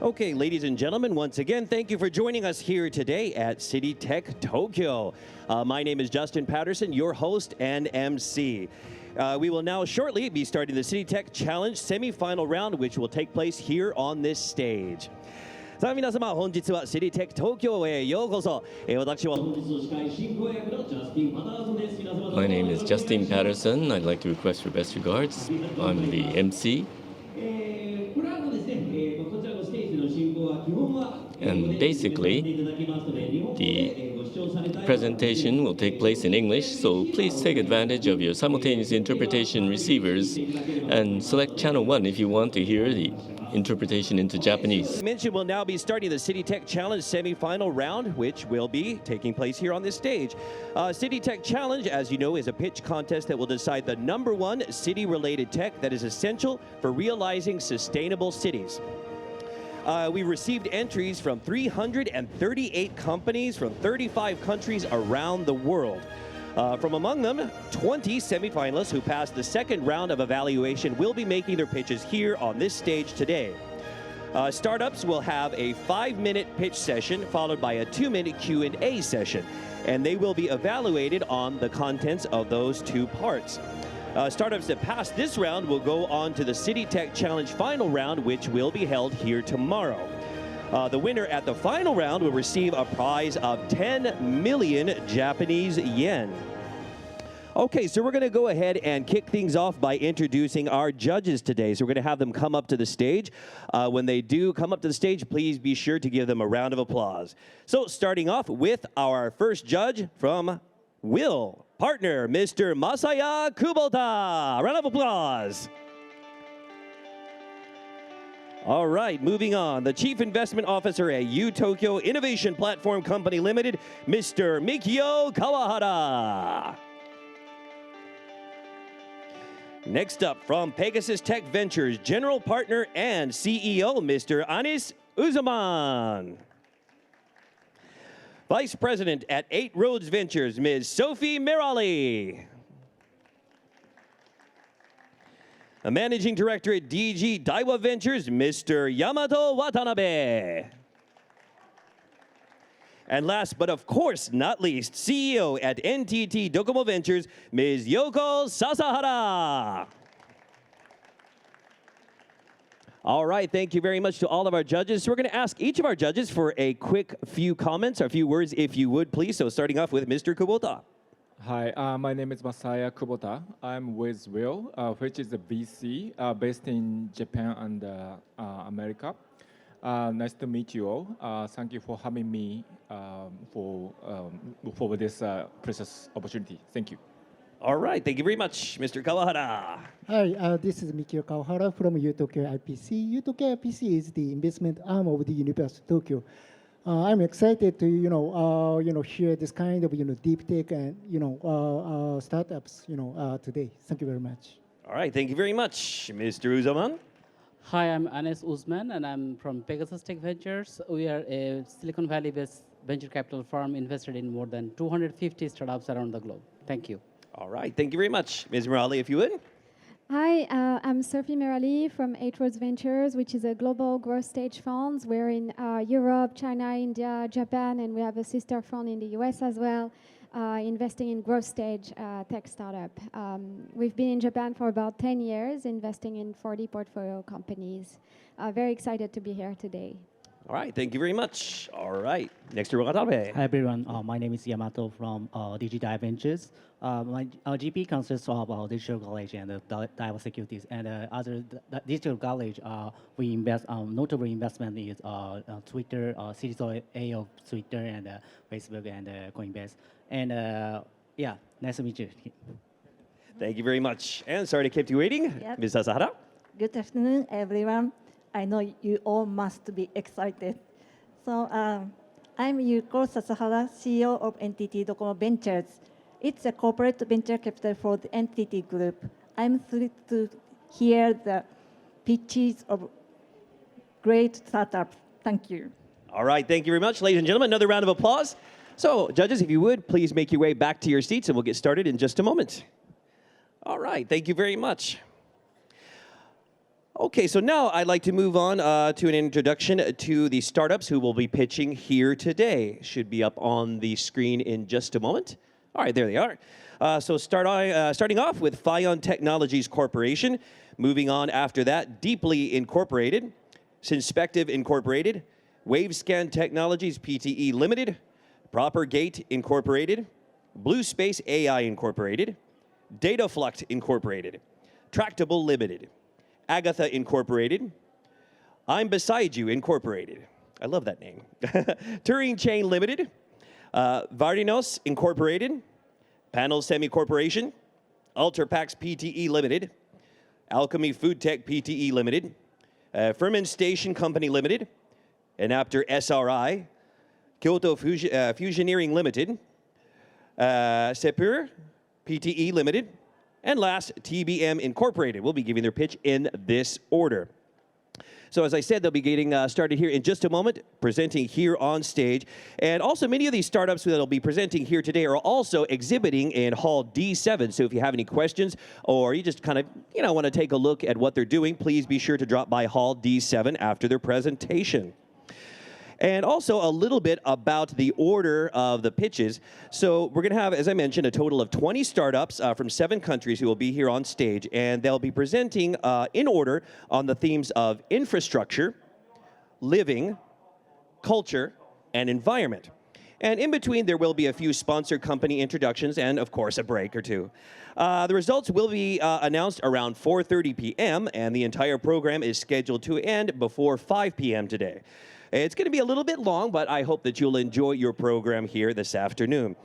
Okay, ladies and gentlemen, once again, thank you for joining us here today at City-Tech Tokyo. My name is Justin Patterson, your host and MC. We will now shortly be starting the City-Tech Challenge semi-final round, which will take place here on this stage. さあ皆様、本日は City-Tech Tokyo へようこそ。私は My name is Justin Patterson. I'd like to request your best regards. I'm the MC. And basically, the presentation will take place in English, so please take advantage of your simultaneous interpretation receivers and select channel 1 if you want to hear the interpretation into Japanese. I mentioned we'll now be starting the City-Tech Challenge semi-final round, which will be taking place here on this stage. City-Tech Challenge, as you know, is a pitch contest that will decide the #1 city-related tech that is essential for realizing sustainable cities. We received entries from 338 companies from 35 countries around the world. From among them, 20 semifinalists who passed the second round of evaluation will be making their pitches here on this stage today. Startups will have a 5-minute pitch session followed by a 2-minute Q&A session, and they will be evaluated on the contents of those two parts. Startups that pass this round will go on to the City-Tech Challenge final round, which will be held here tomorrow. The winner at the final round will receive a prize of 10 million Japanese yen. Okay, so we're going to go ahead and kick things off by introducing our judges today. So we're going to have them come up to the stage. When they do come up to the stage, please be sure to give them a round of applause. So starting off with our first judge from Will Partner, Mr. Masaya Kubota. Round of applause. All right, moving on. The Chief Investment Officer at U-Tokyo Innovation Platform Company Limited, Mr. Mikio Kawahara. Next up, from Pegasus Tech Ventures, General Partner and CEO, Mr. Anis Uzaman. Vice President at 8 Roads Ventures, Ms. Sophie Merali. A Managing Director at DG Daiwa Ventures, Mr. Yamato Watanabe. And last but of course not least, CEO at NTT Docomo Ventures, Ms. Yoko Sasahara. All right, thank you very much to all of our judges. So we're going to ask each of our judges for a quick few comments, or a few words, if you would, please. So starting off with Mr. Kubota. Hi, my name is Masaya Kubota. I'm with Will, which is a VC based in Japan and America. Nice to meet you all. Thank you for having me for this precious opportunity. Thank you. All right, thank you very much, Mr. Kawahara. Hi, this is Mikio Kawahara from U-Tokyo IPC. U-Tokyo IPC is the investment arm of the University of Tokyo. I'm excited to share this kind of deep tech and startups today. Thank you very much. All right, thank you very much, Mr. Uzaman. Hi, I'm Anis Uzman, and I'm from Pegasus Tech Ventures. We are a Silicon Valley-based venture capital firm invested in more than 250 startups around the globe. Thank you. All right, thank you very much. Ms. Morali, if you would. Hi, I'm Sophie Merali from 8 Roads Ventures, which is a global growth stage fund. We're in Europe, China, India, Japan, and we have a sister fund in the US as well, investing in growth stage tech startup. We've been in Japan for about 10 years, investing in 40 portfolio companies. Very excited to be here today. All right, thank you very much. All right, next to Watanabe. Hi everyone, my name is Yamato from DG Ventures. My GP consists of Digital College and Daiwa Securities, and other Digital College. We invest notable investment is Twitter, City-Tech of Twitter and Facebook and Coinbase. And yeah, nice to meet you. Thank you very much. And sorry to keep you waiting, Yep. Ms. Sasahara. Good afternoon, everyone. I know you all must be excited. So I'm Yuko Sasahara, CEO of NTT Docomo Ventures. It's a corporate venture capital for the NTT Group. I'm thrilled to hear the pitches of great startups. Thank you. All right, thank you very much. Ladies and gentlemen, another round of applause. So, judges, if you would, please make your way back to your seats, and we'll get started in just a moment. All right, thank you very much. Okay, so now I'd like to move on to an introduction to the startups who will be pitching here today. Should be up on the screen in just a moment. All right, there they are. So starting off with Pte.Ltd Technologies Corporation. Moving on after that, Deeply Incorporated, Synspective Incorporated, Wavescan Technologies Pte. Limited, Propergate Incorporated, Blue Space AI Incorporated, Dataflux Incorporated, Tractable Limited, Agatha Incorporated, I'm Beside You Incorporated. I love that name. Turing Chain Limited, Vardinos Incorporated, Panel Semi Corporation, Ultrapax Pte. Limited, Alchemy Foodtech Pte. Limited, Fermentation Company Limited, Enapter S.r.l, Kyoto Fusioneering Limited, Sepur Pte. Limited, and last, TBM Incorporated. Will be giving their pitch in this order. So as I said, they'll be getting started here in just a moment, presenting here on stage. And also, many of these startups that will be presenting here today are also exhibiting in Hall D7. So if you have any questions or you just kind of, want to take a look at what they're doing, please be sure to drop by Hall D7 after their presentation. And also a little bit about the order of the pitches. So we're going to have, as I mentioned, a total of 20 startups from 7 countries who will be here on stage. And they'll be presenting in order on the themes of infrastructure, living, culture, and environment. And in between, there will be a few sponsored company introductions and, of course, a break or two. The results will be announced around 4:30 p.m., and the entire program is scheduled to end before 5 p.m. today. It's going to be a little bit long, but I hope that you'll enjoy your program here this afternoon.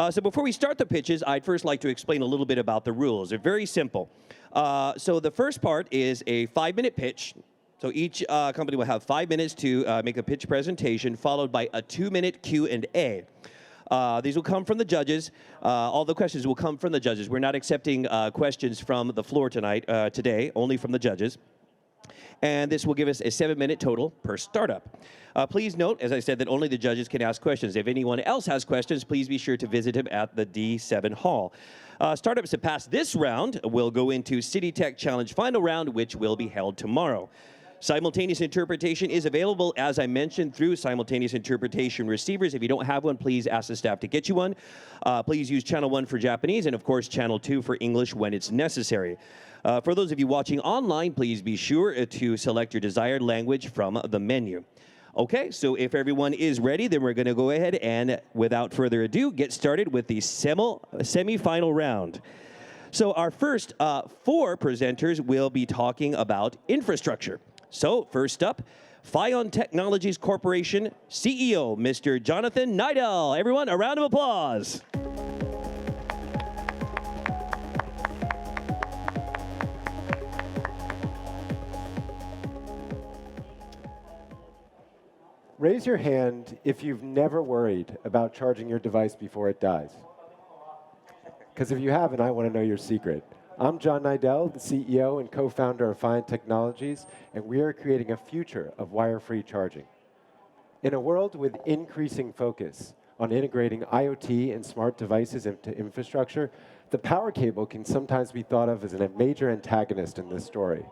So before we start the pitches, I'd first like to explain a little bit about the rules. They're very simple. So the first part is a 5-minute pitch. So each company will have 5 minutes to make a pitch presentation, followed by a 2-minute Q&A. These will come from the judges. All the questions will come from the judges. We're not accepting questions from the floor today, only from the judges. And this will give us a 7-minute total per startup. Please note, as I said, that only the judges can ask questions. If anyone else has questions, please be sure to visit him at the D7 Hall. Startups that pass this round will go into City-Tech Challenge Final Round, which will be held tomorrow. Simultaneous interpretation is available, as I mentioned, through simultaneous interpretation receivers. If you don't have one, please ask the staff to get you one. Please use Channel 1 for Japanese and, of course, Channel 2 for English when it's necessary. For those of you watching online, please be sure to select your desired language from the menu. Okay, so if everyone is ready, then we're going to go ahead and, without further ado, get started with the semi-final round. So our first 4 presenters will be talking about infrastructure. So first up, Pte.Ltd Technologies Corporation CEO, Mr. Jonathan Nydell. Everyone, a round of applause. Raise your hand if you've never worried about charging your device before it dies. Because if you haven't, I want to know your secret. I'm John Nydell, the CEO and co-founder of Pte.Ltd Technologies, and we are creating a future of wire-free charging. In a world with increasing focus on integrating IoT and smart devices into infrastructure, the power cable can sometimes be thought of as a major antagonist in this story.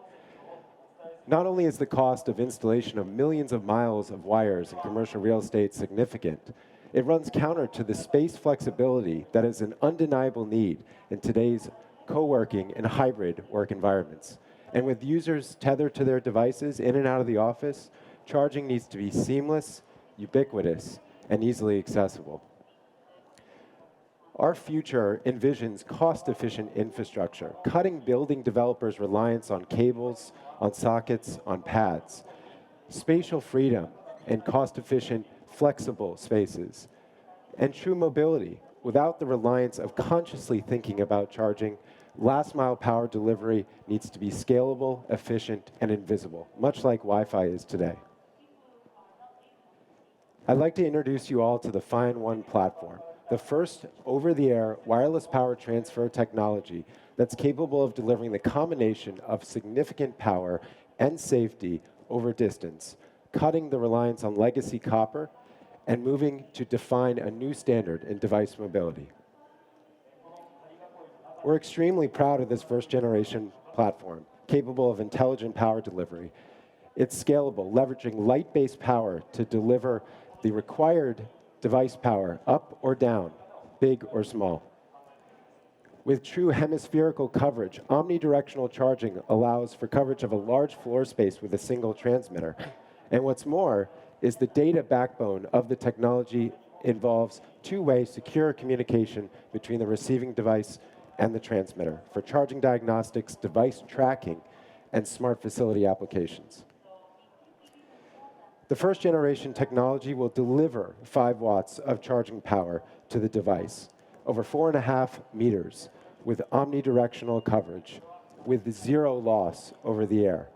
Not only is the cost of installation of millions of miles of wires in commercial real estate significant, it runs counter to the space flexibility that is an undeniable need in today's co-working and hybrid work environments. And with users tethered to their devices in and out of the office, charging needs to be seamless, ubiquitous, and easily accessible. Our future envisions cost-efficient infrastructure, cutting building developers' reliance on cables, on sockets, on pads, spatial freedom, and cost-efficient, flexible spaces, and true mobility without the reliance of consciously thinking about charging. Last-mile power delivery needs to be scalable, efficient, and invisible, much like Wi-Fi is today. I'd like to introduce you all to the Pte.Ltd platform, the first over-the-air wireless power transfer technology that's capable of delivering the combination of significant power and safety over distance, cutting the reliance on legacy copper and moving to define a new standard in device mobility. We're extremely proud of this first-generation platform capable of intelligent power delivery. It's scalable, leveraging light-based power to deliver the required device power up or down, big or small. With true hemispherical coverage, omnidirectional charging allows for coverage of a large floor space with a single transmitter. And what's more is the data backbone of the technology involves two-way secure communication between the receiving device and the transmitter for charging diagnostics, device tracking, and smart facility applications. The first generation technology will deliver 5 watts of charging power to the device over 4.5 meters with omnidirectional coverage with 0 loss over the air.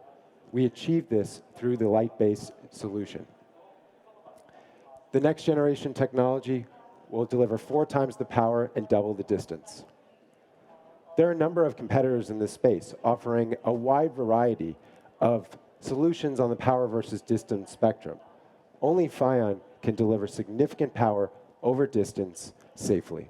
We achieved this through the light-based solution. The next generation technology will deliver 4 times the power and double the distance. There are a number of competitors in this space offering a wide variety of solutions on the power versus distance spectrum. Only Fion can deliver significant power over distance safely.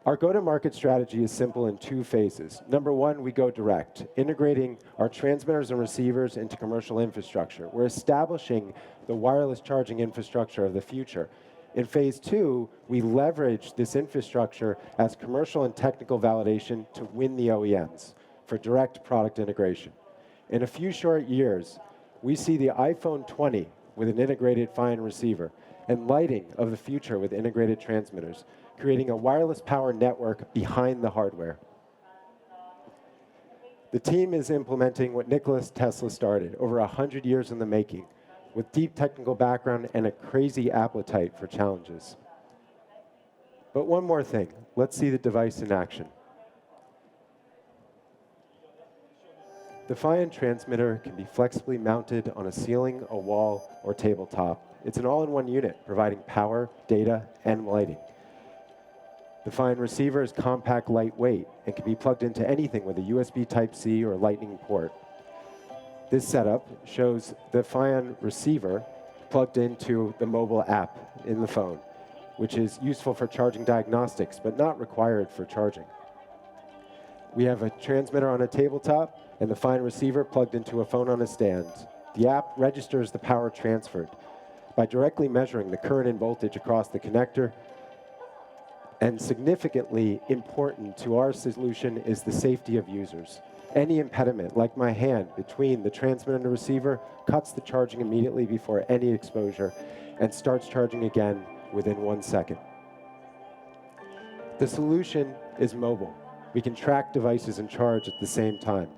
Our go-to-market strategy is simple in 2 phases. Number 1, we go direct, integrating our transmitters and receivers into commercial infrastructure. We're establishing the wireless charging infrastructure of the future. In phase 2, we leverage this infrastructure as commercial and technical validation to win the OEMs for direct product integration. In a few short years, we see the iPhone 20 with an integrated Fion receiver and lighting of the future with integrated transmitters, creating a wireless power network behind the hardware. The team is implementing what Nikola Tesla started over 100 years in the making, with deep technical background and a crazy appetite for challenges. But one more thing, let's see the device in action. The Fion transmitter can be flexibly mounted on a ceiling, a wall, or tabletop. It's an all-in-one unit, providing power, data, and lighting. The Fion receiver is compact, lightweight, and can be plugged into anything with a USB Type-C or Lightning port. This setup shows the Fion receiver plugged into the mobile app in the phone, which is useful for charging diagnostics, but not required for charging. We have a transmitter on a tabletop and the Fion receiver plugged into a phone on a stand. The app registers the power transferred by directly measuring the current and voltage across the connector. And significantly important to our solution is the safety of users. Any impediment, like my hand, between the transmitter and the receiver cuts the charging immediately before any exposure and starts charging again within 1 second. The solution is mobile. We can track devices and charge at the same time.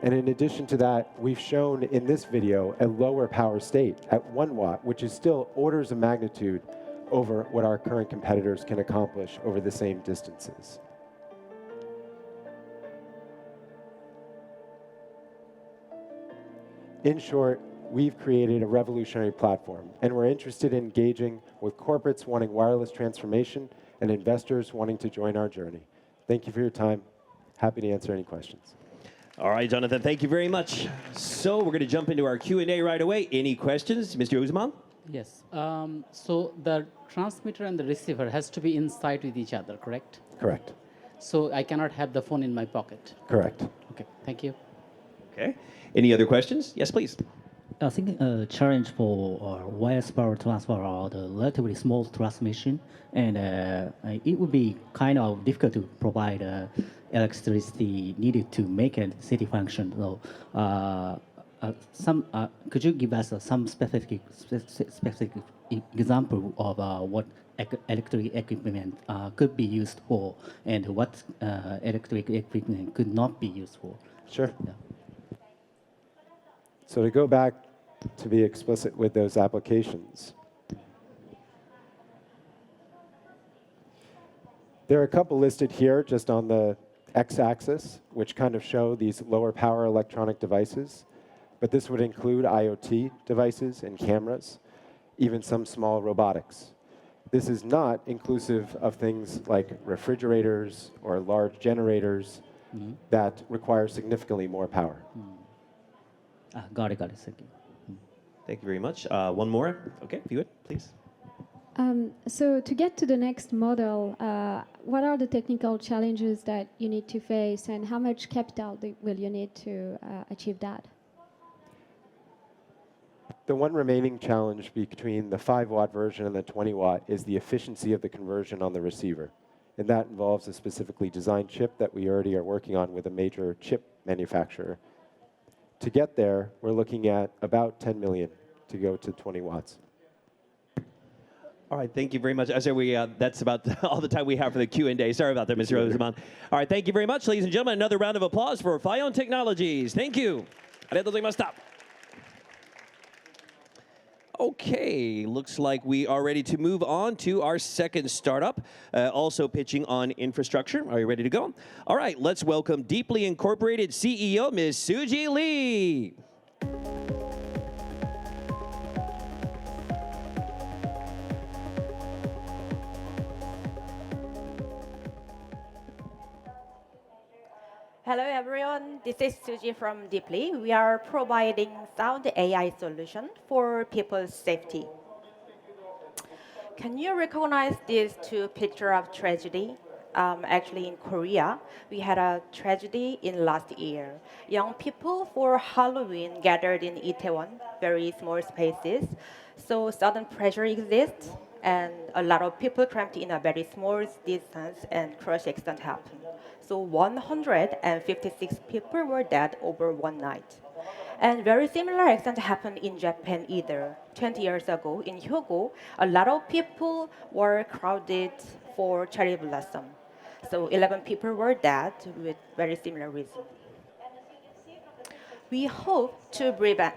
And in addition to that, we've shown in this video a lower power state at 1 watt, which is still orders of magnitude over what our current competitors can accomplish over the same distances. In short, we've created a revolutionary platform, and we're interested in engaging with corporates wanting wireless transformation and investors wanting to join our journey. Thank you for your time. Happy to answer any questions. All right, Jonathan, thank you very much. So we're going to jump into our Q&A right away. Any questions, Mr. Uzman? Yes. So the transmitter and the receiver has to be inside with each other, correct? Correct. So I cannot have the phone in my pocket. Correct. Okay, thank you. Okay. Any other questions? Yes, please. I think a challenge for wireless power transfer are the relatively small transmission, and it would be kind of difficult to provide electricity needed to make a city function. So, could you give us some specific example of what electric equipment could be used for, and what electric equipment could not be used for? Sure. Yeah. So to go back to be explicit with those applications, there are a couple listed here just on the x-axis, which kind of show these lower power electronic devices. But this would include IoT devices and cameras, even some small robotics. This is not inclusive of things like refrigerators or large generators that require significantly more power. Got it, thank you. Thank you very much. One more. Okay, if you would, please. So to get to the next model, what are the technical challenges that you need to face, and how much capital will you need to achieve that? The one remaining challenge between the 5-watt version and the 20-watt is the efficiency of the conversion on the receiver. And that involves a specifically designed chip that we already are working on with a major chip manufacturer. To get there, we're looking at about 10 million to go to 20 watts. All right, thank you very much. I say that's about all the time we have for the Q&A. Sorry about that, Mr. Rosamond. All right, thank you very much, ladies and gentlemen. Another round of applause for Phua Technologies. Thank you. Arigatou gozaimashita. Okay, looks like we are ready to move on to our second startup, also pitching on infrastructure. Are you ready to go? All right, let's welcome Deeply Incorporated CEO, Ms. Suji Lee. Hello everyone, this is Suji from Deeply. We are providing sound AI solution for people's safety. Can you recognize these two pictures of tragedy? Actually in Korea, we had a tragedy in last year. Young people for Halloween gathered in Itaewon, very small spaces. So sudden pressure exists and a lot of people cramped in a very small distance and crash accident happened. So 156 people were dead over one night. And very similar accident happened in Japan either. 20 years ago in Hyogo, a lot of people were crowded for cherry blossom. So 11 people were dead with very similar reason. We hope to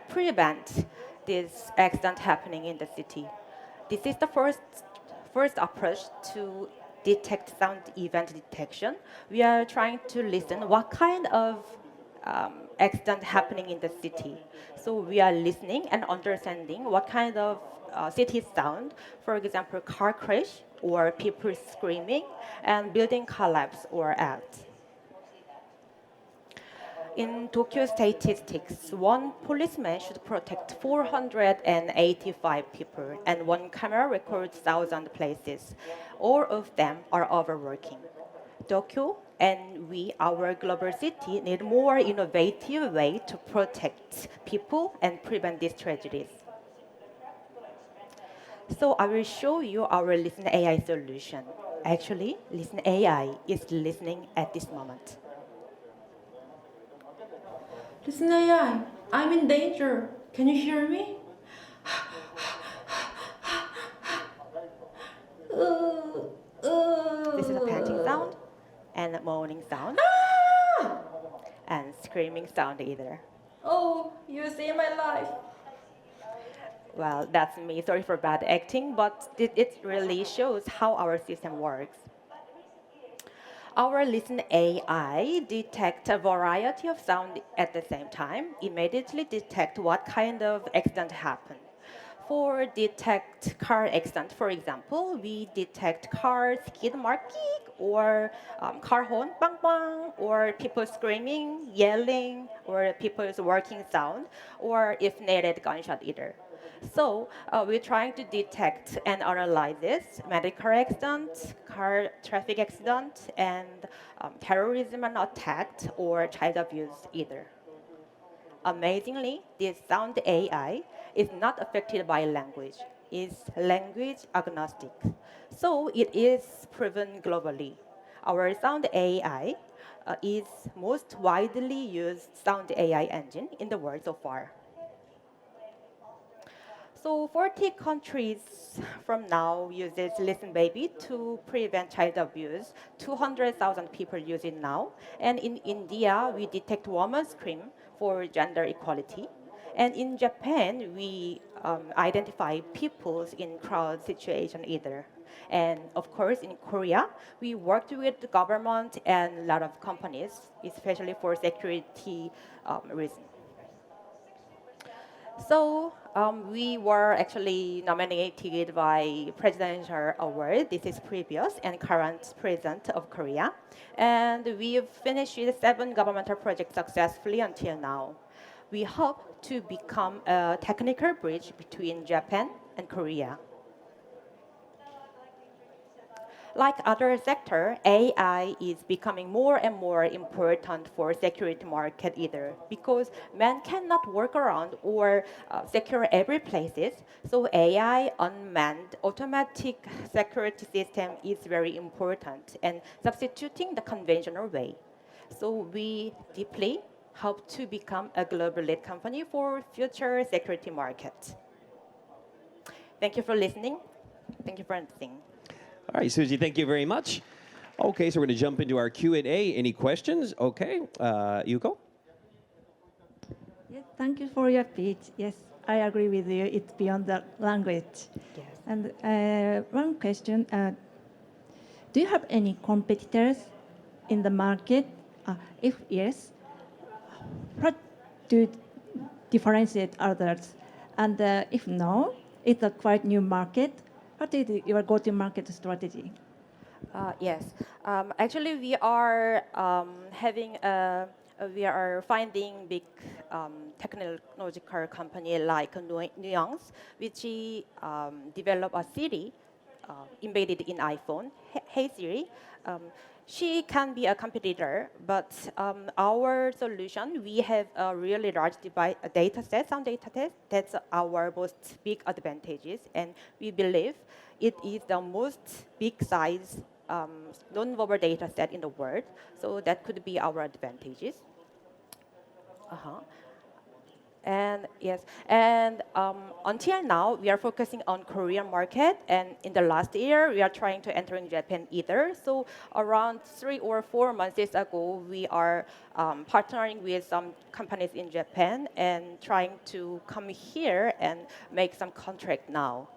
prevent this accident happening in the city. This is the first approach to detect sound event detection. We are trying to listen what kind of accident happening in the city. So we are listening and understanding what kind of city sound, for example, car crash or people screaming and building collapse or act. In Tokyo statistics, one policeman should protect 485 people, and one camera records 1,000 places. All of them are overworking. Tokyo and we, our global city, need more innovative way to protect people and prevent these tragedies. So I will show you our Listen AI solution. Actually, Listen AI is listening at this moment. Listen AI, I'm in danger. Can you hear me? This is a panting sound and a moaning sound and screaming sound either. Oh, you saved my life. Well, that's me. Sorry for bad acting, but it really shows how our system works. Our Listen AI detects a variety of sound at the same time, immediately detect what kind of accident happened. For detect car accident, for example, we detect car skid mark or car horn bang bang, or people screaming, yelling, or people's working sound, or if needed, gunshot either. So we're trying to detect and analyze this medical accident, car traffic accident, and terrorism and attack or child abuse either. Amazingly, this sound AI is not affected by language. It's language agnostic. So it is proven globally. Our sound AI is most widely used sound AI engine in the world so far. So 40 countries from now uses Listen Baby to prevent child abuse. 200,000 people use it now. And in India, we detect woman scream for gender equality. And in Japan, we identify peoples in crowd situation either. And of course, in Korea, we worked with the government and a lot of companies, especially for security reasons. So we were actually nominated by Presidential Award. This is previous and current president of Korea. And we've finished 7 governmental projects successfully until now. We hope to become a technical bridge between Japan and Korea. Like other sector, AI is becoming more and more important for security market either because man cannot work around or secure every places. So AI unmanned automatic security system is very important and substituting the conventional way. So we deeply hope to become a global lead company for future security market. Thank you for listening. Thank you for listening. All right, Suji, thank you very much. Okay, so we're going to jump into our Q&A. Any questions? Okay, Yuko? Yes, thank you for your speech. Yes, I agree with you. It's beyond the language. Yes. And one question, do you have any competitors in the market? If yes, what do differentiate others? And if no, it's a quite new market. What is your go-to-market strategy? Yes, actually we are we are finding big technological company like Nuance, which develop a Siri embedded in iPhone. Hey Siri, she can be a competitor, but our solution, we have a really large data set, sound data set. That's our most big advantages, and we believe it is the most big size non-verbal data set in the world. So that could be our advantages. And yes, and until now, we are focusing on Korean market, and in the last year, we are trying to enter in Japan either. So around 3 or 4 months ago, we are partnering with some companies in Japan and trying to come here and make some contract now.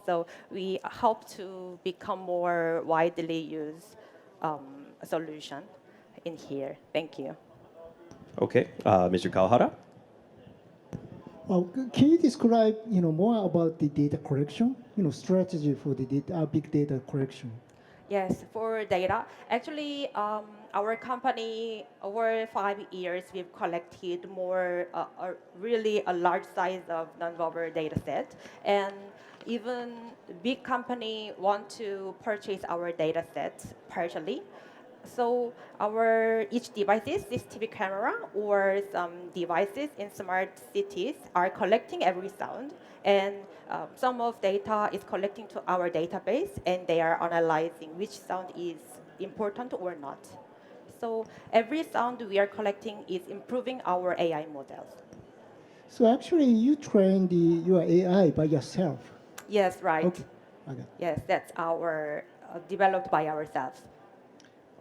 So we hope to become more widely used solution in here. Thank you. Okay, Mr. Kawahara? Well, can you describe, more about the data collection, strategy for the big data collection? Yes, for data, actually, our company over 5 years we've collected really a large size of non-verbal data set, and even big company want to purchase our data set partially. So our each devices, CCTV camera or some devices in smart cities are collecting every sound, and some of data is collecting to our database, and they are analyzing which sound is important or not. So every sound we are collecting is improving our AI models. So actually, you train your AI by yourself. Yes, right. Okay. Yes, that's our developed by ourselves.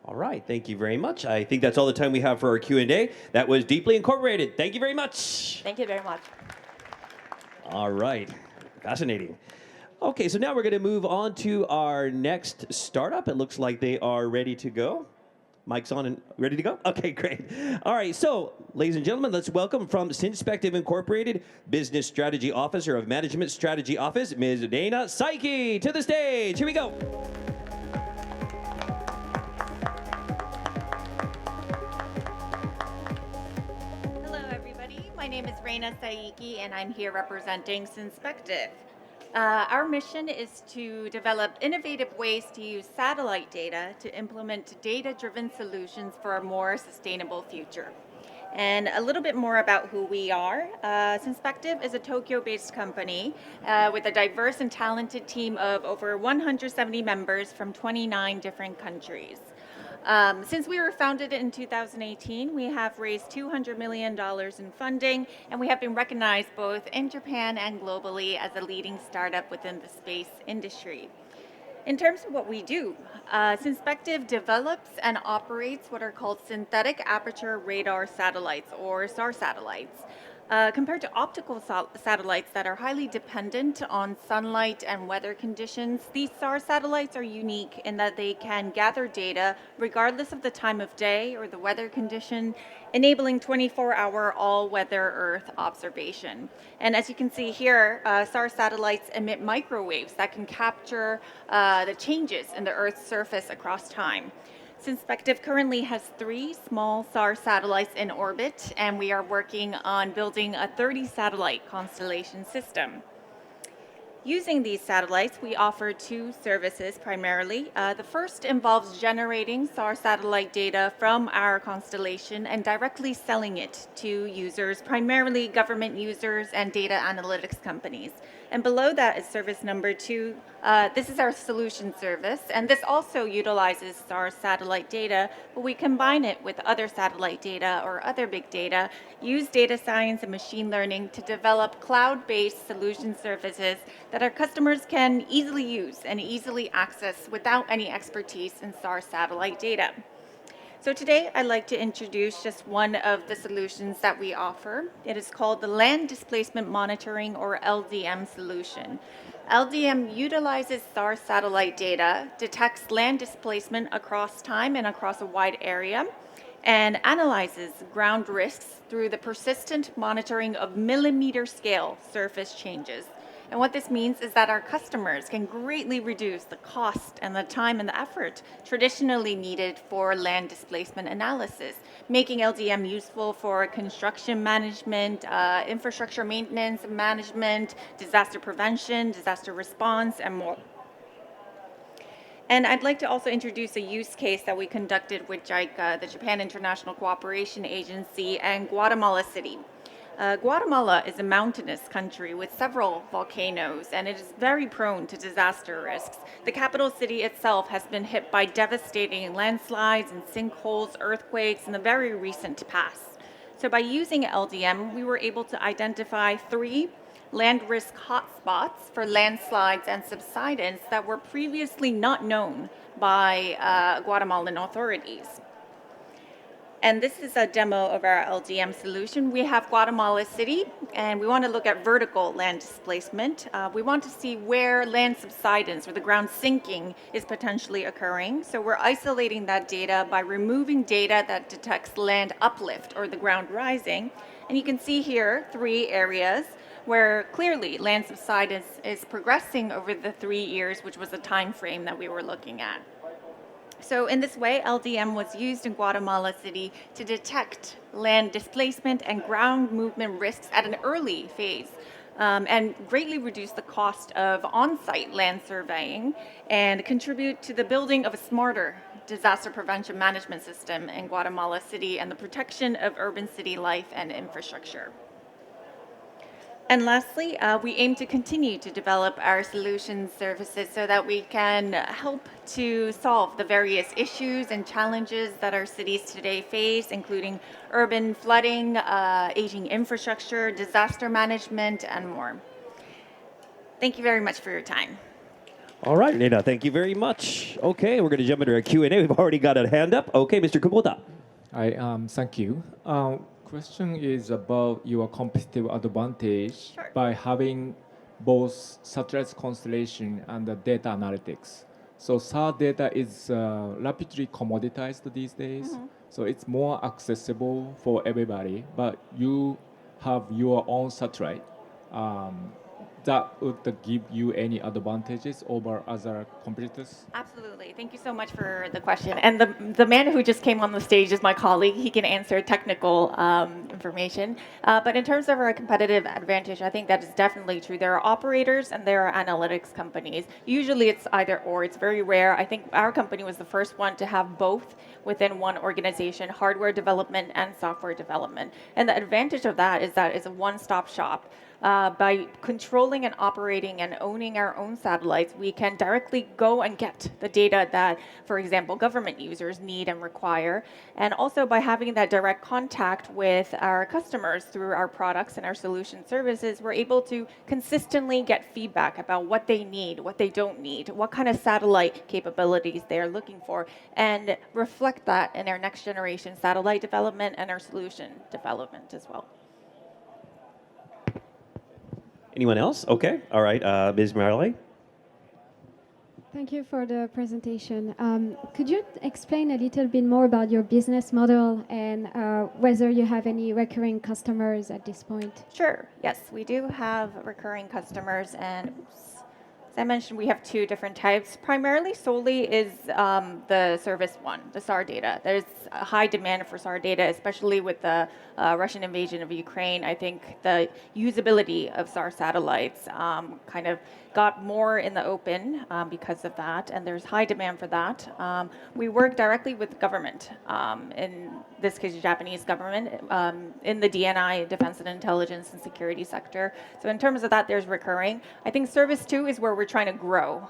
All right, thank you very much. I think that's all the time we have for our Q&A. That was Deeply Incorporated. Thank you very much. Thank you very much. All right, fascinating. Okay, so now we're going to move on to our next startup. It looks like they are ready to go. Mic's on and ready to go? Okay, great. All right, so ladies and gentlemen, let's welcome from Synspective Incorporated, Business Strategy Officer of Management Strategy Office, Ms. Reina Saiki, to the stage. Here we go. My name is Reina Saiki, and I'm here representing Synspective. Our mission is to develop innovative ways to use satellite data to implement data-driven solutions for a more sustainable future. And a little bit more about who we are. Synspective is a Tokyo-based company with a diverse and talented team of over 170 members from 29 different countries. Since we were founded in 2018, we have raised $200 million in funding, and we have been recognized both in Japan and globally as a leading startup within the space industry. In terms of what we do, Synspective develops and operates what are called synthetic aperture radar satellites, or SAR satellites. Compared to optical satellites that are highly dependent on sunlight and weather conditions, these SAR satellites are unique in that they can gather data regardless of the time of day or the weather condition, enabling 24-hour all-weather Earth observation. And as you can see here, SAR satellites emit microwaves that can capture the changes in the Earth's surface across time. Synspective currently has 3 small SAR satellites in orbit, and we are working on building a 30-satellite constellation system. Using these satellites, we offer two services primarily. The first involves generating S.r.l satellite data from our constellation and directly selling it to users, primarily government users and data analytics companies. And below that is service number two. This is our solution service, and this also utilizes S.r.l satellite data, but we combine it with other satellite data or other big data, use data science and machine learning to develop cloud-based solution services that our customers can easily use and easily access without any expertise in S.r.l satellite data. So today, I'd like to introduce just one of the solutions that we offer. It is called the Land Displacement Monitoring, or LDM solution. LDM utilizes S.r.l satellite data, detects land displacement across time and across a wide area, and analyzes ground risks through the persistent monitoring of millimeter-scale surface changes. And what this means is that our customers can greatly reduce the cost and the time and the effort traditionally needed for land displacement analysis, making LDM useful for construction management, infrastructure maintenance management, disaster prevention, disaster response, and more. And I'd like to also introduce a use case that we conducted with JICA, the Japan International Cooperation Agency, and Guatemala City. Guatemala is a mountainous country with several volcanoes, and it is very prone to disaster risks. The capital city itself has been hit by devastating landslides and sinkholes, earthquakes in the very recent past. So by using LDM, we were able to identify 3 land risk hotspots for landslides and subsidence that were previously not known by Guatemalan authorities. And this is a demo of our LDM solution. We have Guatemala City, and we want to look at vertical land displacement. We want to see where land subsidence or the ground sinking is potentially occurring. So we're isolating that data by removing data that detects land uplift or the ground rising. And you can see here 3 areas where clearly land subsidence is progressing over the 3 years, which was the time frame that we were looking at. So in this way, LDM was used in Guatemala City to detect land displacement and ground movement risks at an early phase, and greatly reduce the cost of on-site land surveying and contribute to the building of a smarter disaster prevention management system in Guatemala City and the protection of urban city life and infrastructure. And lastly, we aim to continue to develop our solutions services so that we can help to solve the various issues and challenges that our cities today face, including urban flooding, aging infrastructure, disaster management, and more. Thank you very much for your time. All right, Reina, thank you very much. Okay, we're going to jump into our Q&A. We've already got a hand up. Okay, Mr. Kubota. Thank you. Question is about your competitive advantage by having both satellite constellation and the data analytics. So S.r.l data is rapidly commoditized these days, so it's more accessible for everybody, but you have your own satellite. That would give you any advantages over other competitors? Absolutely. Thank you so much for the question. And the man who just came on the stage is my colleague. He can answer technical information. But in terms of our competitive advantage, I think that is definitely true. There are operators and there are analytics companies. Usually it's either or. It's very rare. I think our company was the first one to have both within one organization, hardware development and software development. And the advantage of that is it's a one-stop shop. By controlling and operating and owning our own satellites, we can directly go and get the data that, for example, government users need and require. And also by having that direct contact with our customers through our products and our solution services, we're able to consistently get feedback about what they need, what they don't need, what kind of satellite capabilities they are looking for, and reflect that in our next generation satellite development and our solution development as well. Anyone else? Okay. All right. Ms. Marley? Thank you for the presentation. Could you explain a little bit more about your business model and whether you have any recurring customers at this point? Sure. Yes, we do have recurring customers. And I mentioned, we have two different types. Primarily, solely is the service one, the SAR data. There's a high demand for SAR data, especially with the Russian invasion of Ukraine. I think the usability of SAR satellites kind of got more in the open because of that, and there's high demand for that. We work directly with government, in this case, the Japanese government, in the DNI, Defense and Intelligence and Security sector. So in terms of that, there's recurring. I think service two is where we're trying to grow.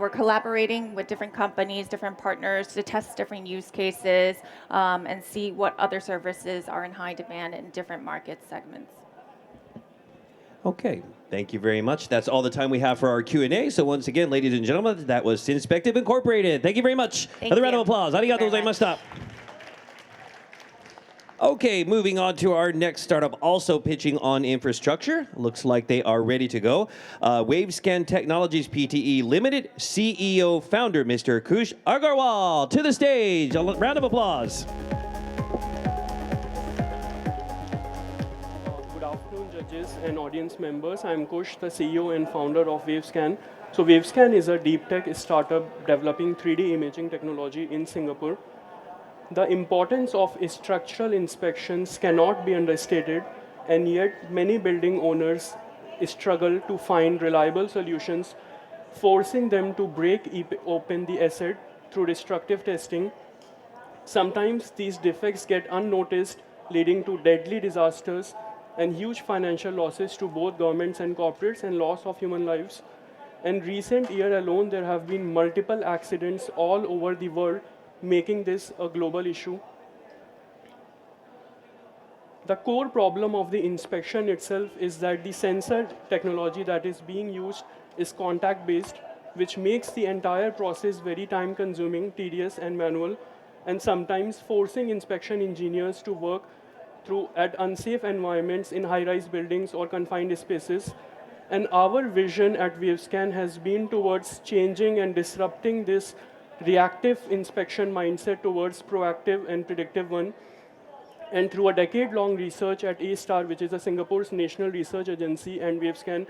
We're collaborating with different companies, different partners to test different use cases and see what other services are in high demand in different market segments. Okay, thank you very much. That's all the time we have for our Q&A. So once again, ladies and gentlemen, that was Synspective Incorporated. Thank you very much. Another round of applause. Arigatou gozaimashita. Okay, moving on to our next startup, also pitching on infrastructure. Looks like they are ready to go. Wavescan Technologies Pte. Limited CEO founder, Mr. Kush Agarwal, to the stage. A round of applause. Good afternoon, judges and audience members. I'm Kush, the CEO and founder of Wavescan. So Wavescan is a deep tech startup developing 3D imaging technology in Singapore. The importance of structural inspections cannot be understated, and yet many building owners struggle to find reliable solutions, forcing them to break open the asset through destructive testing. Sometimes these defects get unnoticed, leading to deadly disasters and huge financial losses to both governments and corporates, and loss of human lives. In recent year alone, there have been multiple accidents all over the world, making this a global issue. The core problem of the inspection itself is that the sensor technology that is being used is contact-based, which makes the entire process very time-consuming, tedious, and manual, and sometimes forcing inspection engineers to work at unsafe environments in high-rise buildings or confined spaces. And our vision at Wavescan has been towards changing and disrupting this reactive inspection mindset towards proactive and predictive one. And through a decade-long research at S.r.l, which is Singapore's national research agency, and Wavescan,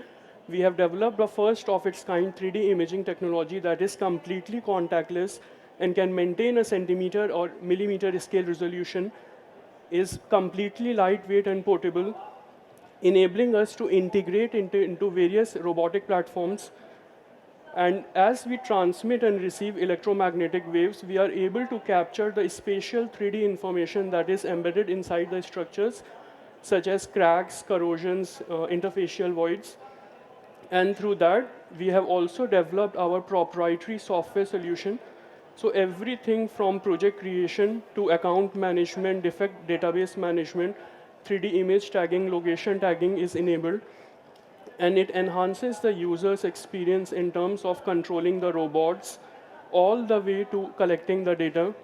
we have developed a first-of-its-kind 3D imaging technology that is completely contactless and can maintain a centimeter or millimeter scale resolution, is completely lightweight and portable, enabling us to integrate into various robotic platforms. And as we transmit and receive electromagnetic waves, we are able to capture the spatial 3D information that is embedded inside the structures, such as cracks, corrosions, interfacial voids. And through that, we have also developed our proprietary software solution. So everything from project creation to account management, defect database management, 3D image tagging, location tagging is enabled. And it enhances the user's experience in terms of controlling the robots, all the way to collecting the data,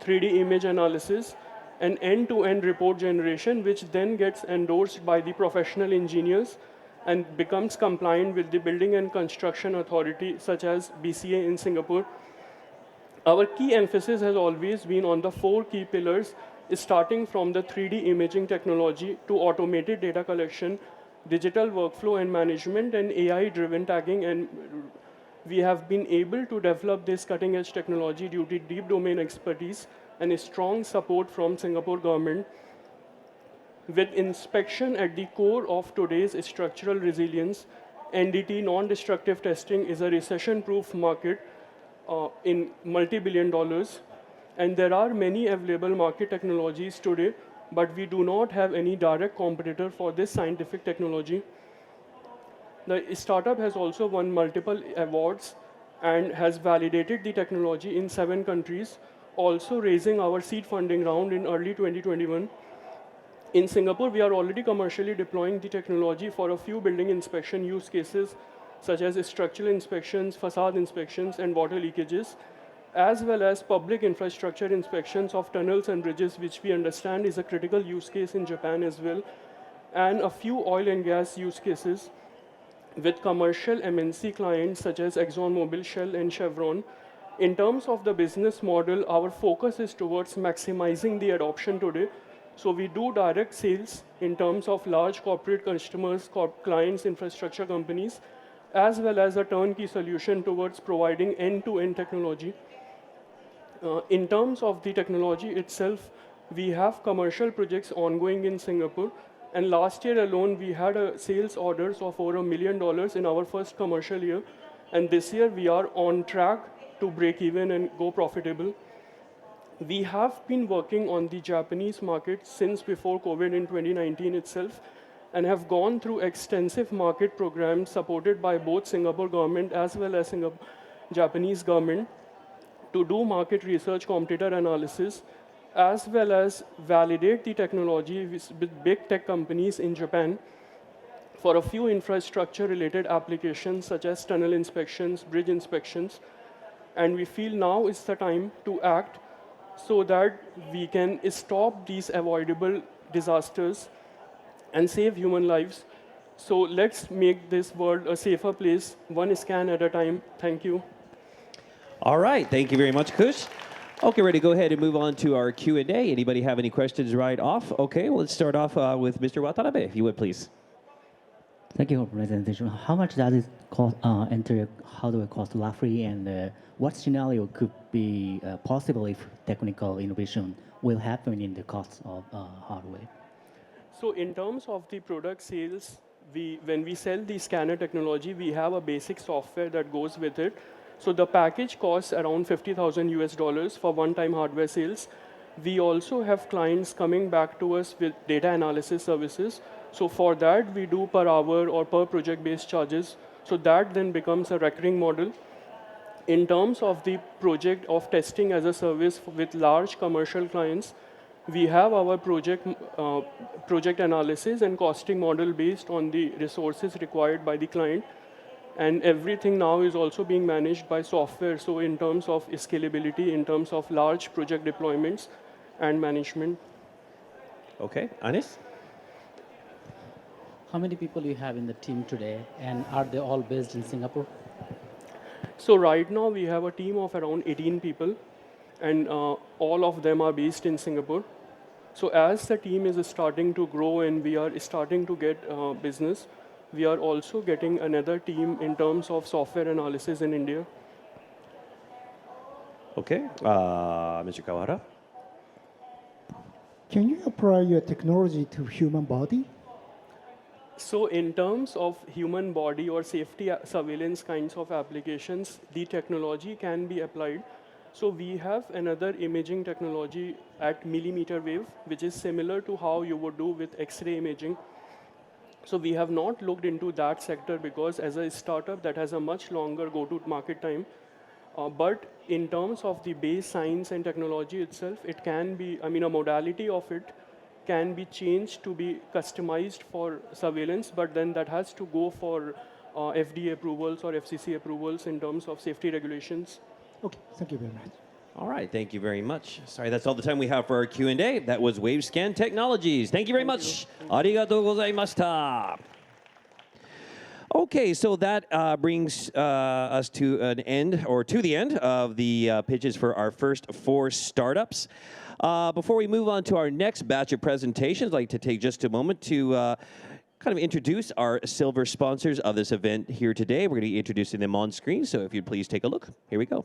3D image analysis, and end-to-end report generation, which then gets endorsed by the professional engineers and becomes compliant with the Building and Construction Authority, such as BCA in Singapore. Our key emphasis has always been on the 4 key pillars, starting from the 3D imaging technology to automated data collection, digital workflow and management, and AI-driven tagging. And we have been able to develop this cutting-edge technology due to deep domain expertise and a strong support from Singapore government. With inspection at the core of today's structural resilience, NDT, non-destructive testing, is a recession-proof market in multi-billion dollars. And there are many available market technologies today, but we do not have any direct competitor for this scientific technology. The startup has also won multiple awards and has validated the technology in 7 countries, also raising our seed funding round in early 2021. In Singapore, we are already commercially deploying the technology for a few building inspection use cases, such as structural inspections, facade inspections, and water leakages, as well as public infrastructure inspections of tunnels and bridges, which we understand is a critical use case in Japan as well, and a few oil and gas use cases with commercial MNC clients such as ExxonMobil, Shell, and Chevron. In terms of the business model, our focus is towards maximizing the adoption today. So we do direct sales in terms of large corporate customers, clients, infrastructure companies, as well as a turnkey solution towards providing end-to-end technology. In terms of the technology itself, we have commercial projects ongoing in Singapore. And last year alone, we had sales orders of over $1 million in our first commercial year. And this year, we are on track to break even and go profitable. We have been working on the Japanese market since before COVID in 2019 itself, and have gone through extensive market programs supported by both Singapore government as well as Japanese government to do market research, competitor analysis, as well as validate the technology with big tech companies in Japan for a few infrastructure-related applications such as tunnel inspections, bridge inspections. And we feel now is the time to act so that we can stop these avoidable disasters and save human lives. So let's make this world a safer place, one scan at a time. Thank you. All right, thank you very much, Kush. Okay, ready to go ahead and move on to our Q&A. Anybody have any questions right off? Okay, well, let's start off with Mr. Watanabe, if you would, please. Thank you for presentation. How much does it cost, enter hardware cost roughly, and what scenario could be possible if technical innovation will happen in the cost of hardware? So in terms of the product sales, when we sell the scanner technology, we have a basic software that goes with it. So the package costs around $50,000 for one-time hardware sales. We also have clients coming back to us with data analysis services. So for that, we do per hour or per project-based charges. So that then becomes a recurring model. In terms of the project of testing as a service with large commercial clients, we have our project analysis and costing model based on the resources required by the client. And everything now is also being managed by software. So in terms of scalability, in terms of large project deployments and management. Okay, Anis? How many people you have in the team today, and are they all based in Singapore? So right now we have a team of around 18 people, and all of them are based in Singapore. So as the team is starting to grow and we are starting to get business, we are also getting another team in terms of software analysis in India. Okay, Mr. Kawahara? Can you apply your technology to human body? So in terms of human body or safety surveillance kinds of applications, the technology can be applied. So we have another imaging technology at millimeter wave, which is similar to how you would do with X-ray imaging. So we have not looked into that sector because as a startup that has a much longer go-to-market time. But in terms of the base science and technology itself, it can be, a modality of it can be changed to be customized for surveillance, but then that has to go for FDA approvals or FCC approvals in terms of safety regulations. Okay, thank you very much. All right, thank you very much. Sorry, that's all the time we have for our Q&A. That was WaveScan Technologies. Thank you very much. Arigatou gozaimashita. Okay, so that brings us to an end, or to the end of the pitches for our first 4 startups. Before we move on to our next batch of presentations, I'd like to take just a moment to kind of introduce our silver sponsors of this event here today. We're going to be introducing them on screen, so if you'd please take a look. Here we go.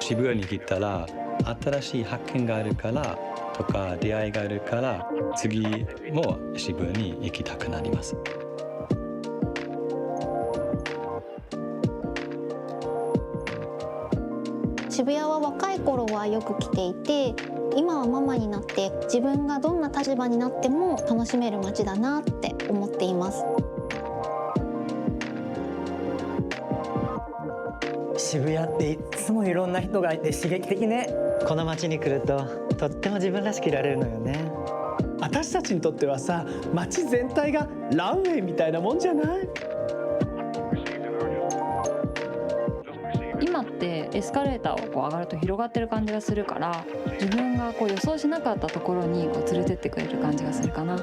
渋谷に来たら新しい発見があるからとか出会いがあるから次も渋谷に行きたくなります。渋谷は若い頃はよく来ていて、今はママになって自分がどんな立場になっても楽しめる街だなって思っています。渋谷っていつもいろんな人がいて刺激的ね。この街に来るととっても自分らしくいられるのよね。私たちにとってはさ、街全体がランウェイみたいなもんじゃない？今ってエスカレーターを上がると広がってる感じがするから、自分が予想しなかったところに連れてってくれる感じがするかな。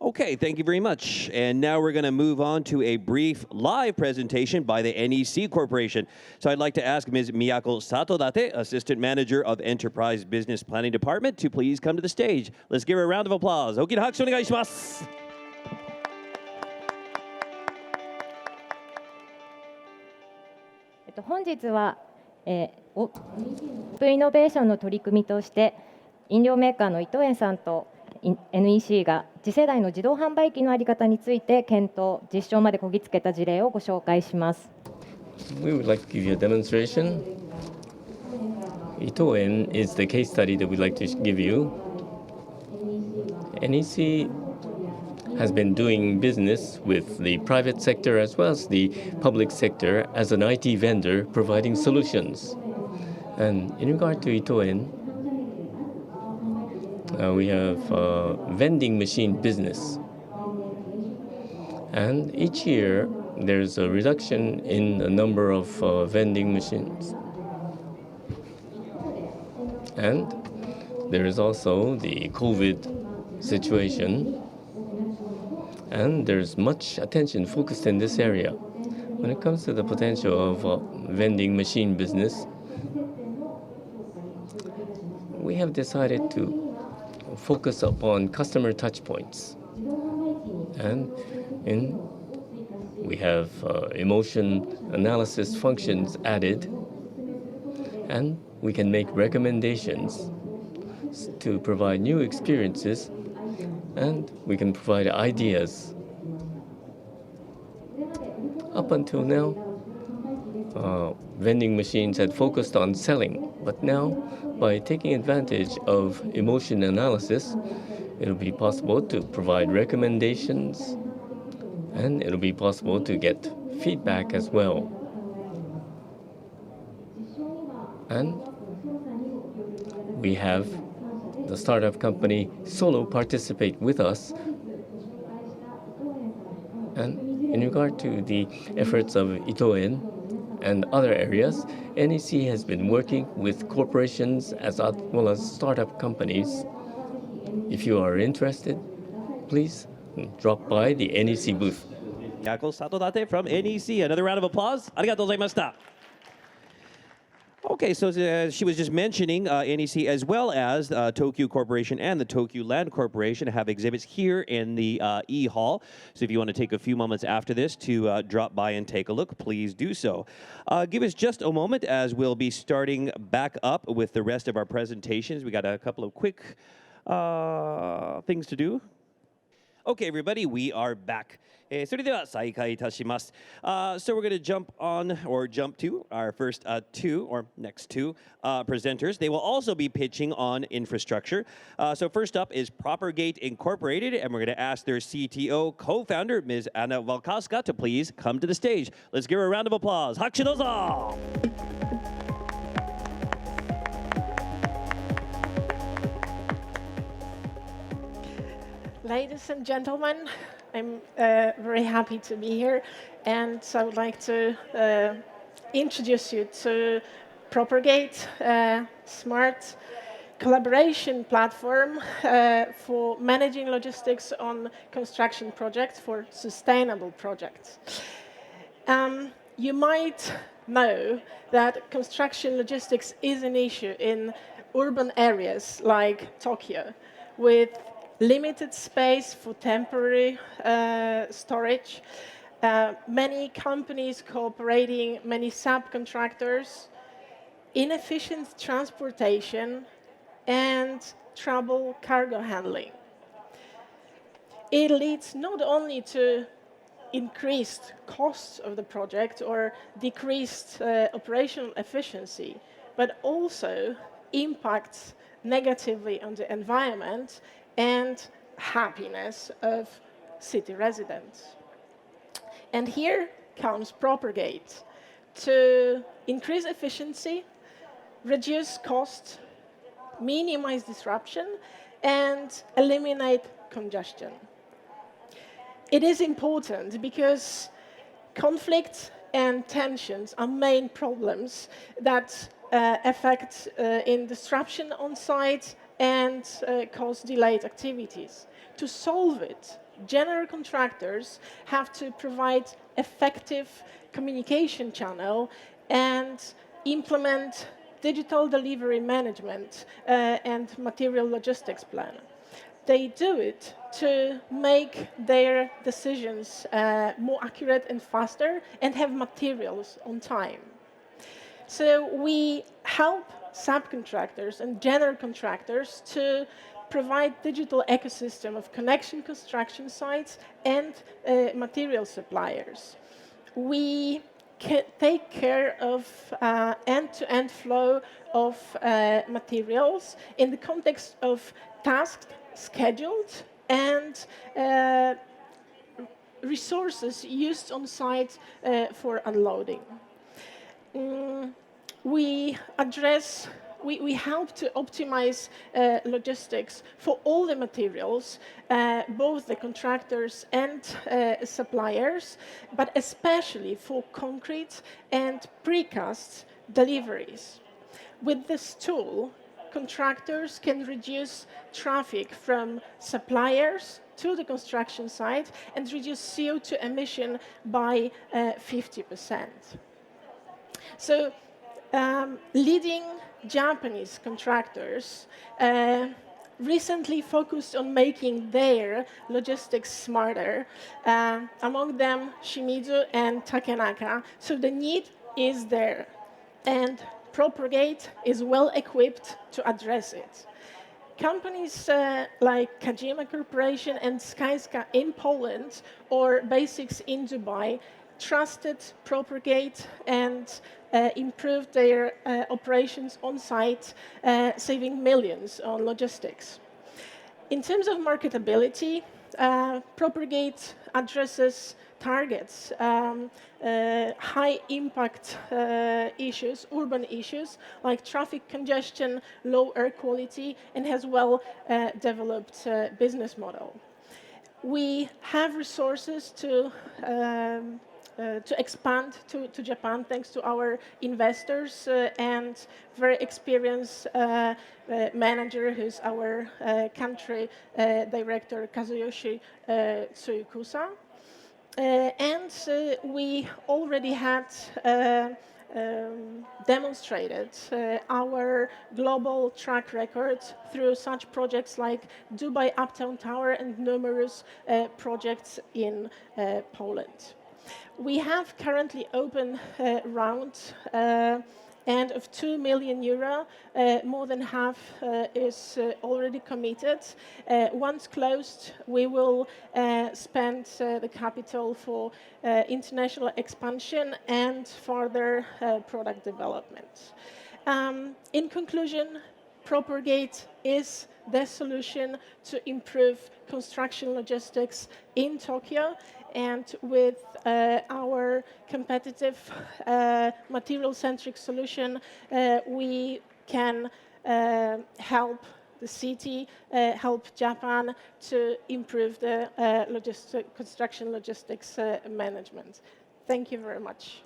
Okay, thank you very much. And now we're going to move on to a brief live presentation by the NEC Corporation. So I'd like to ask Ms. Miyako Sato-Date, Assistant Manager of Enterprise Business Planning Department, to please come to the stage. Let's give her a round of applause. 大きな拍手お願いします。本日は、イノベーションの取り組みとして飲料メーカーの伊藤園さんとNEC が次世代の自動販売機の在り方について検討、実証までこぎつけた事例をご紹介します。We would like to give you a demonstration. Itoen is the case study that we'd like to give you. NEC has been doing business with the private sector as well as the public sector as an IT vendor providing solutions. And in regard to Itoen, we have vending machine business. And each year, there's a reduction in the number of vending machines. And there is also the COVID situation. And there's much attention focused in this area. When it comes to the potential of vending machine business, we have decided to focus upon customer touch points. And we have emotion analysis functions added, and we can make recommendations to provide new experiences, and we can provide ideas. Up until now, vending machines had focused on selling, but now, by taking advantage of emotion analysis, it'll be possible to provide recommendations, and it'll be possible to get feedback as well. And we have the startup company Solo participate with us. And in regard to the efforts of Itoen and other areas, NEC has been working with corporations as well as startup companies. If you are interested, please drop by the NEC booth. Miyako Sato-Date from NEC. Another round of applause. ありがとうございました。Okay, so she was just mentioning, NEC as well as Tokyo Corporation and the Tokyo Land Corporation have exhibits here in the E-Hall. So if you want to take a few moments after this to drop by and take a look, please do so. Give us just a moment as we'll be starting back up with the rest of our presentations. We got a couple of quick things to do. Okay, everybody, we are back. それでは再開いたします。So we're going to jump to our first next two presenters. They will also be pitching on infrastructure. So first up is Propergate Incorporated, and we're going to ask their CTO, co-founder, Ms. Anna Walkowska, to please come to the stage. Let's give her a round of applause. Hakushu dozo! Ladies and gentlemen, I'm very happy to be here, and I would like to introduce you to Propergate, a smart collaboration platform for managing logistics on construction projects for sustainable projects. You might know that construction logistics is an issue in urban areas like Tokyo, with limited space for temporary storage, many companies cooperating, many subcontractors, inefficient transportation, and trouble cargo handling. It leads not only to increased costs of the project or decreased operational efficiency, but also impacts negatively on the environment and happiness of city residents. And here comes Propergate to increase efficiency, reduce costs, minimize disruption, and eliminate congestion. It is important because conflict and tensions are main problems that affect in disruption on site and cause delayed activities. To solve it, general contractors have to provide effective communication channel and implement digital delivery management and material logistics plan. They do it to make their decisions more accurate and faster and have materials on time. So we help subcontractors and general contractors to provide digital ecosystem of connection construction sites and material suppliers. We take care of end-to-end flow of materials in the context of tasks scheduled and resources used on site for unloading. We help to optimize logistics for all the materials, both the contractors and suppliers, but especially for concrete and precast deliveries. With this tool, contractors can reduce traffic from suppliers to the construction site and reduce CO2 emission by 50%. So, leading Japanese contractors recently focused on making their logistics smarter, among them Shimizu and Takenaka. So the need is there, and Propergate is well equipped to address it. Companies like Kajima Corporation and Skyska in Poland or Basics in Dubai trusted Propergate and improved their operations on site, saving millions on logistics. In terms of marketability, Propergate addresses targets high impact issues, urban issues like traffic congestion, low air quality, and has well developed business model. We have resources to expand to Japan thanks to our investors and very experienced manager who's our country director, Kazuyoshi Tsukusa. And we already had demonstrated our global track record through such projects like Dubai Uptown Tower and numerous projects in Poland. We have currently open round and of 2 million euro, more than half is already committed. Once closed, we will spend the capital for international expansion and further product development. In conclusion, Propergate is the solution to improve construction logistics in Tokyo, and with our competitive material-centric solution, we can help the city, help Japan to improve the construction logistics management. Thank you very much.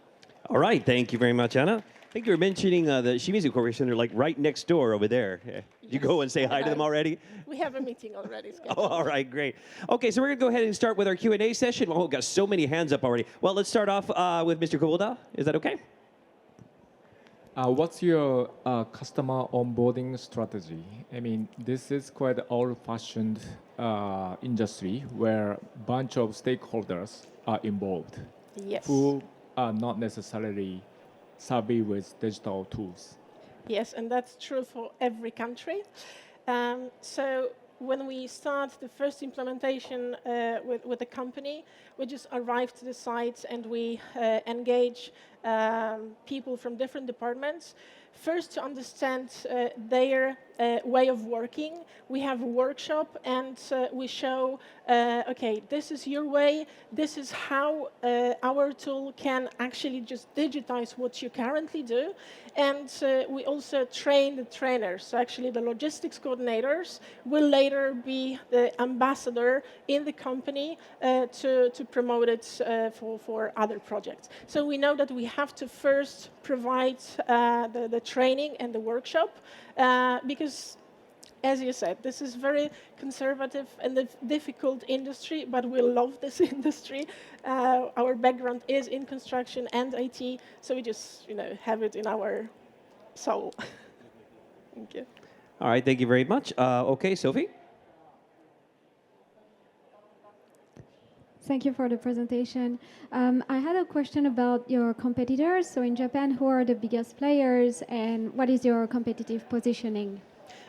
All right, thank you very much, Anna. I think you were mentioning the Shimizu Corporation. They're like right next door over there. Did you go and say hi to them already? We have a meeting already scheduled. Oh, all right, great. Okay, so we're going to go ahead and start with our Q&A session. Oh, we've got so many hands up already. Well, let's start off with Mr. Kuboda. Is that okay? What's your customer onboarding strategy? I mean, this is quite an old-fashioned industry where a bunch of stakeholders are involved. Yes. Who are not necessarily savvy with digital tools. Yes, and that's true for every country. So when we start the first implementation with the company, we just arrive to the site and we engage people from different departments. First, to understand their way of working, we have a workshop and we show, okay, this is your way, this is how our tool can actually just digitize what you currently do. And we also train the trainers. So actually the logistics coordinators will later be the ambassador in the company to promote it for other projects. So we know that we have to first provide the training and the workshop because, as you said, this is very conservative and a difficult industry, but we love this industry. Our background is in construction and IT, so we just have it in our soul. Thank you. All right, thank you very much. Okay, Sophie? Thank you for the presentation. I had a question about your competitors. So in Japan, who are the biggest players and what is your competitive positioning?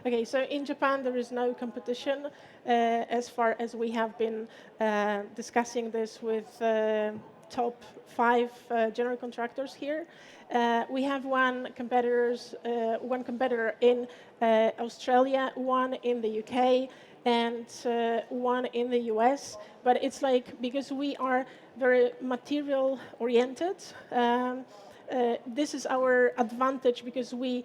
Okay, so in Japan, there is no competition as far as we have been discussing this with top 5 general contractors here. We have one competitor in Australia, one in the UK, and one in the US. But it's like, because we are very material oriented, this is our advantage because we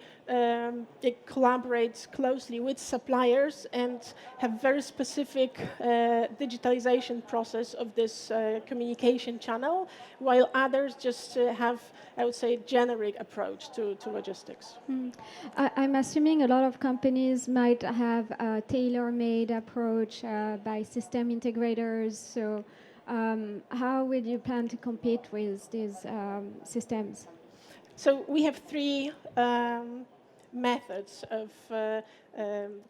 collaborate closely with suppliers and have very specific digitalization process of this communication channel, while others just have, I would say, generic approach to logistics. I'm assuming a lot of companies might have a tailor-made approach by system integrators. So how will you plan to compete with these systems? So we have 3 methods of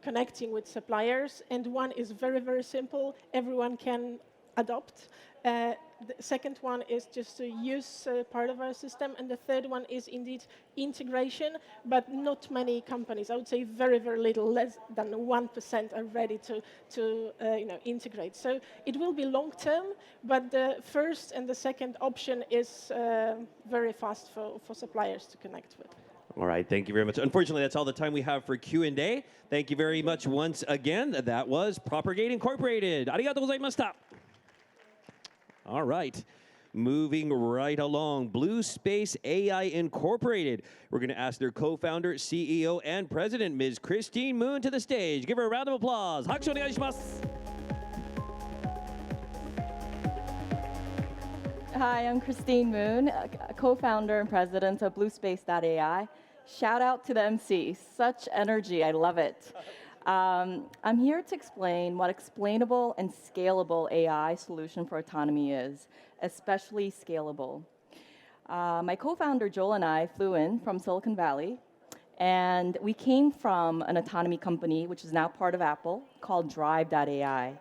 connecting with suppliers, and one is very, very simple. Everyone can adopt. The second one is just to use part of our system, and the third one is indeed integration, but not many companies. I would say very, very little, less than 1% are ready to integrate. So it will be long term, but the first and the second option is very fast for suppliers to connect with. All right, thank you very much. Unfortunately, that's all the time we have for Q&A. Thank you very much once again. That was Propergate Incorporated. Arigatou gozaimashita. All right, moving right along, Blue Space AI Incorporated. We're going to ask their co-founder, CEO, and president, Ms. Christine Moon, to the stage. Give her a round of applause. Hakushu onegai shimasu. Hi, I'm Christine Moon, co-founder and president of BlueSpace.ai. Shout out to the MC, such energy, I love it. I'm here to explain what explainable and scalable AI solution for autonomy is, especially scalable. My co-founder Joel and I flew in from Silicon Valley, and we came from an autonomy company, which is now part of Apple, called Drive.ai.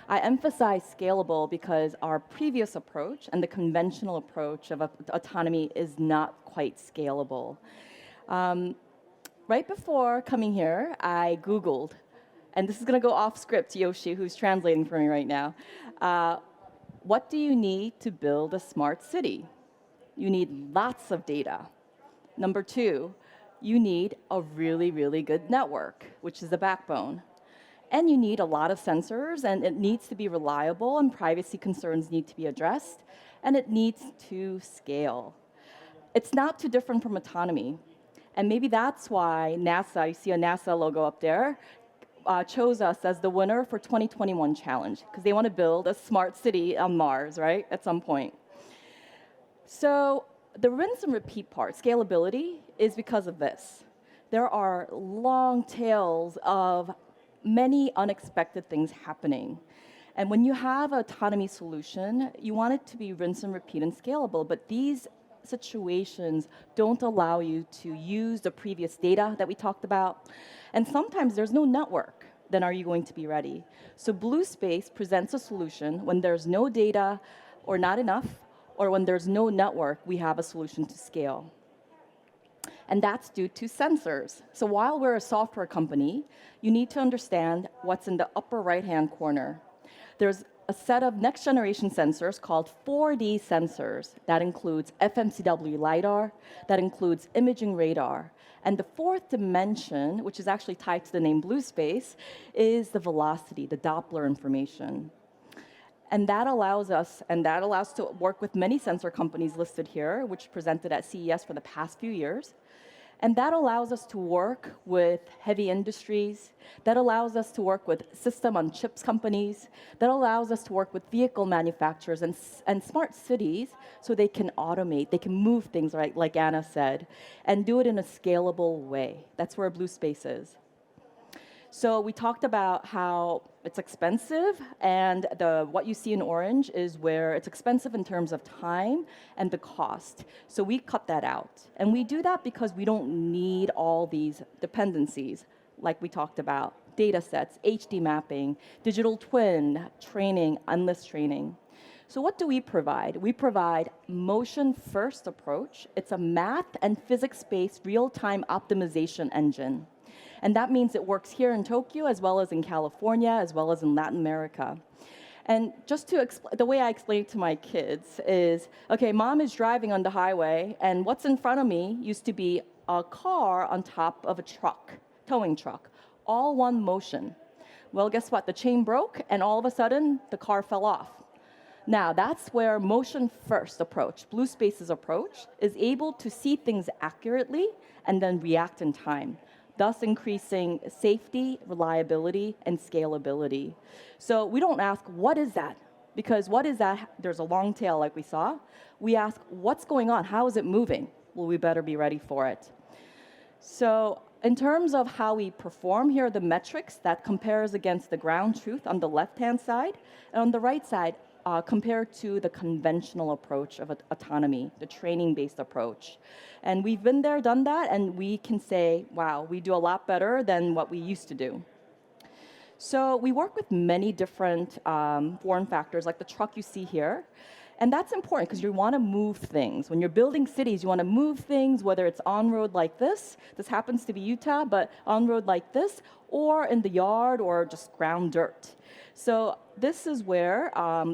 I emphasize scalable because our previous approach and the conventional approach of autonomy is not quite scalable. Right before coming here, I Googled, and this is going to go off script, Yoshi, who's translating for me right now. What do you need to build a smart city? You need lots of data. Number two, you need a really, really good network, which is the backbone. And you need a lot of sensors, and it needs to be reliable, and privacy concerns need to be addressed, and it needs to scale. It's not too different from autonomy. And maybe that's why NASA, you see a NASA logo up there, chose us as the winner for 2021 challenge, because they want to build a smart city on Mars, right, at some point. So the rinse and repeat part, scalability, is because of this. There are long tails of many unexpected things happening. And when you have an autonomy solution, you want it to be rinse and repeat and scalable, but these situations don't allow you to use the previous data that we talked about. And sometimes there's no network. Then are you going to be ready? So Blue Space presents a solution when there's no data or not enough, or when there's no network, we have a solution to scale. And that's due to sensors. So while we're a software company, you need to understand what's in the upper right-hand corner. There's a set of next-generation sensors called 4D sensors. That includes FMCW LiDAR, that includes imaging radar. And the fourth dimension, which is actually tied to the name Blue Space, is the velocity, the Doppler information. And that allows us, to work with many sensor companies listed here, which presented at CES for the past few years. And that allows us to work with heavy industries. That allows us to work with system on chips companies. That allows us to work with vehicle manufacturers and smart cities so they can automate, they can move things, right, like Anna said, and do it in a scalable way. That's where Blue Space is. So we talked about how it's expensive, and what you see in orange is where it's expensive in terms of time and the cost. So we cut that out. And we do that because we don't need all these dependencies, like we talked about, data sets, HD mapping, digital twin, training, endless training. So what do we provide? We provide motion-first approach. It's a math and physics-based real-time optimization engine. And that means it works here in Tokyo, as well as in California, as well as in Latin America. And just to the way I explain it to my kids is, okay, mom is driving on the highway, and what's in front of me used to be a car on top of a truck, towing truck, all one motion. Well, guess what? The chain broke, and all of a sudden, the car fell off. Now, that's where motion-first approach, Blue Space's approach, is able to see things accurately and then react in time, thus increasing safety, reliability, and scalability. So we don't ask, what is that? Because what is that? There's a long tail like we saw. We ask, what's going on? How is it moving? Well, we better be ready for it. So in terms of how we perform, here are the metrics that compares against the ground truth on the left-hand side, and on the right side, compared to the conventional approach of autonomy, the training-based approach. And we've been there, done that, and we can say, wow, we do a lot better than what we used to do. So we work with many different form factors, like the truck you see here. And that's important because you want to move things. When you're building cities, you want to move things, whether it's on-road like this happens to be Utah, but on-road like this, or in the yard, or just ground dirt. So this is where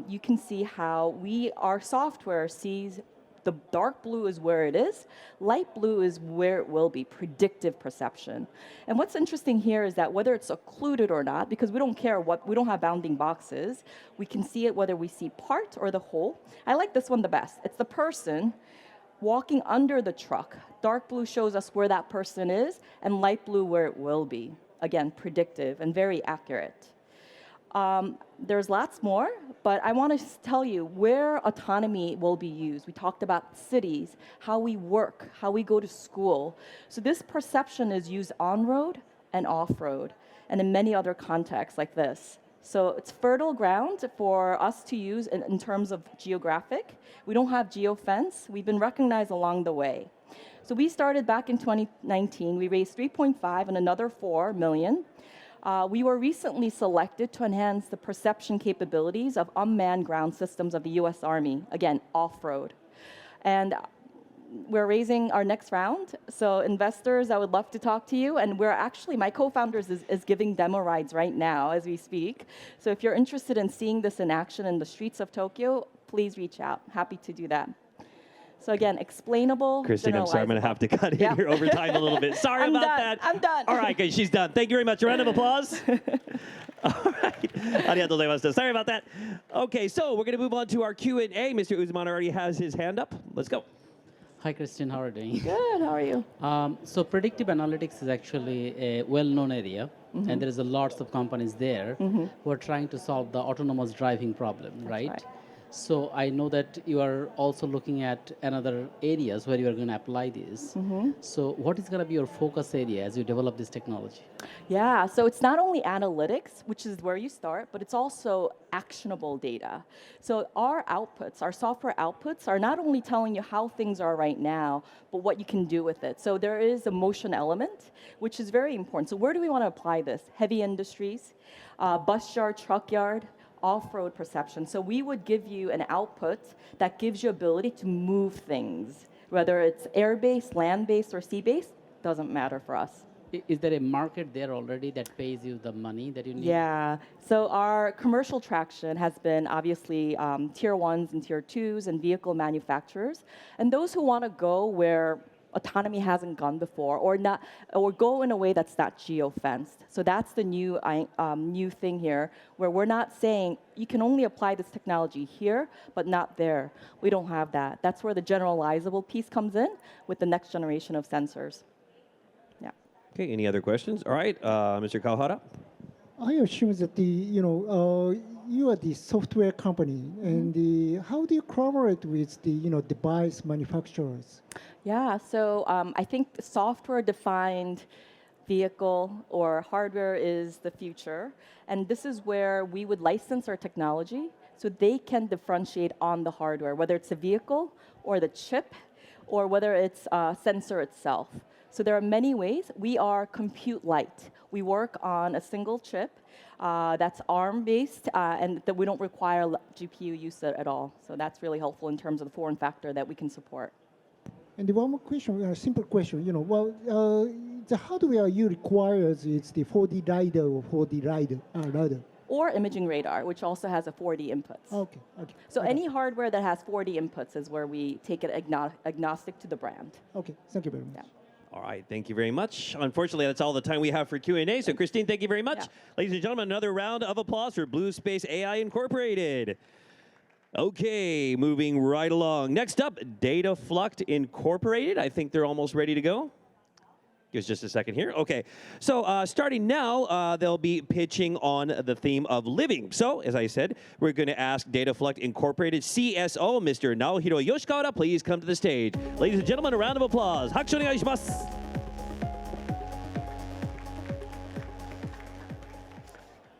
you can see how our software sees the dark blue is where it is, light blue is where it will be, predictive perception. And what's interesting here is that whether it's occluded or not, because we don't care we don't have bounding boxes, we can see it whether we see part or the whole. I like this one the best. It's the person walking under the truck. Dark blue shows us where that person is, and light blue where it will be. Again, predictive and very accurate. There's lots more, but I want to tell you where autonomy will be used. We talked about cities, how we work, how we go to school. So this perception is used on-road and off-road, and in many other contexts like this. So it's fertile ground for us to use in terms of geographic. We don't have geofence. We've been recognized along the way. So we started back in 2019. We raised 3.5 and another 4 million. We were recently selected to enhance the perception capabilities of unmanned ground systems of the US Army, again, off-road. And we're raising our next round. So investors, I would love to talk to you. And we're actually, my co-founders is giving demo rides right now as we speak. So if you're interested in seeing this in action in the streets of Tokyo, please reach out. Happy to do that. So again, explainable. Christine, I'm sorry, I'm going to have to cut in your overtime a little bit. Sorry I'm about done. that. I'm done. All right, guys, she's done. Thank you very much. A round of applause. All right. Arigatou gozaimasu. Sorry about that. Okay, so we're going to move on to our Q&A. Mr. Uzman already has his hand up. Let's go. Hi, Christine. How are you doing? Good. How are you? So predictive analytics is actually a well-known area, and there is a lots of companies there who are trying to solve the autonomous driving problem, right? So I know that you are also looking at another areas where you are going to apply this. So what is going to be your focus area as you develop this technology? Yeah, so it's not only analytics, which is where you start, but it's also actionable data. So our outputs, our software outputs, are not only telling you how things are right now, but what you can do with it. So there is a motion element, which is very important. So where do we want to apply this? Heavy industries, bus yard, truck yard, off-road perception. So we would give you an output that gives you ability to move things, whether it's air-based, land-based, or sea-based, doesn't matter for us. Is there a market there already that pays you the money that you need? Yeah, so our commercial traction has been obviously tier 1s and tier 2s and vehicle manufacturers. And those who want to go where autonomy hasn't gone before, or go in a way that's not geo-fenced. So that's the new thing here, where we're not saying you can only apply this technology here, but not there. We don't have that. That's where the generalizable piece comes in with the next generation of sensors. Yeah. Okay, any other questions? All right, Mr. Kawahara. I assume that you are the software company, and how do you collaborate with the device manufacturers? Yeah, so I think software-defined vehicle or hardware is the future, and this is where we would license our technology so they can differentiate on the hardware, whether it's a vehicle or the chip, or whether it's a sensor itself. So there are many ways. We are compute light. We work on a single chip that's ARM-based, and that we don't require GPU use at all. So that's really helpful in terms of the form factor that we can support. And one more question, a simple question. The hardware you require is the 4D LiDAR or 4D LiDAR. Or imaging radar, which also has a 4D inputs. Okay. So any hardware that has 4D inputs is where we take it agnostic to the brand. Okay, thank you very much. All right, thank you very much. Unfortunately, that's all the time we have for Q&A. So Christine, thank you very much. Ladies and gentlemen, another round of applause for Blue Space AI Incorporated. Okay, moving right along. Next up, Data.Fluct Incorporated. I think they're almost ready to go. Give us just a second here. Okay, so starting now, they'll be pitching on the theme of living. So, as I said, we're going to ask Data.Fluct Incorporated CSO, Mr. Naohiro Yoshikawa, please come to the stage. Ladies and gentlemen, a round of applause. Hakusho onegai shimasu.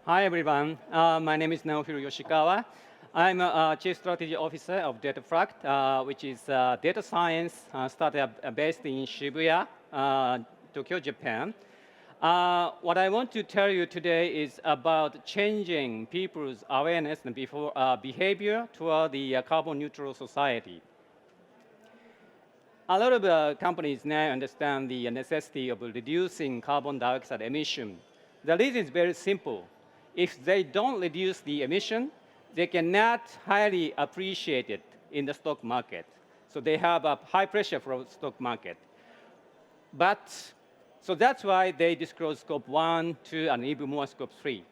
Hi, everyone. My name is Naohiro Yoshikawa. I'm a Chief Strategy Officer of Data.Fluct, which is a data science startup based in Shibuya, Tokyo, Japan. What I want to tell you today is about changing people's awareness and behavior toward the carbon neutral society. A lot of companies now understand the necessity of reducing carbon dioxide emission. The reason is very simple. If they don't reduce the emission, they cannot highly appreciate it in the stock market. So they have a high pressure from the stock market. So that's why they disclose scope 1, 2, and even more scope 3.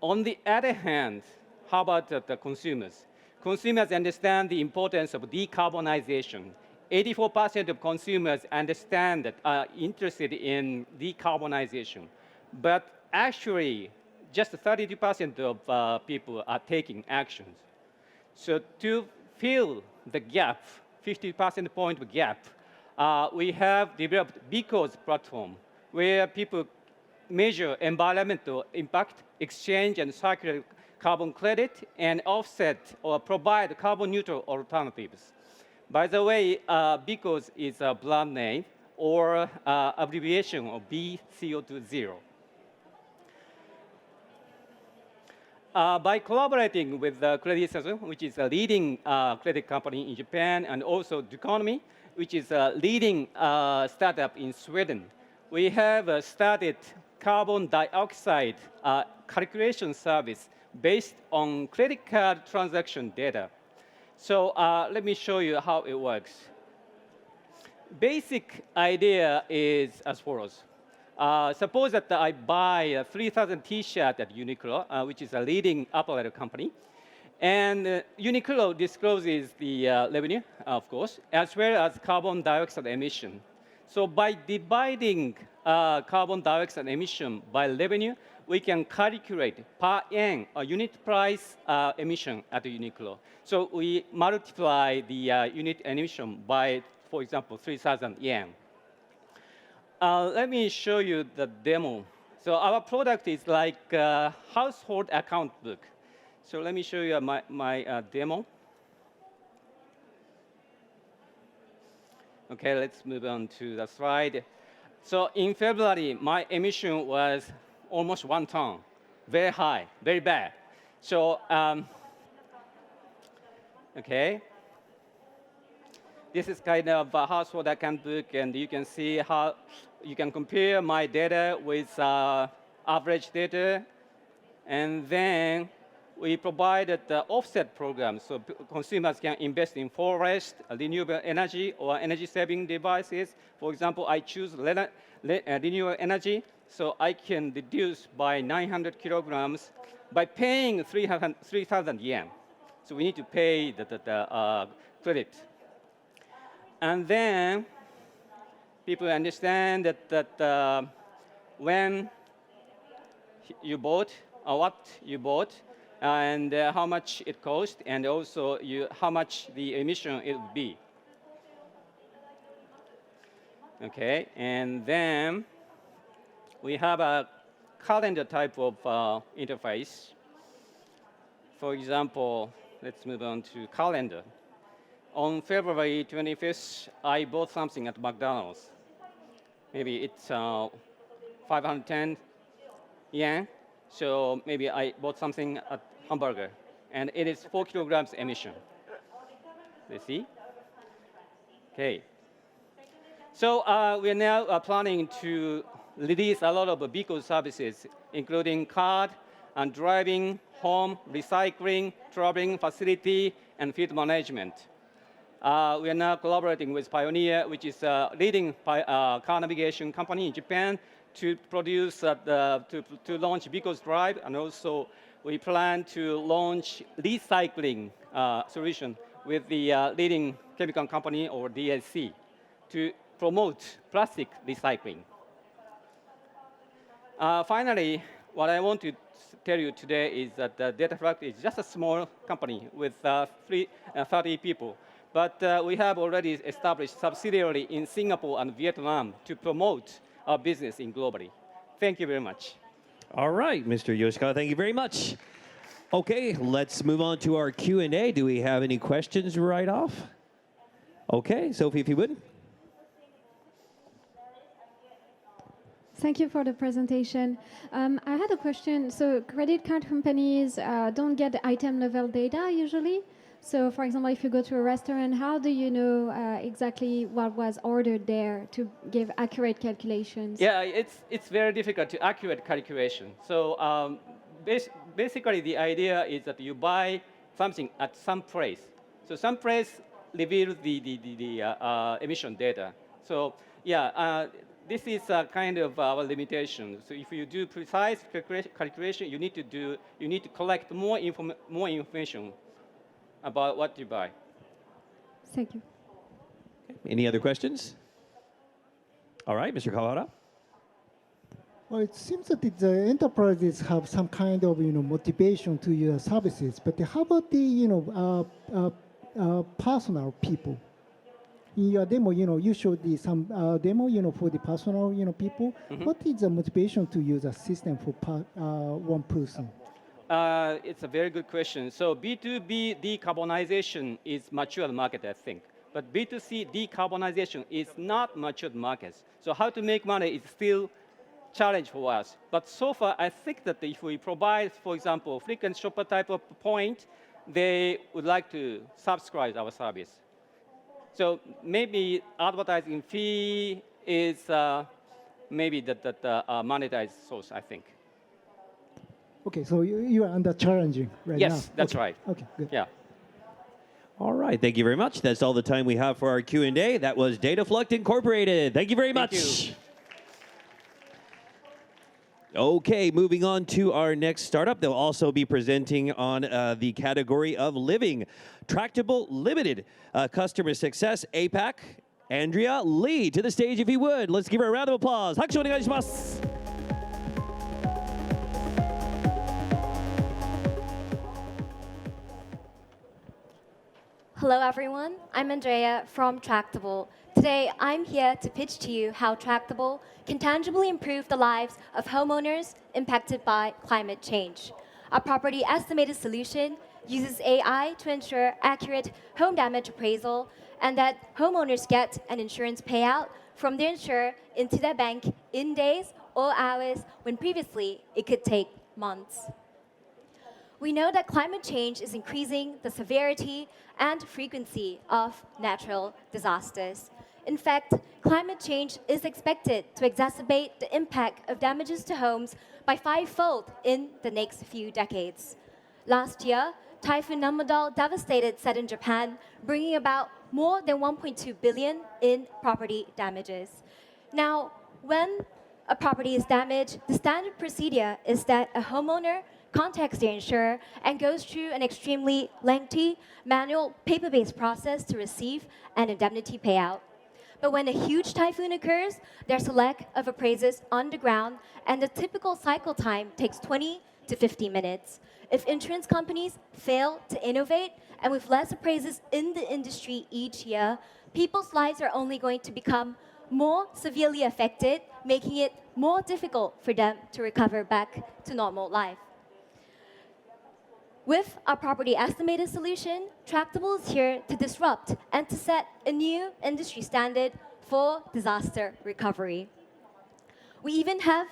On the other hand, how about the consumers? Consumers understand the importance of decarbonization. 84% of consumers understand that are interested in decarbonization. But actually, just 32% of people are taking actions. So to fill the gap, 50% point gap, we have developed Because platform, where people measure environmental impact, exchange and circular carbon credit, and offset or provide carbon neutral alternatives. By the way, BCOS is a brand name or abbreviation of BCO20. By collaborating with Credit Suisse, which is a leading credit company in Japan, and also Duconomy, which is a leading startup in Sweden, we have started carbon dioxide calculation service based on credit card transaction data. So let me show you how it works. Basic idea is as follows. Suppose that I buy a 3,000 T-shirt at Uniqlo, which is a leading apparel company. And Uniqlo discloses the revenue, of course, as well as carbon dioxide emission. So by dividing carbon dioxide emission by revenue, we can calculate per yen, a unit price emission at Uniqlo. So we multiply the unit emission by, for example, 3,000 yen. Let me show you the demo. So our product is like a household account book. So let me show you my demo. Okay, let's move on to the slide. So in February, my emission was almost 1 ton, very high, very bad. So, okay. This is kind of a household account book, and you can see how you can compare my data with average data. And then we provided the offset program, so consumers can invest in forest, renewable energy, or energy-saving devices. For example, I choose renewable energy, so I can reduce by 900 kilograms by paying 3,000 yen. So we need to pay the credit. And then people understand that when you bought, or what you bought, and how much it cost, and also how much the emission it would be. Okay, and then we have a calendar type of interface. For example, let's move on to calendar. On February 25th, I bought something at McDonald's. Maybe it's 510 yen. So maybe I bought something at hamburger, and it is 4 kilograms emission. You see? Okay. So we are now planning to release a lot of BCOS services, including card and driving, home, recycling, traveling, facility, and field management. We are now collaborating with Pioneer, which is a leading car navigation company in Japan, to produce, to launch BCOS Drive, and also we plan to launch recycling solution with the leading chemical company, or DSC, to promote plastic recycling. Finally, what I want to tell you today is that DataFract is just a small company with 30 people. But we have already established subsidiary in Singapore and Vietnam to promote our business in globally. Thank you very much. All right, Mr. Yoshikawa, thank you very much. Okay, let's move on to our Q&A. Do we have any questions right off? Okay, Sophie, if you would. Thank you for the presentation. I had a question. So credit card companies don't get item level data usually. So for example, if you go to a restaurant, how do you know exactly what was ordered there to give accurate calculations? Yeah, it's very difficult to accurate calculation. So basically the idea is that you buy something at some place. So some place reveals the emission data. So yeah, this is kind of our limitation. So if you do precise calculation, you need to collect more information about what you buy. Thank you. Okay. Any other questions? All right, Mr. Kawahara. Well, it seems that the enterprises have some kind of motivation to use services, but how about the personal people? in your demo, you showed some demo, for the personal, people. What is the motivation to use a system for one person? It's a very good question. So B2B decarbonization is mature market, I think. But B2C decarbonization is not mature markets. So how to make money is still challenge for us. But so far, I think that if we provide, for example, frequent shopper type of point, they would like to subscribe our service. So maybe advertising fee is maybe the monetized source, I think. Okay, so you are under challenging right now. Yes, that's okay. right. Okay, good. Yeah. All right, thank you very much. That's all the time we have for our Q&A. That was Dataflux Incorporated. Thank you very much. Thank you. Okay, moving on to our next startup. They'll also be presenting on the category of living. Tractable Limited, Customer Success, APAC. Andrea Lee to the stage, if you would. Let's give her a round of applause. 拍手お願いします。Hello everyone, I'm Andrea from Tractable. Today I'm here to pitch to you how Tractable can tangibly improve the lives of homeowners impacted by climate change. Our property estimated solution uses AI to ensure accurate home damage appraisal and that homeowners get an insurance payout from their insurer into their bank in days or hours when previously it could take months. We know that climate change is increasing the severity and frequency of natural disasters. In fact, climate change is expected to exacerbate the impact of damages to homes by 5-fold in the next few decades. Last year, Typhoon Nydell devastated southern Japan, bringing about more than 1.2 billion in property damages. Now, when a property is damaged, the standard procedure is that a homeowner contacts their insurer and goes through an extremely lengthy, manual, paper-based process to receive an indemnity payout. But when a huge typhoon occurs, there's a lack of appraisers on the ground, and the typical cycle time takes 20 to 50 minutes. If insurance companies fail to innovate, and with less appraisers in the industry each year, people's lives are only going to become more severely affected, making it more difficult for them to recover back to normal life. With our property estimated solution, Tractable is here to disrupt and to set a new industry standard for disaster recovery. We even have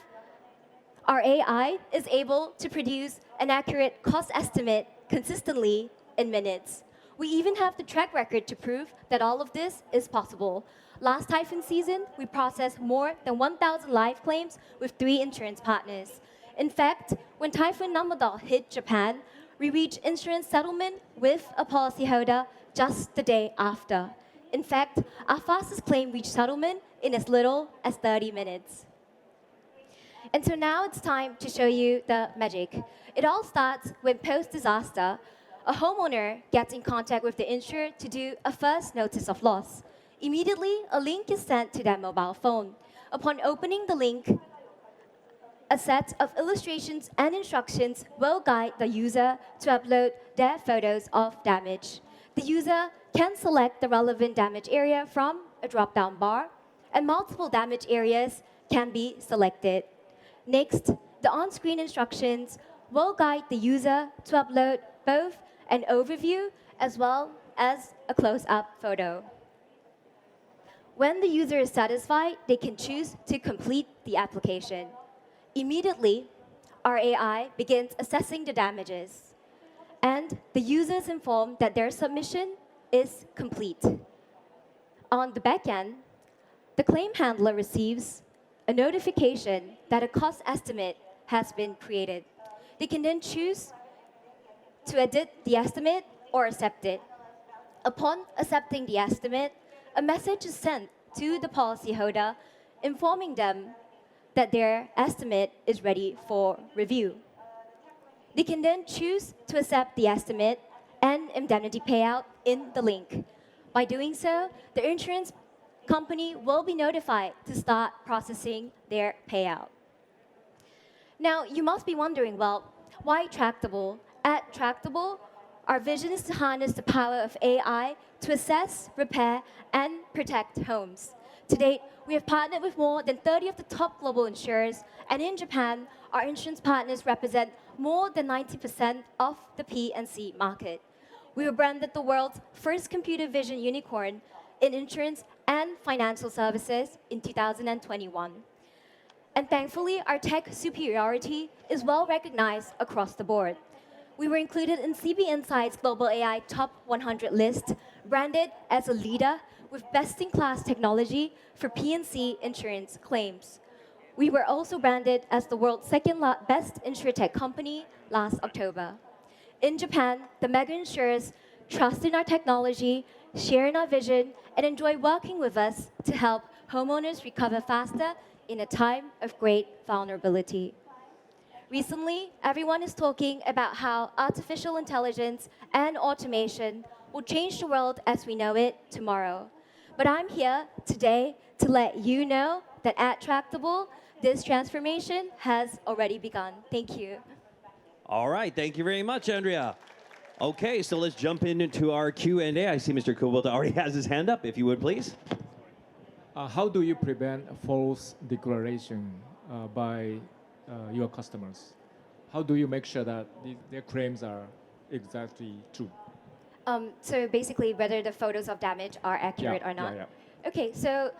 our AI is able to produce an accurate cost estimate consistently in minutes. We even have the track record to prove that all of this is possible. Last typhoon season, we processed more than 1,000 life claims with 3 insurance partners. In fact, when Typhoon Nydell hit Japan, we reached insurance settlement with a policyholder just the day after. In fact, our fastest claim reached settlement in as little as 30 minutes. And so now it's time to show you the magic. It all starts when post-disaster, a homeowner gets in contact with the insurer to do a first notice of loss. Immediately, a link is sent to their mobile phone. Upon opening the link, a set of illustrations and instructions will guide the user to upload their photos of damage. The user can select the relevant damage area from a drop-down bar, and multiple damage areas can be selected. Next, the on-screen instructions will guide the user to upload both an overview as well as a close-up photo. When the user is satisfied, they can choose to complete the application. Immediately, our AI begins assessing the damages, and the user is informed that their submission is complete. On the back end, the claim handler receives a notification that a cost estimate has been created. They can then choose to edit the estimate or accept it. Upon accepting the estimate, a message is sent to the policyholder informing them that their estimate is ready for review. They can then choose to accept the estimate and indemnity payout in the link. By doing so, the insurance company will be notified to start processing their payout. Now, you must be wondering, well, why Tractable? At Tractable, Our vision is to harness the power of AI to assess, repair, and protect homes. To date, we have partnered with more than 30 of the top global insurers, and in Japan, our insurance partners represent more than 90% of the P&C market. We were branded the world's first computer vision unicorn in insurance and financial services in 2021. And thankfully, our tech superiority is well recognized across the board. We were included in CB Insight's Global AI Top 100 list, branded as a leader with best-in-class technology for P&C insurance claims. We were also branded as the world's second best insurtech company last October. In Japan, the mega insurers trust in our technology, share in our vision, and enjoy working with us to help homeowners recover faster in a time of great vulnerability. Recently, everyone is talking about how artificial intelligence and automation will change the world as we know it tomorrow. But I'm here today to let you know that at Tractable, this transformation has already begun. Thank you. All right, thank you very much, Andrea. Okay, so let's jump into our Q&A. I see Mr. Kubota already has his hand up, if you would, please. How do you prevent false declaration by your customers? How do you make sure that their claims are exactly true? So basically, whether the photos of damage are accurate or not. Okay, so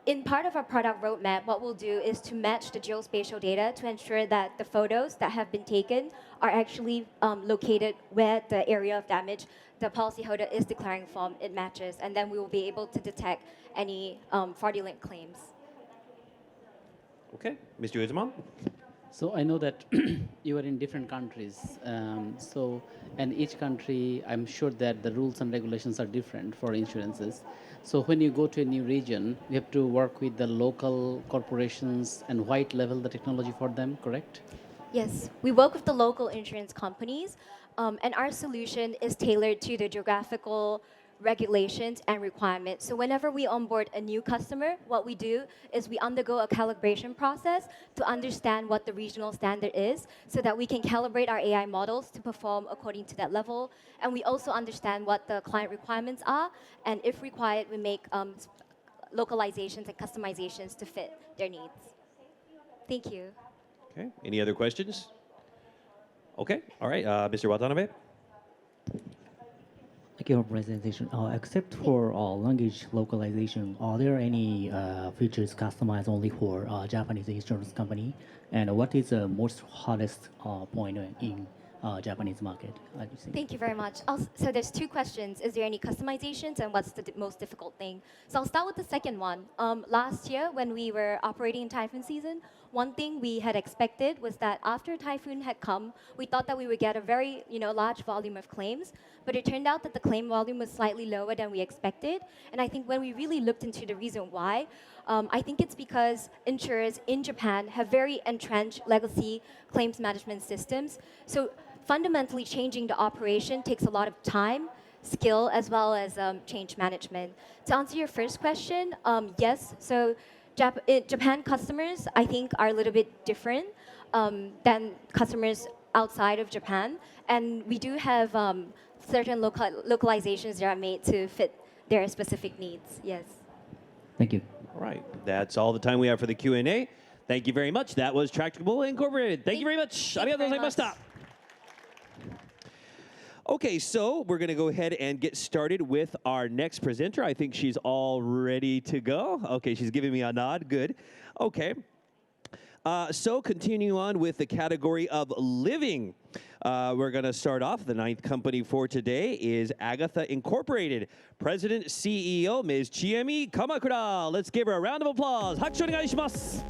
in part of our product roadmap, what we'll do is to match the geospatial data to ensure that the photos that have been taken are actually located where the area of damage the policyholder is declaring from, it matches, and then we will be able to detect any fraudulent claims. Okay, Mr. Uzuman? So I know that you are in different countries. And each country, I'm sure that the rules and regulations are different for insurances. So when you go to a new region, you have to work with the local corporations and white level the technology for them, correct? Yes, we work with the local insurance companies, and our solution is tailored to the geographical regulations and requirements. So whenever we onboard a new customer, what we do is we undergo a calibration process to understand what the regional standard is so that we can calibrate our AI models to perform according to that level. And we also understand what the client requirements are, and if required, we make localizations and customizations to fit their needs. Thank you. Okay, any other questions? Okay, all right, Mr. Watanabe? Thank you for presentation. Except for language localization, are there any features customized only for Japanese insurance company? And what is the most hardest point in Japanese market? Thank you very much. So there's two questions. Is there any customizations and what's the most difficult thing? So I'll start with the second one. Last year when we were operating in typhoon season, one thing we had expected was that after typhoon had come, we thought that we would get a very large volume of claims, but it turned out that the claim volume was slightly lower than we expected. And I think when we really looked into the reason why, I think it's because insurers in Japan have very entrenched legacy claims management systems. So fundamentally changing the operation takes a lot of time, skill, as well as change management. To answer your first question, yes. So Japan customers, I think, are a little bit different than customers outside of Japan. And we do have certain localizations that are made to fit their specific needs, yes. Thank you. All right, that's all the time we have for the Q&A. Thank you very much. That was Tractable Incorporated. Thank you very much. Arigatou gozaimashita. Okay, so we're going to go ahead and get started with our next presenter. I think she's all ready to go. Okay, she's giving me a nod. Good. Okay. So continue on with the category of living. We're going to start off. The ninth company for today is Agatha Incorporated. President CEO, Ms. Chiemi Kamakura. Let's give her a round of applause. Hakushu onegai shimasu.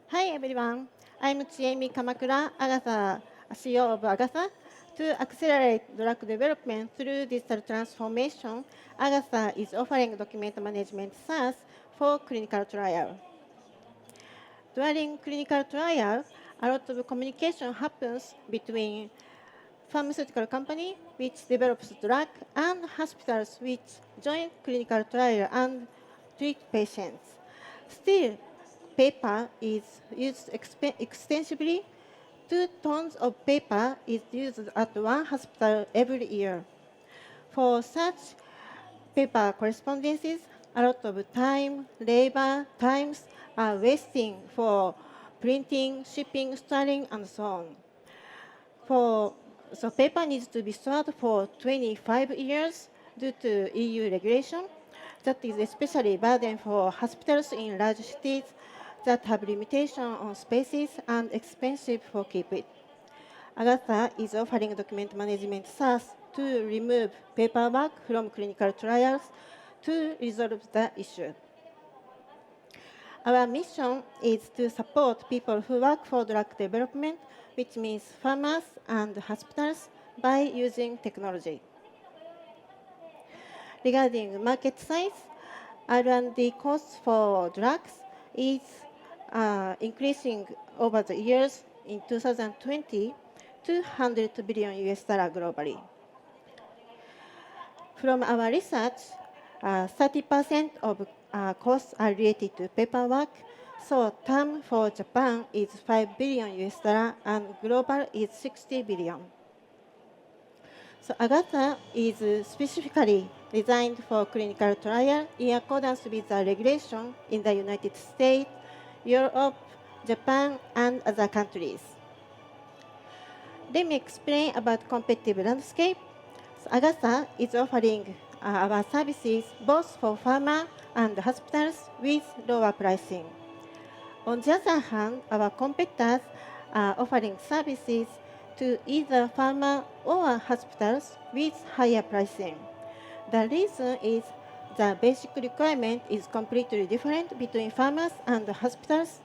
Hi everyone, I'm Chiemi Kamakura, Agatha, CEO of Agatha. To accelerate drug development through digital transformation, Agatha is offering document management SaaS for clinical trial. During clinical trial, a lot of communication happens between pharmaceutical company, which develops drug, and hospitals, which join clinical trial and treat patients. Still, paper is used extensively. 2 tons of paper is used at one hospital every year. For such paper correspondences, a lot of time, labor, times are wasting for printing, shipping, storing, and so on. So paper needs to be stored for 25 years due to EU regulation. That is especially burden for hospitals in large cities that have limitation on spaces and expensive for keep it. Agatha is offering document management SaaS to remove paperwork from clinical trials to resolve the issue. Our mission is to support people who work for drug development, which means pharmas and hospitals, by using technology. Regarding market size, R&D costs for drugs is increasing over the years. In 2020, $200 billion globally. From our research, 30% of costs are related to paperwork. So TAM for Japan is $5 billion and global is $60 billion. So Agatha is specifically designed for clinical trial in accordance with the regulation in the United States, Europe, Japan, and other countries. Let me explain about competitive landscape. So Agatha is offering our services both for pharma and hospitals with lower pricing. On the other hand, our competitors are offering services to either pharma or hospitals with higher pricing. The reason is the basic requirement is completely different between pharmas and hospitals.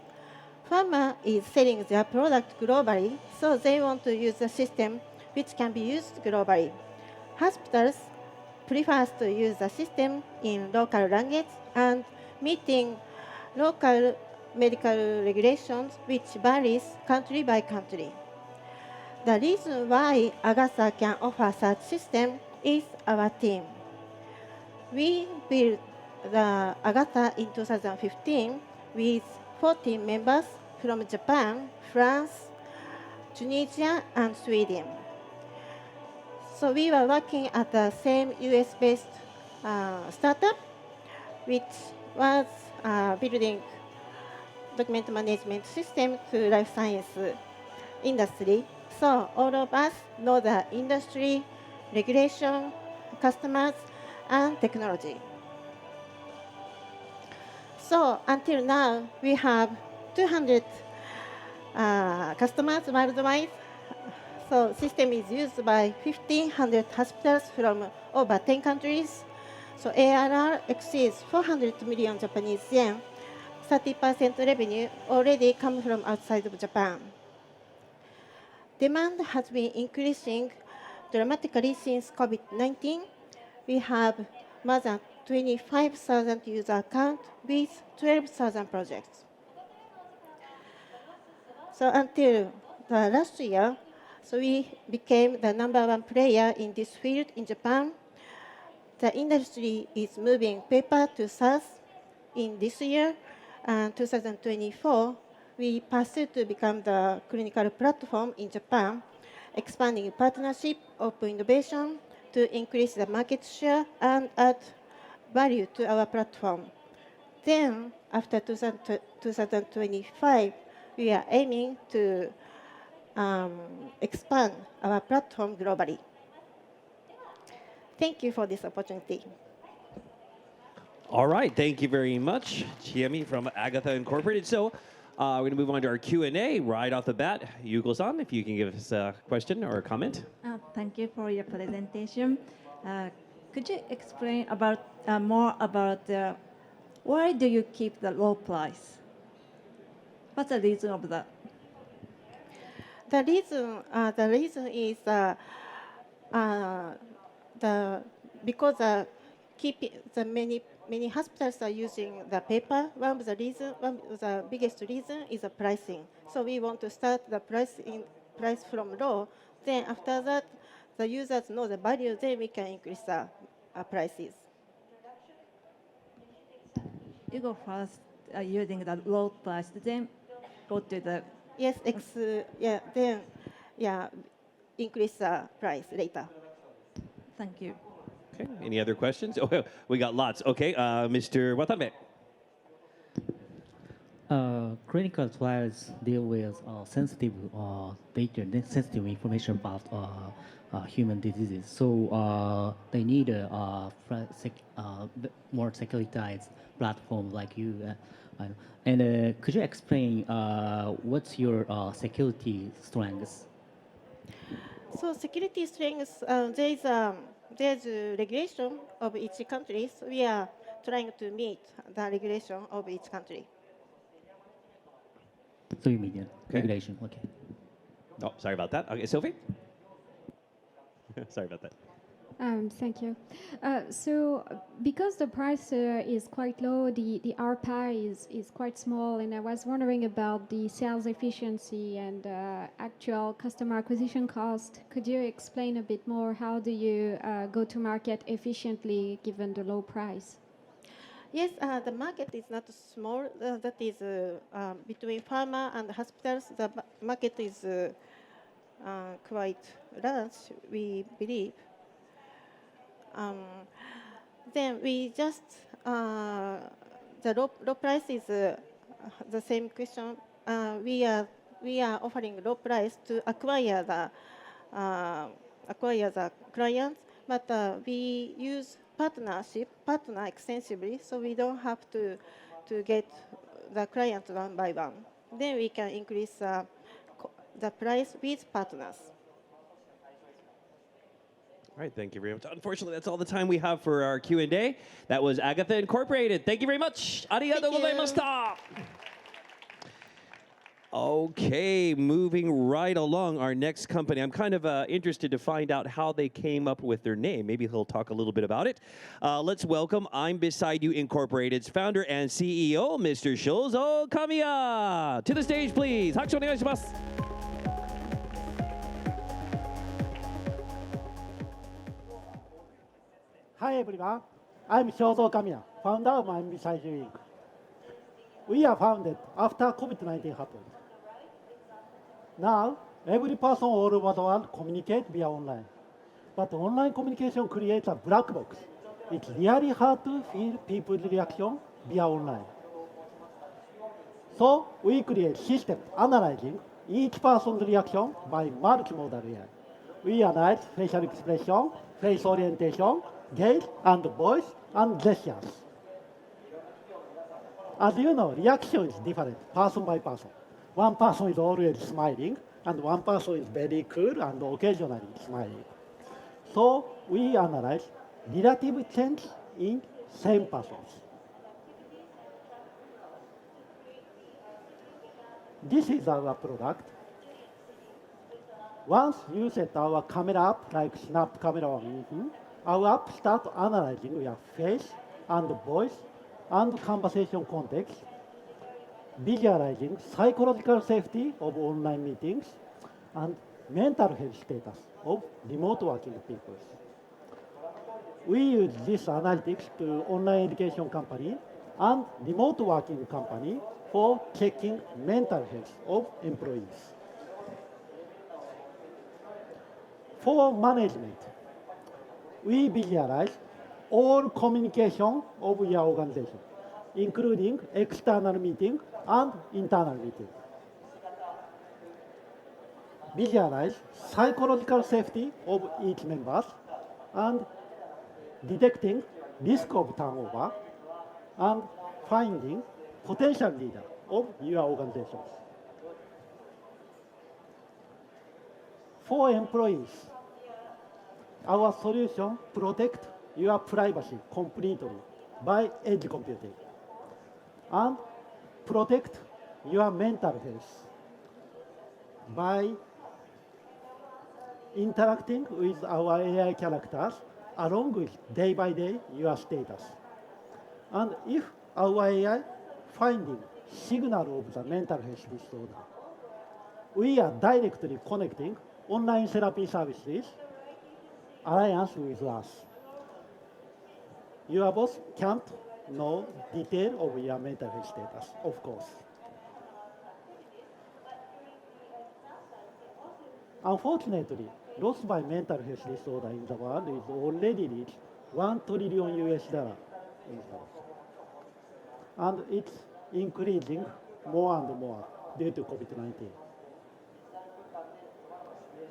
Pharma is selling their product globally, so they want to use a system which can be used globally. Hospitals prefer to use the system in local language and meeting local medical regulations which varies country by country. The reason why Agatha can offer such system is our team. We built the Agatha in 2015 with 14 members from Japan, France, Tunisia, and Sweden. So we were working at the same US-based startup, which was building document management system to life science industry. So all of us know the industry, regulation, customers, and technology. So until now, we have 200 customers worldwide. So system is used by 1,500 hospitals from over 10 countries. So ARR exceeds 400 million Japanese yen. 30% revenue already come from outside of Japan. Demand has been increasing dramatically since COVID-19. We have more than 25,000 user accounts with 12,000 projects. So until the last year, so we became the #1 player in this field in Japan. The industry is moving paper to SaaS in this year, and 2024, we pursued to become the clinical platform in Japan, expanding partnership, open innovation to increase the market share and add value to our platform. Then, after 2025, we are aiming to expand our platform globally. Thank you for this opportunity. All right, thank you very much, Chiemi from Agatha Incorporated. So we're going to move on to our Q&A right off the bat. Yuko-san, if you can give us a question or a comment. Thank you for your presentation. Could you explain about more about why do you keep the low price? What's the reason of that? The reason is because many hospitals are using the paper. One of the biggest reason is the pricing. So we want to start the price from low. Then after that, the users know the value. Then we can increase the prices. you go first using the low price, then go to the Yes, then increase the price later. Thank you. Okay. Any other questions? Oh, we got lots. Okay, Mr. Watanabe. Clinical trials deal with sensitive data, sensitive information about human diseases. So they need a more securitized platform like you. And could you explain what's your security strengths? So security strengths, there's a regulation of each country. So we are trying to meet the regulation of each country. So you mean regulation, okay. Oh, sorry about that. Okay, Sophie? Sorry about that. Thank you. So because the price is quite low, the ARPA is quite small, and I was wondering about the sales efficiency and actual customer acquisition cost. Could you explain a bit more how do you go to market efficiently given the low price? Yes, the market is not small. That is between pharma and hospitals. The market is quite large, we believe. Then we just the low price is the same question. We are offering low price to acquire the clients, but we use partner extensively, so we don't have to get the client one by one. Then we can increase the price with partners. All right, thank you very much. Unfortunately, that's all the time we have for our Q&A. That was Agatha Incorporated. Thank you very much. Arigatou gozaimashita. Okay, moving right along, our next company. I'm kind of interested to find out how they came up with their name. Maybe he'll talk a little bit about it. Let's welcome I'm Beside You Incorporated's founder and CEO, Mr. Shozo Kamiya. To the stage, please. Hakusho onegaishimasu. Hi everyone, I'm Shozo Kamiya, founder of I'm Beside You Inc. We are founded after COVID-19 happened. Now, every person all over the world communicates via online. But online communication creates a black box. It's really hard to feel people's reaction via online. So we create system analyzing each person's reaction by multimodal AI. We analyze facial expression, face orientation, gaze, and voice, and gestures. As you know, reaction is different, person by person. One person is always smiling, and one person is very cool and occasionally smiling. So we analyze relative change in same persons. This is our product. Once you set our camera up, like Snap Camera 1, our app starts analyzing your face and voice and conversation context, visualizing psychological safety of online meetings and mental health status of remote working people. We use this analytics to online education company and remote working company for checking mental health of employees. For management, we visualize all communication of your organization, including external meeting and internal meeting. Visualize psychological safety of each member and detecting risk of turnover and finding potential leader of your organizations. For employees, our solution protects your privacy completely by edge computing and protect your mental health by interacting with our AI characters along with day by day your status. And if our AI finding signal of the mental health disorder, we are directly connecting online therapy services alliance with us. Your boss can't know detail of your mental health status, of course. Unfortunately, loss by mental health disorder in the world is already reached $1 trillion US in the world. And it's increasing more and more due to COVID-19.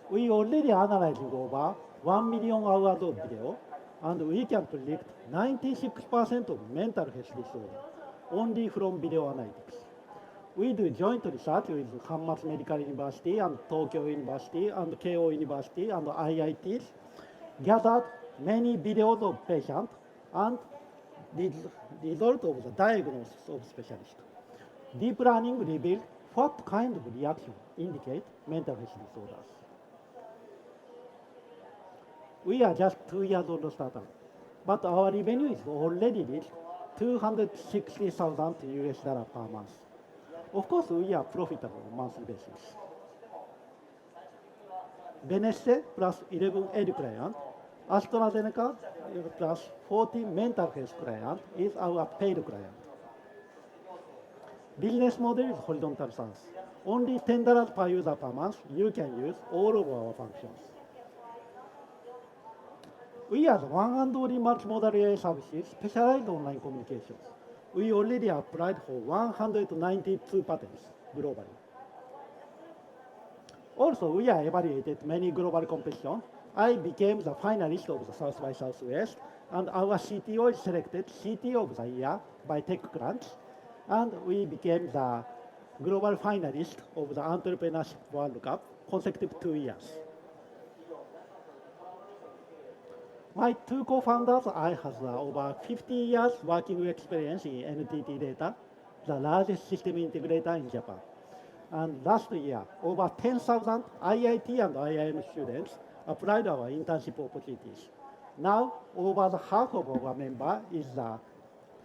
We already analyzing over 1 million hours of video, and we can predict 96% of mental health disorder only from video analytics. We do joint research with Hanmas Medical University and Tokyo University and Keio University and IITs, gathered many videos of patients and the result of the diagnosis of specialists. Deep learning revealed what kind of reaction indicate mental health disorders. We are just 2 years old startup, but our revenue is already reached $260,000 US per month. Of course, we are profitable on a monthly basis. Benesse plus 11 ed clients, AstraZeneca plus 40 mental health clients is our paid client. Business model is horizontal SaaS. Only $10 per user per month, you can use all of our functions. We are the one and only multimodal AI services specialized online communications. We already applied for 192 patents globally. Also, we are evaluated many global competitions. I became the finalist of the South by Southwest, and our CTO is selected CTO of the Year by TechCrunch, and we became the global finalist of the Entrepreneurship World Cup consecutive 2 years. My two co-founders, I have over 50 years working experience in NTT Data, the largest system integrator in Japan. And last year, over 10,000 IIT and IIM students applied our internship opportunities. Now, over the half of our member is the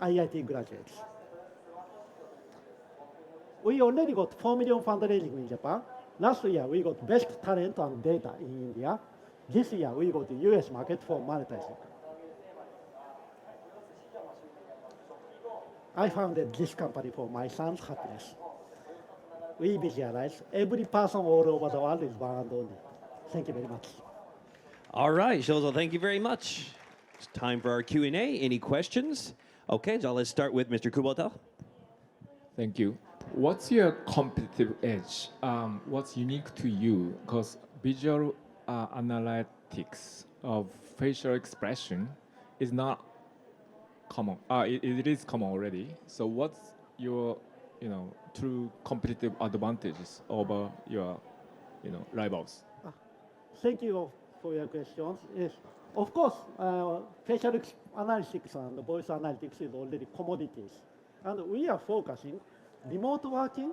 IIT graduates. We already got 4 million fundraising in Japan. Last year, we got best talent and data in India. This year, we go to US market for monetizing. I founded this company for my son's happiness. We visualize every person all over the world is one and only. Thank you very much. All right, Shozo, thank you very much. It's time for our Q&A. Any questions? Okay, so let's start with Mr. Kubota. Thank you. What's your competitive edge? What's unique to you? Because visual analytics of facial expression is not common. It is common already. So what's your, true competitive advantages over your, rivals? Thank you for your questions. Yes, of course, facial analytics and voice analytics is already commodities, and we are focusing remote working,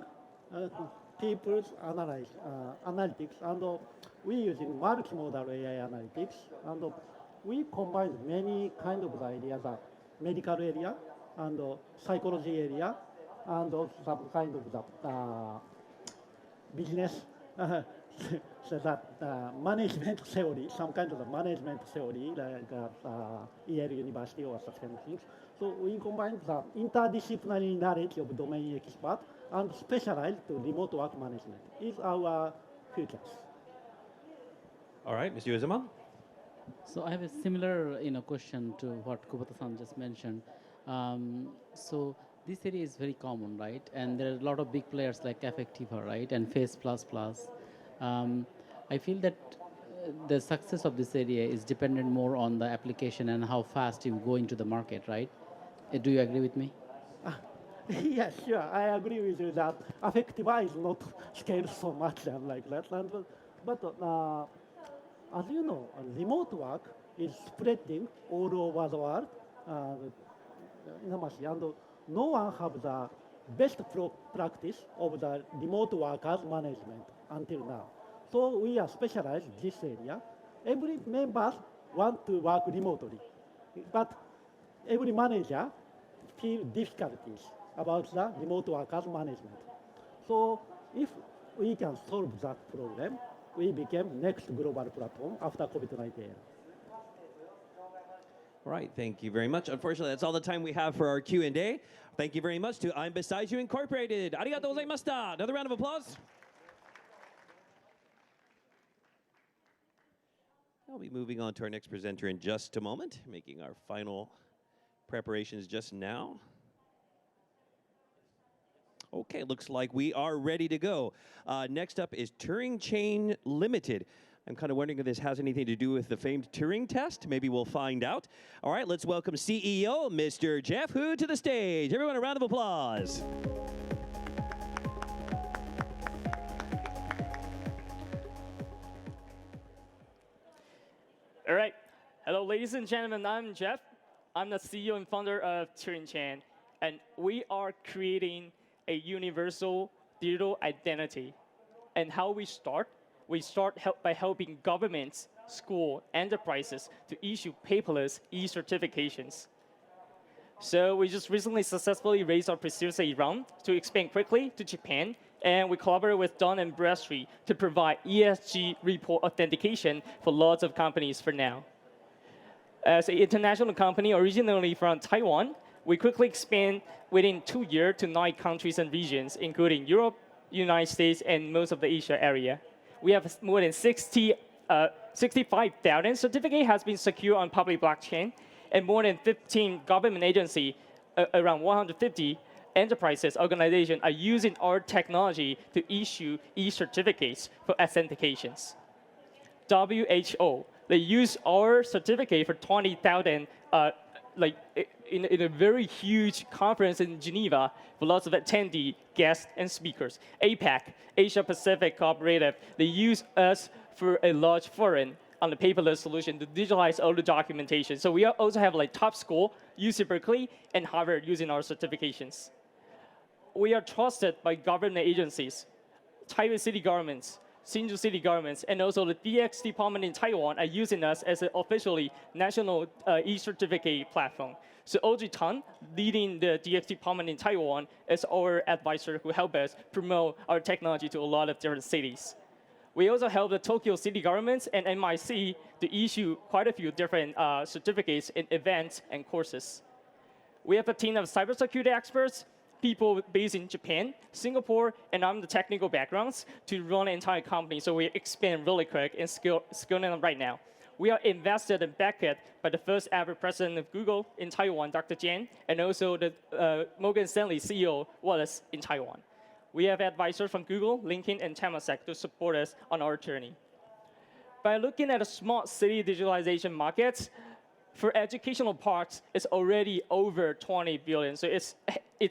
people's analytics, and we using multimodal AI analytics, and we combine many kind of ideas, medical area and psychology area, and some kind of the business, so that management theory, some kind of the management theory, like Yale University or such kind of things. So we combine the interdisciplinary knowledge of domain expert and specialized to remote work management is our futures. All right, Mr. Uzuma. So I have a similar, question to what Kubota-san just mentioned. So this area is very common, right? And there are a lot of big players like Affectiva, right? And Face++. I feel that the success of this area is dependent more on the application and how fast you go into the market, right? Do you agree with me? Yes, sure. I agree with you that Affectiva is not scaled so much and like that. But as you know, remote work is spreading all over the world. And no one have the best practice of the remote workers management until now. So we are specialized in this area. Every member want to work remotely, but every manager feel difficulties about the remote workers management. So if we can solve that problem, we became next global platform after COVID-19. All right, thank you very much. Unfortunately, that's all the time we have for our Q&A. Thank you very much to I'm Beside You Incorporated. Arigatou gozaimashita. Another round of applause. I'll be moving on to our next presenter in just a moment, making our final preparations just now. Okay, looks like we are ready to go. Next up is Chain Ltd. I'm kind of wondering if this has anything to do with the famed Turing test. Maybe we'll find out. All right, let's welcome CEO, Mr. Jeff Hu, to the stage. Everyone, a round of applause. All right. Hello, ladies and gentlemen. I'm Jeff. I'm the CEO and founder of Chain, and we are creating a universal digital identity. And how we start? We start by helping governments, school, enterprises to issue paperless e-certifications. So we just recently successfully raised our Series A round to expand quickly to Japan, and we collaborate with Dun & Bradstreet to provide ESG report authentication for lots of companies for now. As an international company originally from Taiwan, we quickly expand within 2 years to 9 countries and regions, including Europe, United States, and most of the Asia area. We have more than 65,000 certificates has been secured on public blockchain, and more than 15 government agencies, around 150 enterprises, organizations are using our technology to issue e-certificates for authentications. WHO, they use our certificate for 20,000 in a very huge conference in Geneva with lots of attendees, guests, and speakers. APAC, Asia Pacific Cooperative, they use us for a large forum on the paperless solution to digitalize all the documentation. So we also have top school, UC Berkeley, and Harvard using our certifications. We are trusted by government agencies, Taipei city governments, Hsinchu city governments, and also the DX department in Taiwan are using us as an officially national e-certificate platform. So Audrey Tan, leading the DX department in Taiwan, is our advisor who helps us promote our technology to a lot of different cities. We also help the Tokyo city governments and MIC to issue quite a few different certificates in events and courses. We have a team of cybersecurity experts, people based in Japan, Singapore, and I'm the technical backgrounds to run an entire company. So we expand really quick and scaling them right now. We are invested and backed by the first ever president of Google in Taiwan, Dr. Jan, and also the Morgan Stanley CEO, Wallace, in Taiwan. We have advisors from Google, LinkedIn, and Temasek to support us on our journey. By looking at the smart city digitalization markets, for educational parts, it's already over 20 billion. So it's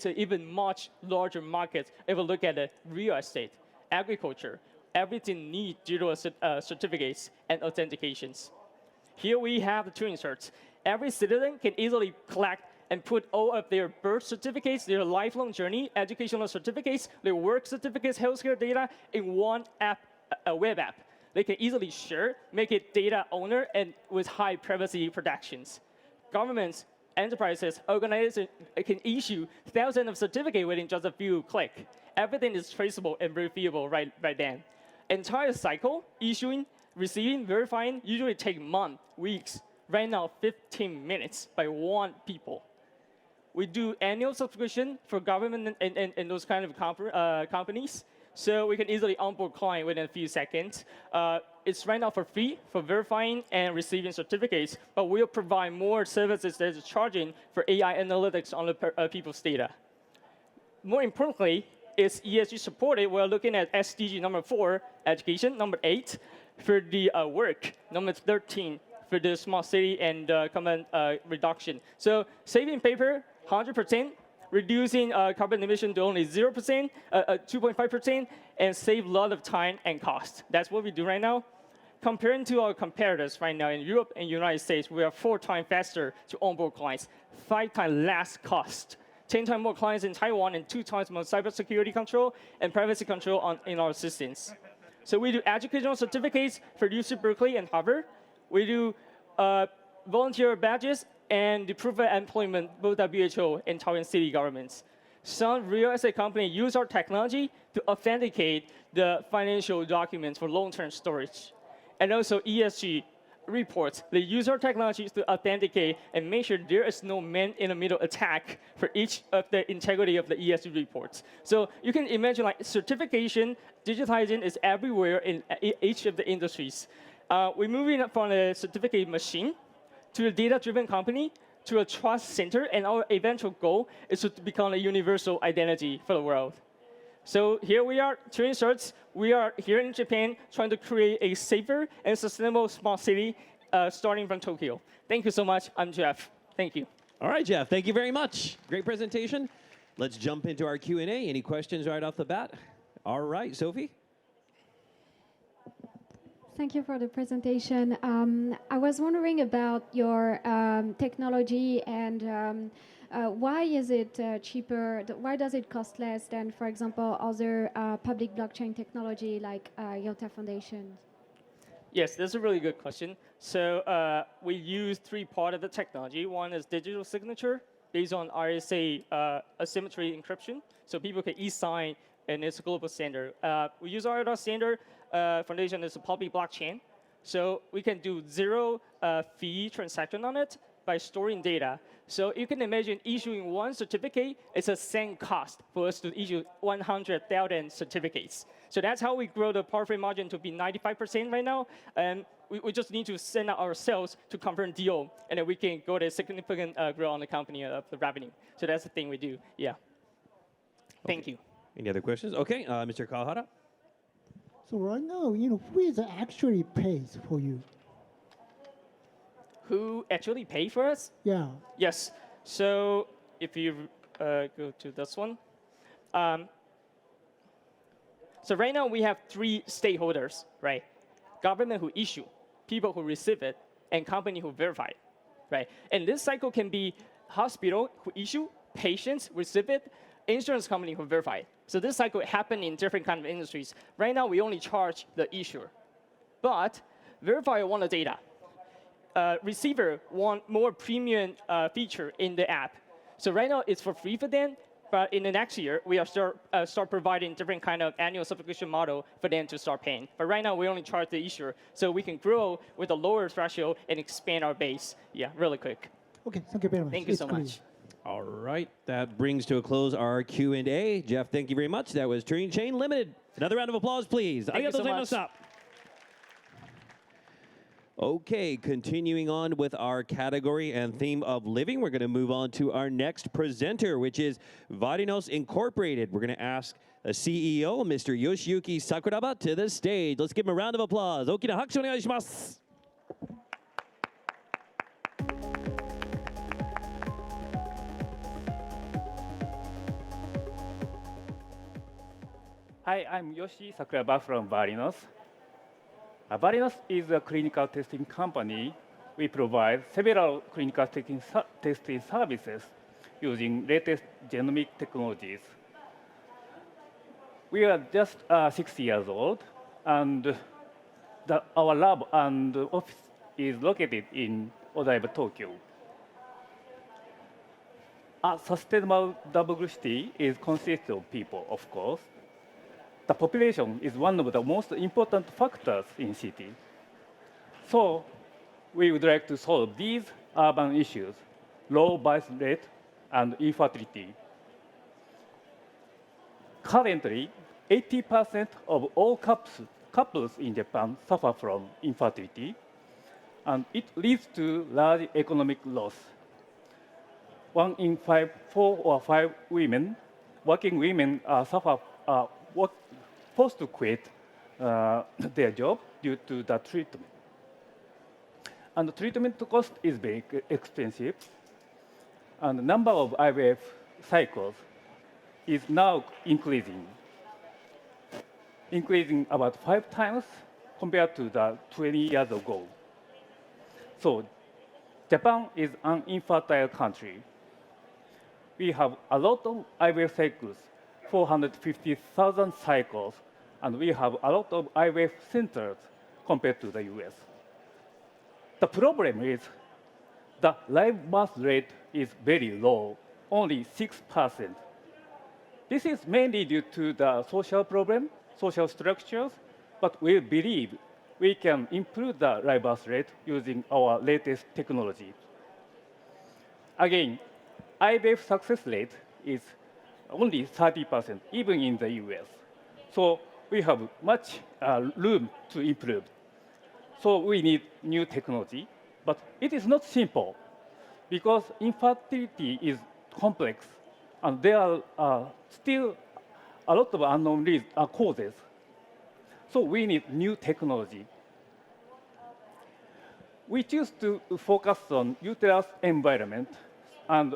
an even much larger market if we look at the real estate, agriculture, everything needs digital certificates and authentications. Here we have the Turing certs. Every citizen can easily collect and put all of their birth certificates, their lifelong journey, educational certificates, their work certificates, healthcare data in one app, a web app. They can easily share, make it data owner, and with high privacy protections. Governments, enterprises, organizations can issue thousands of certificates within just a few clicks. Everything is traceable and verifiable right then. Entire cycle, issuing, receiving, verifying, usually take months, weeks. Right now, 15 minutes by one people. We do annual subscription for government and those kind of companies. So we can easily onboard client within a few seconds. It's right now for free for verifying and receiving certificates, but we'll provide more services that is charging for AI analytics on the people's data. More importantly, it's ESG supported. We're looking at SDG number 4, education, number 8, for the work, number 13, for the smart city and carbon reduction. So saving paper, 100%. Reducing carbon emission to only 0%, 2.5%, and save a lot of time and cost. That's what we do right now. Comparing to our competitors right now in Europe and United States, we are 4 times faster to onboard clients, 5 times less cost, 10 times more clients in Taiwan, and 2 times more cybersecurity control and privacy control in our systems. So we do educational certificates for UC Berkeley and Harvard. We do volunteer badges and the proof of employment, both WHO and Taiwan city governments. Some real estate companies use our technology to authenticate the financial documents for long-term storage. And also ESG, reports, they use our technologies to authenticate and make sure there is no man-in-the-middle attack for each of the integrity of the ESG reports. So you can imagine like certification, digitizing is everywhere in each of the industries. We're moving from a certificate machine to a data-driven company to a trust center, and our eventual goal is to become a universal identity for the world. So here we are, Train Certs. We are here in Japan trying to create a safer and sustainable smart city starting from Tokyo. Thank you so much. I'm Jeff. Thank you. All right, Jeff, thank you very much. Great presentation. Let's jump into our Q&A. Any questions right off the bat? All right, Sophie? Thank you for the presentation. I was wondering about your technology and why is it cheaper? Why does it cost less than, for example, other public blockchain technology like Yota Foundation? Yes, that's a really good question. So we use three parts of the technology. One is digital signature based on RSA asymmetry encryption. So people can e-sign, and it's a global standard. We use our standard foundation is a public blockchain. So we can do zero fee transaction on it by storing data. So you can imagine issuing one certificate is the same cost for us to issue 100,000 certificates. So that's how we grow the profit margin to be 95% right now. And we just need to send out our sales to confirm deal, and then we can go to significant growth on the company of the revenue. So that's the thing we do. Yeah. Thank you. Any other questions? Okay, Mr. Kawahara. So right now, who is actually pays for you? Who actually pay for us? Yeah. Yes. So if you go to this one. So right now we have three stakeholders, right? Government who issue, people who receive it, and company who verify it, right? And this cycle can be hospital who issue, patients receive it, insurance company who verify it. So this cycle happens in different kind of industries. Right now we only charge the issuer, but verifier want the data. Receiver want more premium feature in the app. So right now it's for free for them, but in the next year we are start providing different kind of annual subscription model for them to start paying. But right now we only charge the issuer, so we can grow with a lower threshold and expand our base. Yeah, really quick. Okay, thank you very much. Thank you so much. All right, that brings to a close our Q&A. Jeff, thank you very much. That was Chain Ltd. Another round of applause, please. Thank you so much. Okay, continuing on with our category and theme of living, we're going to move on to our next presenter, which is Varinos Incorporated. We're going to ask the CEO, Mr. Yoshiyuki Sakuraba, to the stage. Let's give him a round of applause. Okina hakushu onegai shimasu. Hi, I'm Yoshi Sakuraba from Varinos. Varinos is a clinical testing company. We provide several clinical testing services using latest genomic technologies. We are just 6 years old, and our lab and office is located in Odaiba, Tokyo. A sustainable diversity is consists of people, of course. The population is one of the most important factors in city. So we would like to solve these urban issues, low birth rate and infertility. Currently, 80% of all couples in Japan suffer from infertility, and it leads to large economic loss. 1 in 4 or 5 women, working women, forced to quit their job due to the treatment. And the treatment cost is very expensive, and the number of IVF cycles is now increasing about 5 times compared to the 20 years ago. So Japan is an infertile country. We have a lot of IVF cycles, 450,000 cycles, and we have a lot of IVF centers compared to the US. The problem is the live birth rate is very low, only 6%. This is mainly due to the social problem, social structures, but we believe we can improve the live birth rate using our latest technology. Again, IVF success rate is only 30%, even in the US. So we have much room to improve. So we need new technology, but it is not simple because infertility is complex and there are still a lot of unknown causes. So we need new technology. We choose to focus on uterus environment, and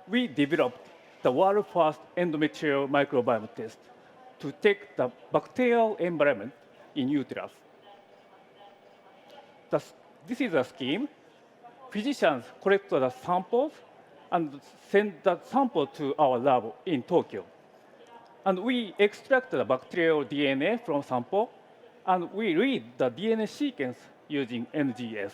we developed the world's first endometrial microbiome test to check the bacterial environment in uterus. This is a scheme. Physicians collect the samples and send the sample to our lab in Tokyo. And we extract the bacterial DNA from sample, and we read the DNA sequence using NGS.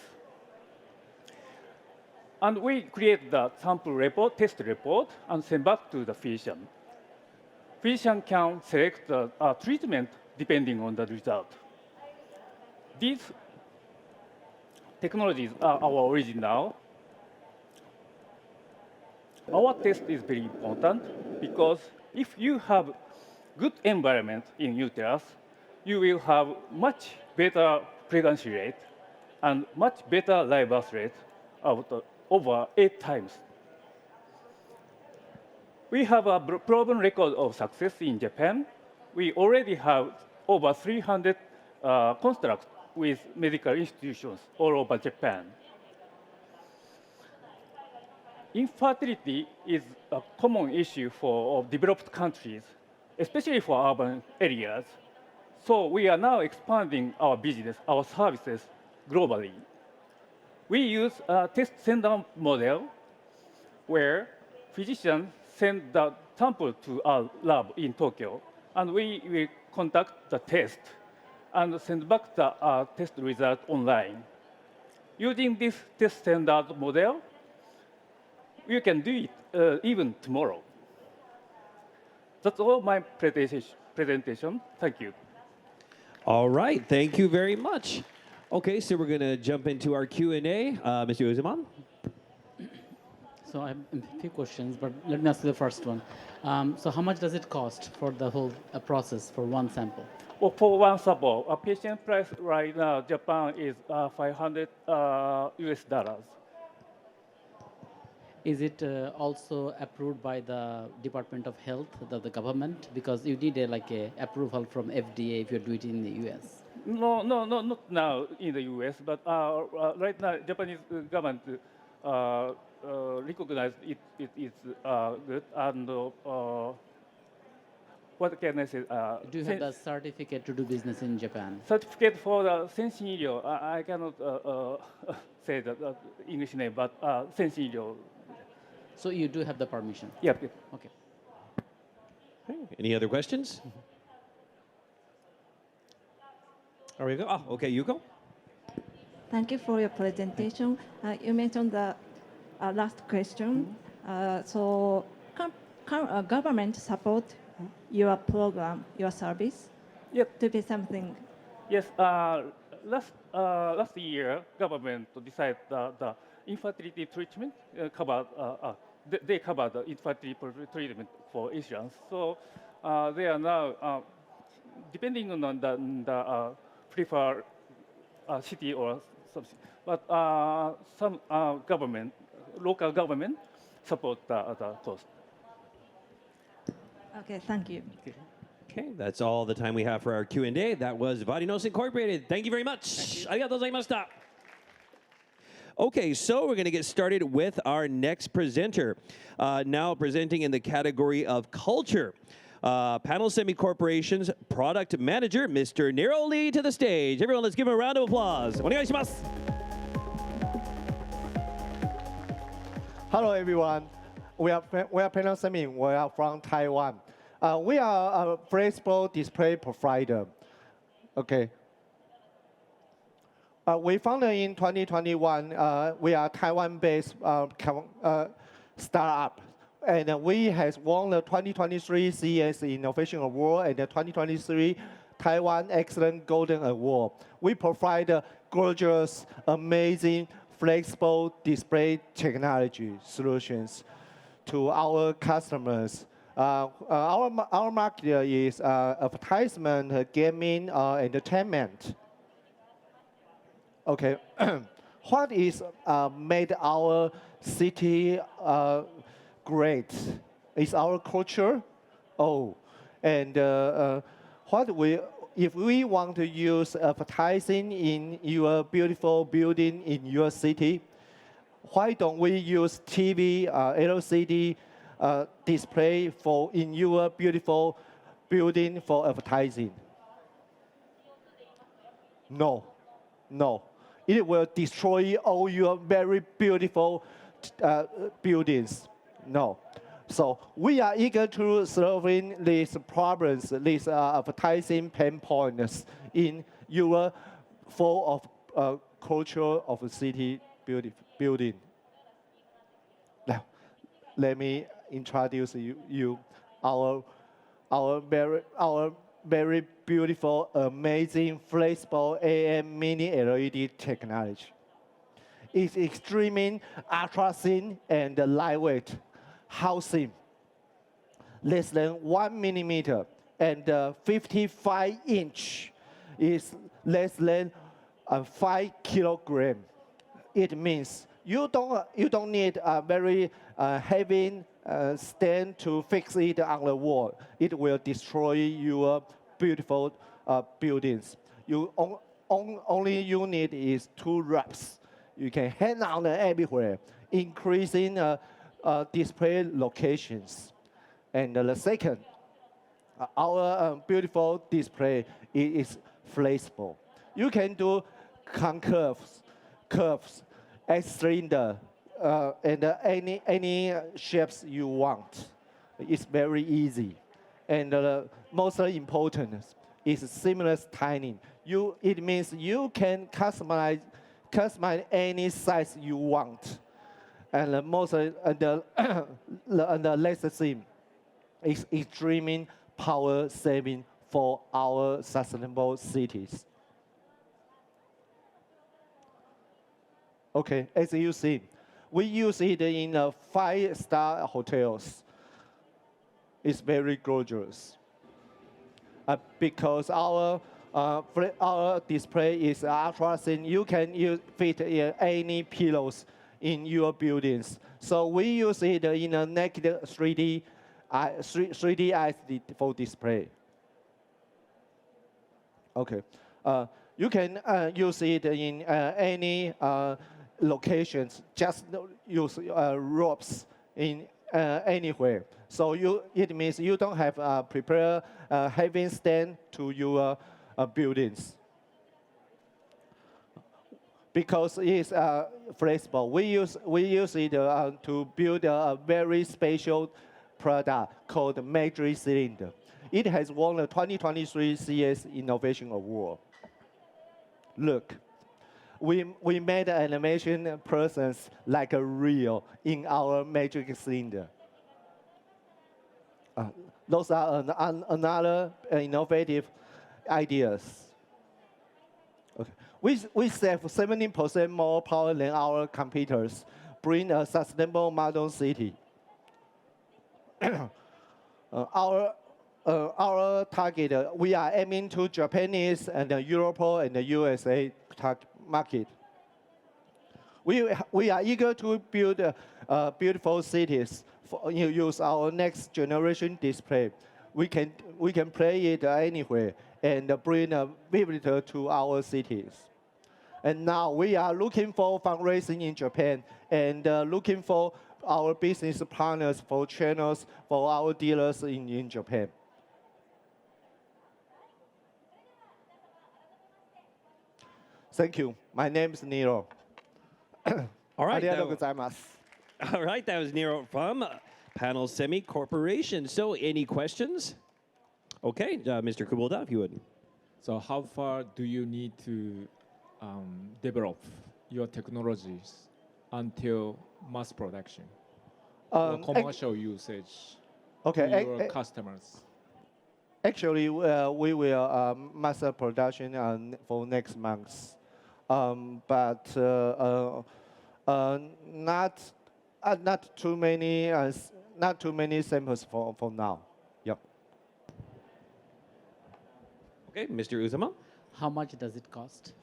And we create the sample report, test report, and send back to the physician. Physician can select the treatment depending on the result. These technologies are our original. Our test is very important because if you have good environment in uterus, you will have much better pregnancy rate and much better live birth rate of over 8 times. We have a proven record of success in Japan. We already have over 300 contracts with medical institutions all over Japan. Infertility is a common issue for developed countries, especially for urban areas. So we are now expanding our business, our services globally. We use a test sender model where physicians send the sample to our lab in Tokyo, and we will conduct the test and send back the test result online. Using this test standard model, you can do it even tomorrow. That's all my presentation. Thank you. All right, thank you very much. Okay, so we're going to jump into our Q&A. Mr. Uzuman? So I have a few questions, but let me ask you the first one. So how much does it cost for the whole process for one sample? Well, for one sample, a patient price right now, Japan is 500 US dollars. Is it also approved by the Department of Health, the government? Because you need like a approval from FDA if you do it in the US. No, not now in the US, but right now, Japanese government recognized it is good. And what can I say? Do you have the certificate to do business in Japan? Certificate for the Sensingyo. I cannot say the English name, but Sensingyo. So you do have the permission? Yep. Okay. Any other questions? There we go. Oh, okay, Yuko. Thank you for your presentation. You mentioned the last question. So can government support your program, your service? Yep. To be something? Yes. Last year, government decided the infertility treatment they cover the infertility treatment for insurance. So they are now depending on the preferred city or something. But some local government support the cost. Okay, thank you. Okay, that's all the time we have for our Q&A. That was Varinos Incorporated. Thank you very much. Arigatou gozaimashita. Okay, so we're going to get started with our next presenter. Now presenting in the category of culture. Panel Semi Corporation's product manager, Mr. Nero Lee, to the stage. Everyone, let's give him a round of applause. Onegaishimasu. Hello, everyone. We are Panel Semi. We are from Taiwan. We are a flexible display provider. Okay. We founded in 2021. We are Taiwan-based startup. And we have won the 2023 CES Innovation Award and the 2023 Taiwan Excellent Golden Award. We provide gorgeous, amazing, flexible display technology solutions to our customers. Our market is advertisement, gaming, entertainment. Okay, what is made our city great? Is our culture? Oh, and if we want to use advertising in your beautiful building in your city, why don't we use TV, LCD display in your beautiful building for advertising? No, no. It will destroy all your very beautiful buildings. No. So we are eager to solving these problems, these advertising pain points in your full of culture of a city building. Now, let me introduce you our very beautiful, amazing, flexible AM mini LED technology. It's extremely ultra thin and lightweight, housing less than 1 millimeter, and 55-inch is less than 5 kilogram. It means you don't need a very heavy stand to fix it on the wall. It will destroy your beautiful buildings. Only you need is 2 wraps. You can hang on everywhere, increasing display locations. And the second, our beautiful display is flexible. You can do concurves, curves, cylinder, and any shapes you want. It's very easy. And most important is seamless tiling. It means you can customize any size you want. And the last thing is extremely power saving for our sustainable cities. Okay, as you see, we use it in 5-star hotels. It's very gorgeous. Because our display is ultra thin, you can fit any pillows in your buildings. So we use it in a naked 3D eyes for display. Okay, you can use it in any locations. Just use ropes in anywhere. So it means you don't have prepare heavy stand to your buildings. Because it's flexible, we use it to build a very special product called Matrix Cylinder. It has won the 2023 CS Innovation Award. Look, we made animation persons like a real in our Matrix Cylinder. Those are another innovative ideas. Okay. We save 17% more power than our competitors, bring a sustainable modern city. Our target, we are aiming to Japanese and Europe and the USA market. We are eager to build beautiful cities. Use our next generation display. We can play it anywhere and bring a visitor to our cities. And now we are looking for fundraising in Japan and looking for our business partners, for channels, for our dealers in Japan. Thank you. My name is Nero. All right. All right, that was Nero from Panel Semi Corporation. So any questions? Okay, Mr. Kubota, if you would. So how far do you need to develop your technologies until mass production or commercial usage to your customers? Actually, we will master production for next month, but not too many samples for now. Yep. Okay, Mr. Uzama. How much does it cost?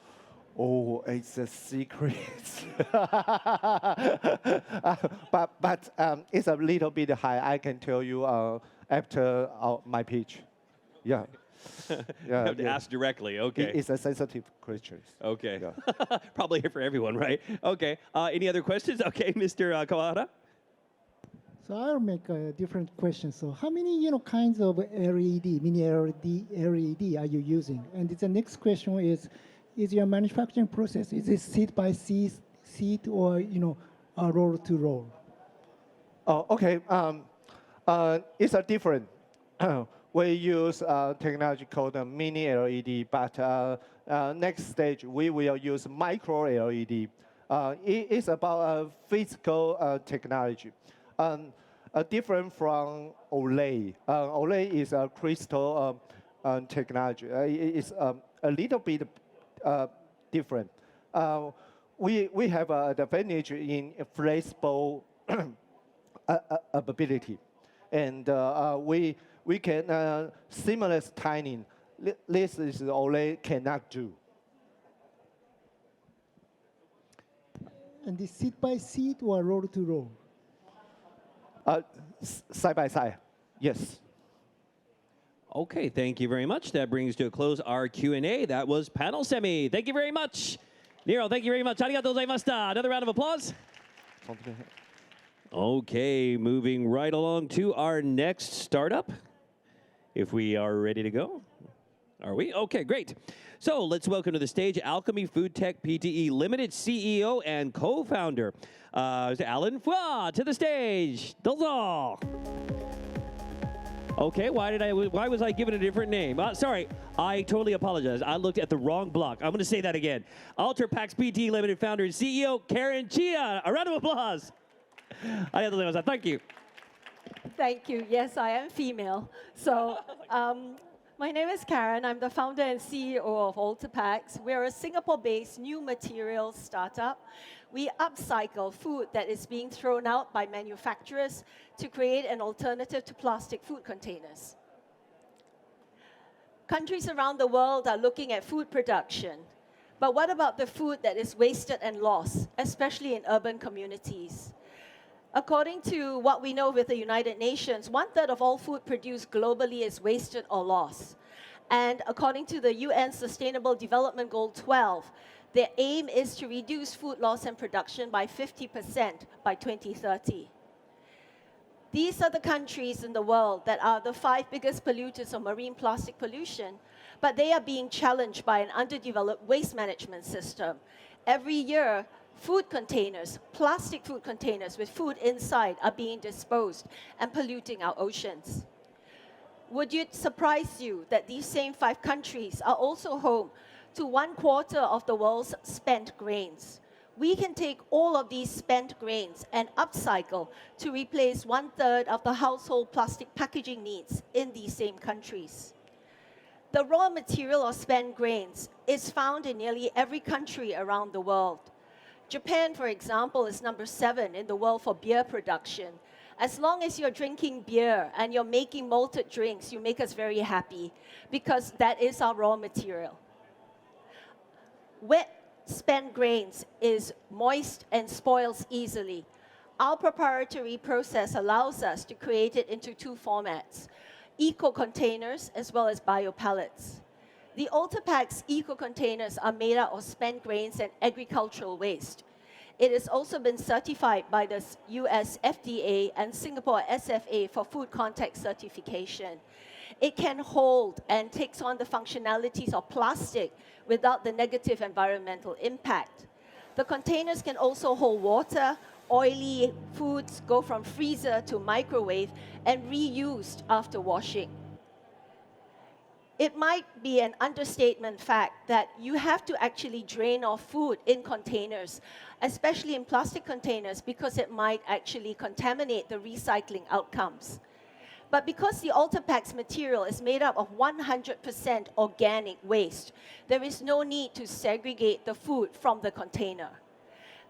Oh, it's a secret. but it's a little bit high. I can tell you after my pitch. Yeah. You have to ask directly. Okay. It's a sensitive question. Okay. Yeah. Probably for everyone, right? Okay. Any other questions? Okay, Mr. Kawahara. So I'll make a different question. So how many kinds of LED, mini LED are you using? And the next question is your manufacturing process, is it seat by seat or roll to roll? Oh, okay. It's a different. We use technology called mini LED, but next stage we will use micro LED. It is about physical technology. Different from OLED. OLED is a crystal technology. It's a little bit different. We have an advantage in flexible ability, and we can seamless timing. This is OLED cannot do. And the seat by seat or roll to roll? Side by side, yes. Okay, thank you very much. That brings to a close our Q&A. That was panel semi. Thank you very much. Nero, thank you very much. Arigatou gozaimashita. Another round of applause. Okay, moving right along to our next startup. If we are ready to go. Are we? Okay, great. So let's welcome to the stage Alchemy Foodtech Pte. Limited CEO and co-founder, Alan Phua, to the stage. Dozo. Okay, why was I given a different name? Sorry, I totally apologize. I looked at the wrong block. I'm going to say that again. Ultrapax Pte. Limited founder and CEO, Karen Cheah. A round of applause. Thank you. Thank you. Yes, I am female. So my name is Karen. I'm the founder and CEO of Ultrapax. We're a Singapore-based new materials startup. We upcycle food that is being thrown out by manufacturers to create an alternative to plastic food containers. Countries around the world are looking at food production. But what about the food that is wasted and lost, especially in urban communities? According to what we know with the United Nations, 1/3 of all food produced globally is wasted or lost. And according to the UN Sustainable Development Goal 12, their aim is to reduce food loss and production by 50% by 2030. These are the countries in the world that are the 5 biggest polluters of marine plastic pollution, but they are being challenged by an underdeveloped waste management system. Every year, food containers, plastic food containers with food inside are being disposed and polluting our oceans. Would it surprise you that these same 5 countries are also home to 1/4 of the world's spent grains? We can take all of these spent grains and upcycle to replace 1/3 of the household plastic packaging needs in these same countries. The raw material of spent grains is found in nearly every country around the world. Japan, for example, is number 7 in the world for beer production. As long as you're drinking beer and you're making malted drinks, you make us very happy because that is our raw material. Wet spent grains is moist and spoils easily. Our proprietary process allows us to create it into 2 formats, eco-containers as well as biopallets. The Ultrapax eco-containers are made out of spent grains and agricultural waste. It has also been certified by the US FDA and Singapore SFA for food contact certification. It can hold and takes on the functionalities of plastic without the negative environmental impact. The containers can also hold water, oily foods go from freezer to microwave and reused after washing. It might be an understatement fact that you have to actually drain off food in containers, especially in plastic containers, because it might actually contaminate the recycling outcomes. But because the Ultrapac's material is made up of 100% organic waste, there is no need to segregate the food from the container.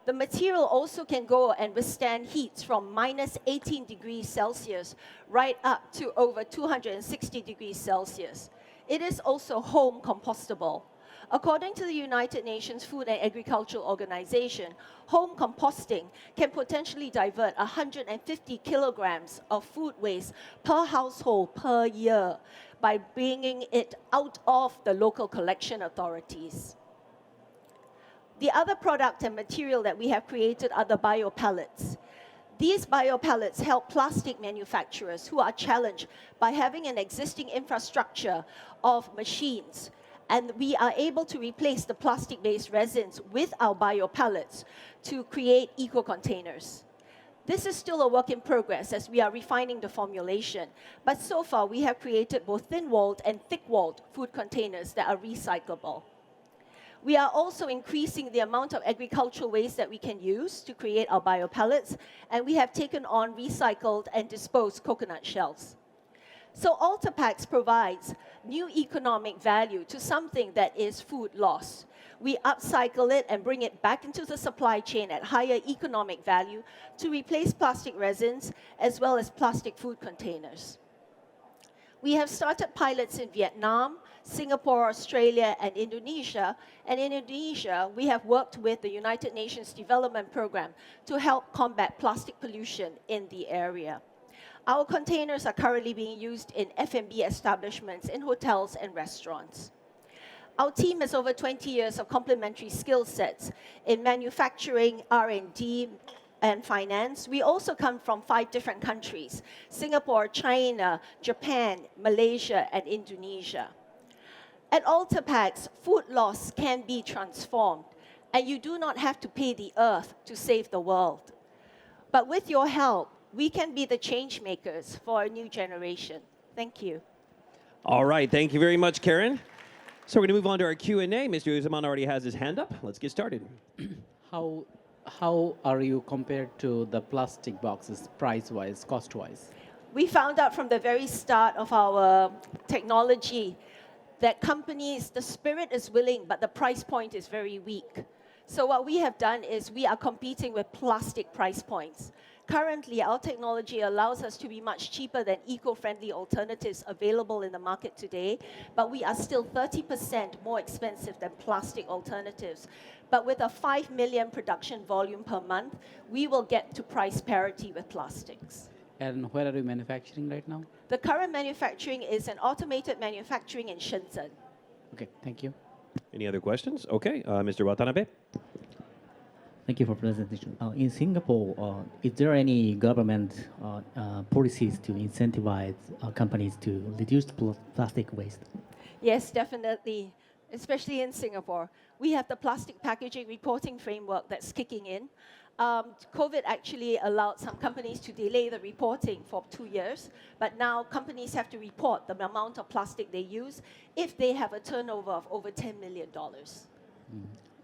The material also can go and withstand heats from minus 18 degrees Celsius right up to over 260 degrees Celsius. It is also home compostable. According to the United Nations Food and Agriculture Organization, home composting can potentially divert 150 kilograms of food waste per household per year by bringing it out of the local collection authorities. The other product and material that we have created are the biopellets. These biopellets help plastic manufacturers who are challenged by having an existing infrastructure of machines, and we are able to replace the plastic-based resins with our biopellets to create eco-containers. This is still a work in progress as we are refining the formulation, but so far we have created both thin-walled and thick-walled food containers that are recyclable. We are also increasing the amount of agricultural waste that we can use to create our biopellets, and we have taken on recycled and disposed coconut shells. So Ultrapacks provides new economic value to something that is food loss. We upcycle it and bring it back into the supply chain at higher economic value to replace plastic resins as well as plastic food containers. We have started pilots in Vietnam, Singapore, Australia, and Indonesia. And in Indonesia, we have worked with the United Nations Development Programme to help combat plastic pollution in the area. Our containers are currently being used in F&B establishments, in hotels and restaurants. Our team has over 20 years of complementary skill sets in manufacturing, R&D, and finance. We also come from 5 different countries: Singapore, China, Japan, Malaysia, and Indonesia. At Ultrapacks, food loss can be transformed, and you do not have to pay the earth to save the world. But with your help, we can be the change makers for a new generation. Thank you. All right, thank you very much, Karen. So we're going to move on to our Q&A. Mr. Uzaman already has his hand up. Let's get started. How are you compared to the plastic boxes, price-wise, cost-wise? We found out from the very start of our technology that companies, the spirit is willing, but the price point is very weak. So what we have done is we are competing with plastic price points. Currently, our technology allows us to be much cheaper than eco-friendly alternatives available in the market today, but we are still 30% more expensive than plastic alternatives. But with a 5 million production volume per month, we will get to price parity with plastics. And where are you manufacturing right now? The current manufacturing is an automated manufacturing in Shenzhen. Okay, thank you. Any other questions? Okay, Mr. Watanabe. Thank you for presentation. In Singapore, is there any government policies to incentivize companies to reduce plastic waste? Yes, definitely, especially in Singapore. We have the plastic packaging reporting framework that's kicking in. COVID actually allowed some companies to delay the reporting for 2 years, but now companies have to report the amount of plastic they use if they have a turnover of over $10 million.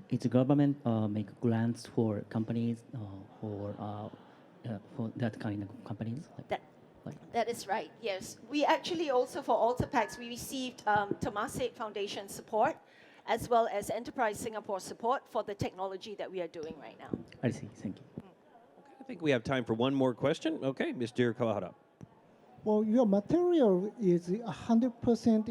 Is the government make grants for companies for that kind of companies? That is right, yes. We actually also, for Ultrapacks, we received Temasek Foundation support, as well as Enterprise Singapore support for the technology that we are doing right now. I see, thank you. I think we have time for one more question. Okay, Mr. Kawahara. Well, your material is 100%,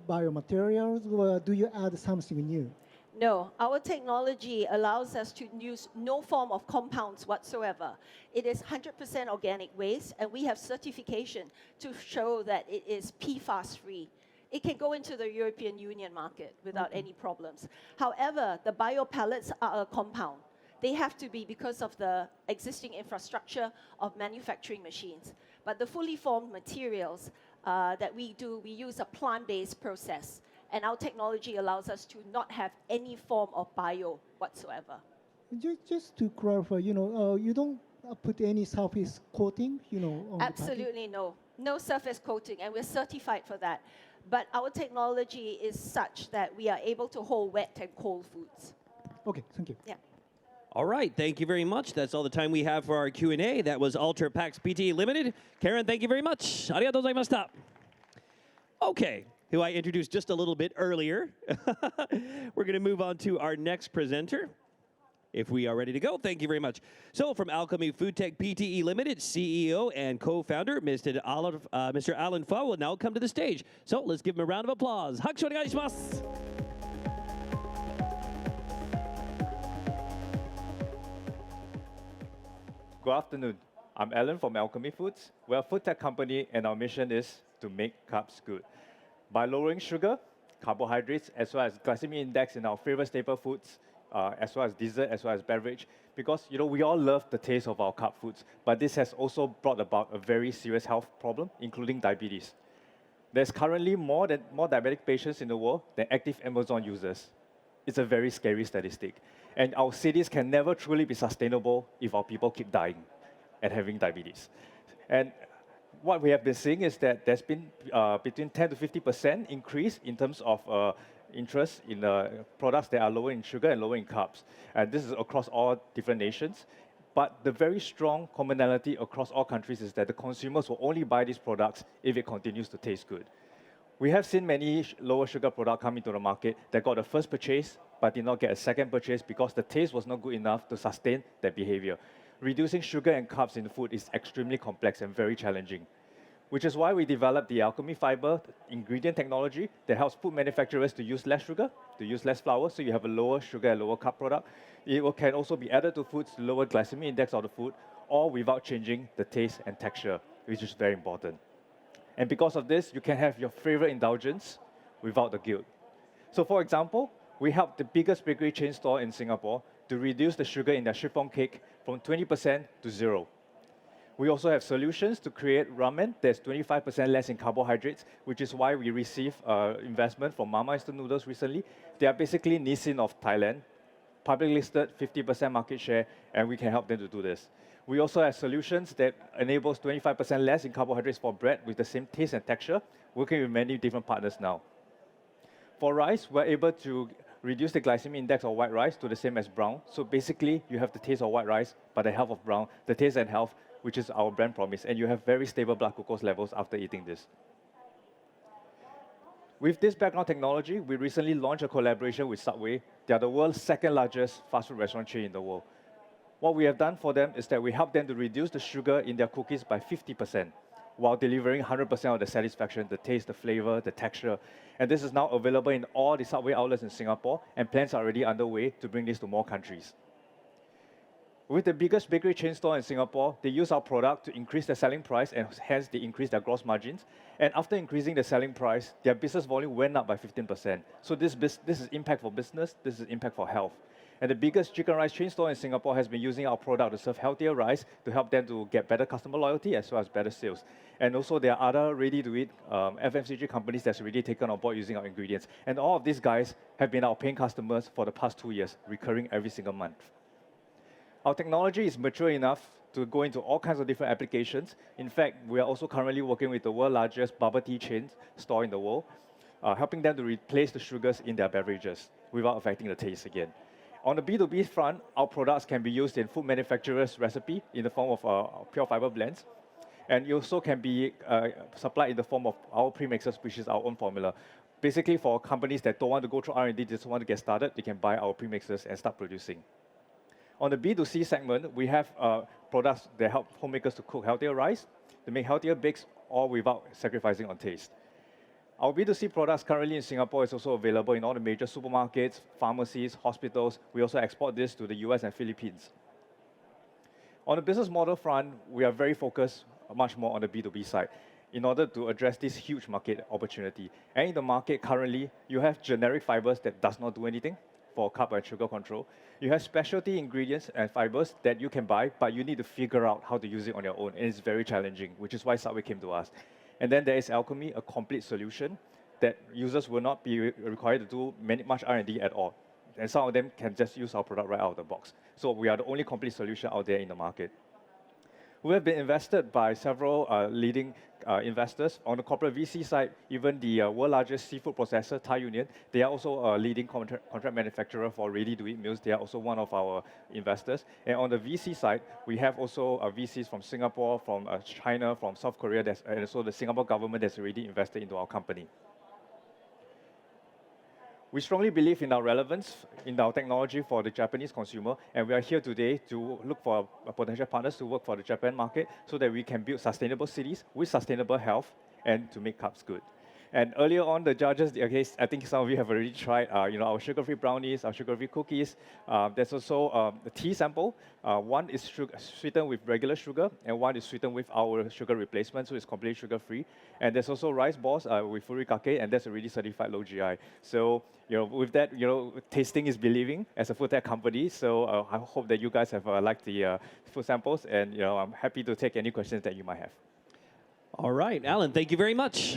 biomaterials, or do you add something new? No, our technology allows us to use no form of compounds whatsoever. It is 100% organic waste, and we have certification to show that it is PFAS-free. It can go into the European Union market without any problems. However, the biopellets are a compound. They have to be because of the existing infrastructure of manufacturing machines. But the fully formed materials that we do, we use a plant-based process. And our technology allows us to not have any form of bio whatsoever. Just to clarify, you don't put any surface coating, on Absolutely no. No surface coating, and we're certified for that. But our technology is such that we are able to hold wet and cold foods. Okay, thank you. Yeah. All right, thank you very much. That's all the time we have for our Q&A. That was Ultra Packs Pte. Ltd. Karen, thank you very much. Arigatou gozaimashita. Okay, who I introduced just a little bit earlier. We're going to move on to our next presenter. If we are ready to go, thank you very much. So from Alchemy Foodtech Pte. Ltd., CEO and co-founder, Mr. Alan Phua will now come to the stage. So let's give him a round of applause. Hakushu onegai shimasu. Good afternoon. I'm Alan from Alchemy Foods. We're a food tech company, and our mission is to make carbs good. By lowering sugar, carbohydrates, as well as glycemic index in our favorite staple foods, as well as dessert, as well as beverage, because we all love the taste of our carb foods, but this has also brought about a very serious health problem, including diabetes. There's currently more diabetic patients in the world than active Amazon users. It's a very scary statistic. And our cities can never truly be sustainable if our people keep dying and having diabetes. And what we have been seeing is that there's been between 10 to 50% increase in terms of interest in products that are lower in sugar and lower in carbs. And this is across all different nations. But the very strong commonality across all countries is that the consumers will only buy these products if it continues to taste good. We have seen many lower sugar products come into the market that got a first purchase but did not get a second purchase because the taste was not good enough to sustain that behavior. Reducing sugar and carbs in food is extremely complex and very challenging, which is why we developed the Alchemy Fiber ingredient technology that helps food manufacturers to use less sugar, to use less flour, so you have a lower sugar and lower carb product. It can also be added to foods to lower glycemic index of the food, all without changing the taste and texture, which is very important. And because of this, you can have your favorite indulgence without the guilt. So for example, we helped the biggest bakery chain store in Singapore to reduce the sugar in their chiffon cake from 20% to 0. We also have solutions to create ramen that's 25% less in carbohydrates, which is why we received investment from Mama Instant Noodles recently. They are basically Nissin of Thailand, publicly listed, 50% market share, and we can help them to do this. We also have solutions that enables 25% less in carbohydrates for bread with the same taste and texture, working with many different partners now. For rice, we're able to reduce the glycemic index of white rice to the same as brown. So basically, you have the taste of white rice, but the health of brown, the taste and health, which is our brand promise, and you have very stable blood glucose levels after eating this. With this background technology, we recently launched a collaboration with Subway. They are the world's second largest fast food restaurant chain in the world. What we have done for them is that we help them to reduce the sugar in their cookies by 50%, while delivering 100% of the satisfaction, the taste, the flavor, the texture. And this is now available in all the Subway outlets in Singapore, and plans are already underway to bring this to more countries. With the biggest bakery chain store in Singapore, they use our product to increase their selling price, and hence they increase their gross margins. And after increasing the selling price, their business volume went up by 15%. So this is impact for business, this is impact for health. And the biggest chicken rice chain store in Singapore has been using our product to serve healthier rice to help them to get better customer loyalty as well as better sales. And also there are other ready-to-eat FMCG companies that's already taken on board using our ingredients. And all of these guys have been our paying customers for the past 2 years, recurring every single month. Our technology is mature enough to go into all kinds of different applications. In fact, we are also currently working with the world's largest bubble tea chain store in the world, helping them to replace the sugars in their beverages without affecting the taste again. On the B2B front, our products can be used in food manufacturers' recipe in the form of pure fiber blends. And it also can be supplied in the form of our premixes, which is our own formula. Basically, for companies that don't want to go through R&D, just want to get started, they can buy our premixes and start producing. On the B2C segment, we have products that help homemakers to cook healthier rice, to make healthier bakes, all without sacrificing on taste. Our B2C products currently in Singapore is also available in all the major supermarkets, pharmacies, hospitals. We also export this to the US and Philippines. On the business model front, we are very focused much more on the B2B side in order to address this huge market opportunity. And in the market currently, you have generic fibers that does not do anything for carb and sugar control. You have specialty ingredients and fibers that you can buy, but you need to figure out how to use it on your own. And it's very challenging, which is why Subway came to us. And then there is Alchemy, a complete solution that users will not be required to do much R&D at all. And some of them can just use our product right out of the box. So we are the only complete solution out there in the market. We have been invested by several leading investors. On the corporate VC side, even the world largest seafood processor, Thai Union, they are also a leading contract manufacturer for ready-to-eat meals. They are also one of our investors. And on the VC side, we have also VCs from Singapore, from China, from South Korea, and also the Singapore government that's already invested into our company. We strongly believe in our relevance in our technology for the Japanese consumer, and we are here today to look for potential partners to work for the Japan market so that we can build sustainable cities with sustainable health and to make cups good. And earlier on, the judges, okay, I think some of you have already tried, our sugar-free brownies, our sugar-free cookies. There's also the tea sample. One is sweetened with regular sugar, and one is sweetened with our sugar replacement, so it's completely sugar-free. And there's also rice balls with furikake, and that's already certified low GI. So, with that, tasting is believing as a food tech company. So I hope that you guys have liked the food samples, and I'm happy to take any questions that you might have. All right, Alan, thank you very much.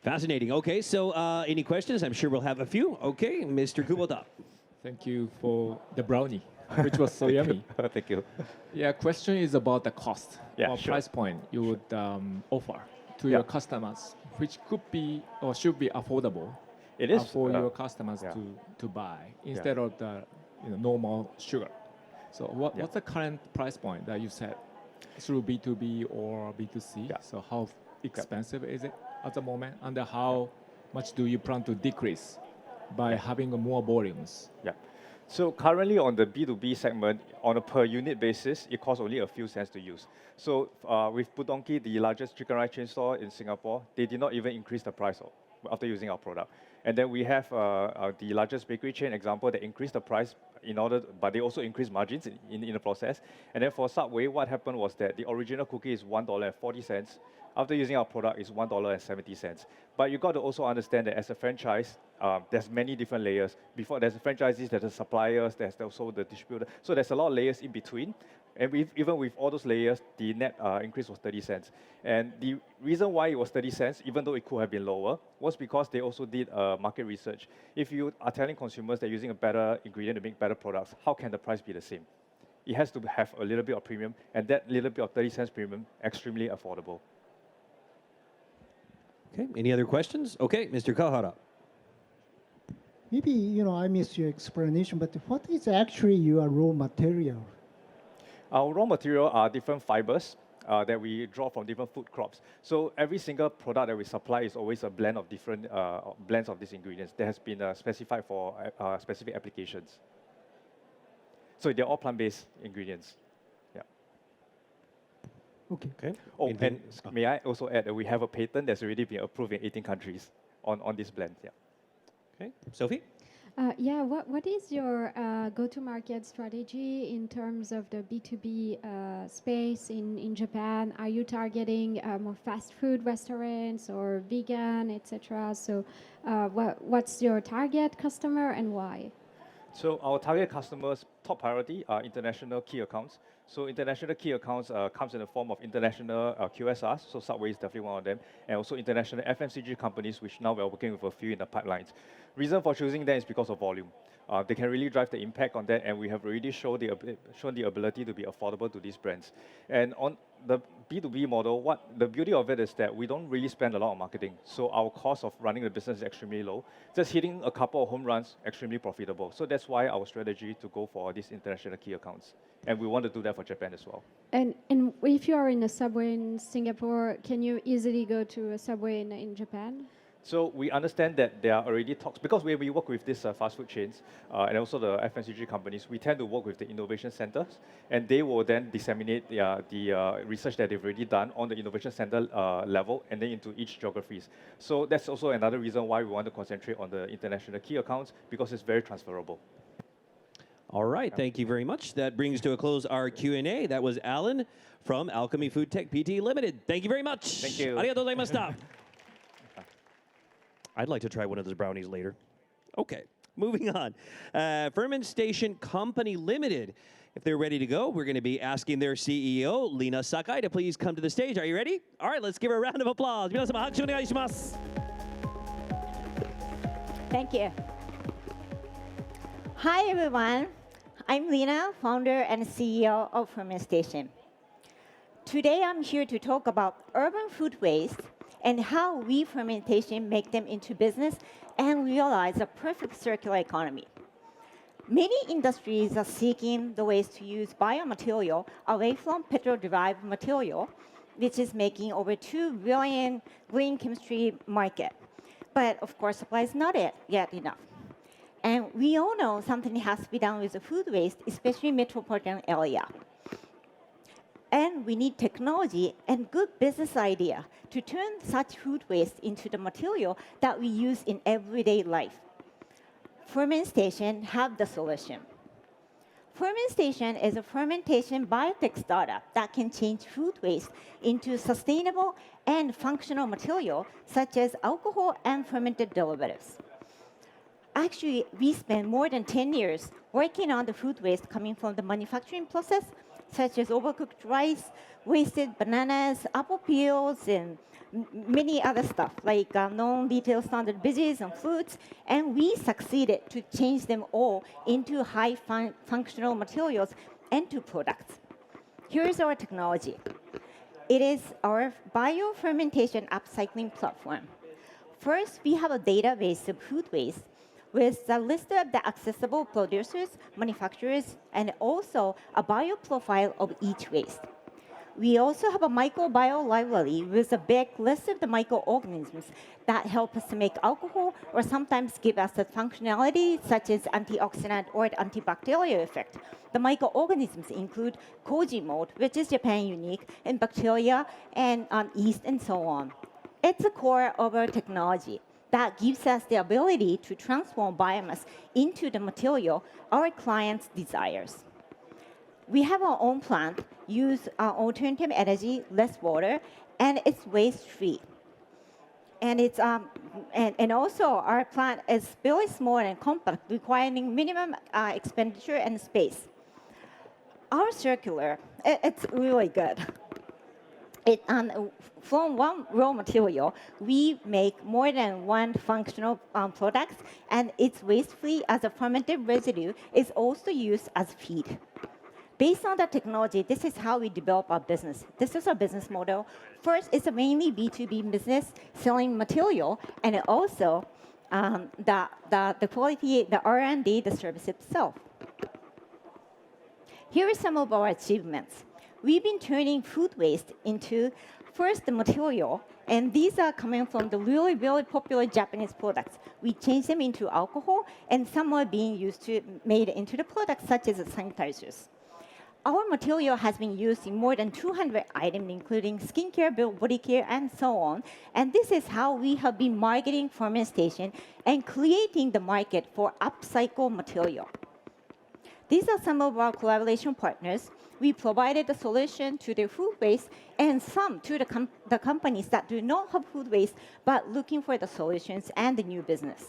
Fascinating. Okay, so any questions? I'm sure we'll have a few. Okay, Mr. Kubota. Thank you for the brownie, which was so yummy. Thank you. Yeah, question is about the cost or sure. price point you would offer to your customers, which could be or should be affordable. It is for your customers to buy instead of the normal sugar. So what's the current price point that you set through B2B or B2C? So how expensive is it at the moment, and how much do you plan to decrease by having more volumes? Yeah. So currently on the B2B segment, on a per unit basis, it costs only a few cents to use. So with Pte.Ltd, the largest chicken rice chain store in Singapore, they did not even increase the price after using our product. And then we have the largest bakery chain example that increased the price but they also increased margins in the process. And then for Subway, what happened was that the original cookie is $1.40. After using our product, it's $1.70. But you got to also understand that as a franchise, there's many different layers. Before there's the franchisees, there's the suppliers, there's also the distributor. So there's a lot of layers in between. And even with all those layers, the net increase was 30 cents. And the reason why it was 30 cents, even though it could have been lower, was because they also did market research. If you are telling consumers they're using a better ingredient to make better products, how can the price be the same? It has to have a little bit of premium, and that little bit of 30 cents premium, extremely affordable. Okay, any other questions? Okay, Mr. Kahara. Maybe, I missed your explanation, but what is actually your raw material? Our raw material are different fibers that we draw from different food crops. So every single product that we supply is always a blend of different blends of these ingredients that has been specified for specific applications. So they're all plant-based ingredients. Yeah. Okay. Oh, and may I also add that we have a patent that's already been approved in 18 countries on this blend. Yeah. Okay, Sophie? What is your go-to-market strategy in terms of the B2B space in Japan? Are you targeting more fast food restaurants or vegan, etc.? So what's your target customer and why? So our target customers' top priority are international key accounts. So international key accounts comes in the form of international QSRs, so Subway is definitely one of them, and also international FMCG companies, which now we're working with a few in the pipelines. Reason for choosing them is because of volume. They can really drive the impact on that, and we have already shown the ability to be affordable to these brands. And on the B2B model, the beauty of it is that we don't really spend a lot on marketing, so our cost of running the business is extremely low. Just hitting a couple of home runs, extremely profitable. So that's why our strategy to go for these international key accounts. And we want to do that for Japan as well. And if you are in a Subway in Singapore, can you easily go to a Subway in Japan? So we understand that there are already talks, because we work with these fast food chains and also the FMCG companies, we tend to work with the innovation centers, and they will then disseminate the research that they've already done on the innovation center level and then into each geographies. So that's also another reason why we want to concentrate on the international key accounts, because it's very transferable. All right, thank you very much. That brings to a close our Q&A. That was Alan from Alchemy Foodtech Pte. Ltd. Thank you very much. Thank you. Arigatou gozaimashita. I'd like to try one of those brownies later. Okay, moving on. Ferment Station Company Limited. If they're ready to go, we're going to be asking their CEO, Lina Sakai, to please come to the stage. Are you ready? All right, let's give her a round of applause. Thank you. Hi, everyone. I'm Lina, founder and CEO of Ferment Station. Today I'm here to talk about urban food waste and how we fermentation make them into business and realize a perfect circular economy. Many industries are seeking the ways to use biomaterial away from petrol-derived material, which is making over 2 billion green chemistry market. But of course, supply is not yet enough. And we all know something has to be done with the food waste, especially metropolitan area. And we need technology and good business idea to turn such food waste into the material that we use in everyday life. Fermentation have the solution. Fermentation is a fermentation biotech startup that can change food waste into sustainable and functional material such as alcohol and fermented derivatives. Actually, we spent more than 10 years working on the food waste coming from the manufacturing process, such as overcooked rice, wasted bananas, apple peels, and many other stuff like non-retail standard veggies and fruits, and we succeeded to change them all into high functional materials and to products. Here's our technology. It is our biofermentation upcycling platform. First, we have a database of food waste with a list of the accessible producers, manufacturers, and also a bioprofile of each waste. We also have a microbiome library with a big list of the microorganisms that help us to make alcohol or sometimes give us a functionality such as antioxidant or antibacterial effect. The microorganisms include koji mold, which is Japan unique, and bacteria and yeast and so on. It's the core of our technology that gives us the ability to transform biomass into the material our clients' desires. We have our own plant, use alternative energy, less water, and it's waste-free. And it's and also our plant is very small and compact, requiring minimum expenditure and space. Our circular, it's really good. From one raw material, we make more than one functional product, and it's waste-free as a fermented residue is also used as feed. Based on the technology, this is how we develop our business. This is our business model. First, it's a mainly B2B business selling material, and also the quality, the R&D, the service itself. Here are some of our achievements. We've been turning food waste into first the material, and these are coming from the really, really popular Japanese products. We change them into alcohol, and some are being made into the products such as sanitizers. Our material has been used in more than 200 items, including skincare, body care, and so on. And this is how we have been marketing fermentation and creating the market for upcycled material. These are some of our collaboration partners. We provided the solution to their food waste and some to the companies that do not have food waste but looking for the solutions and the new business.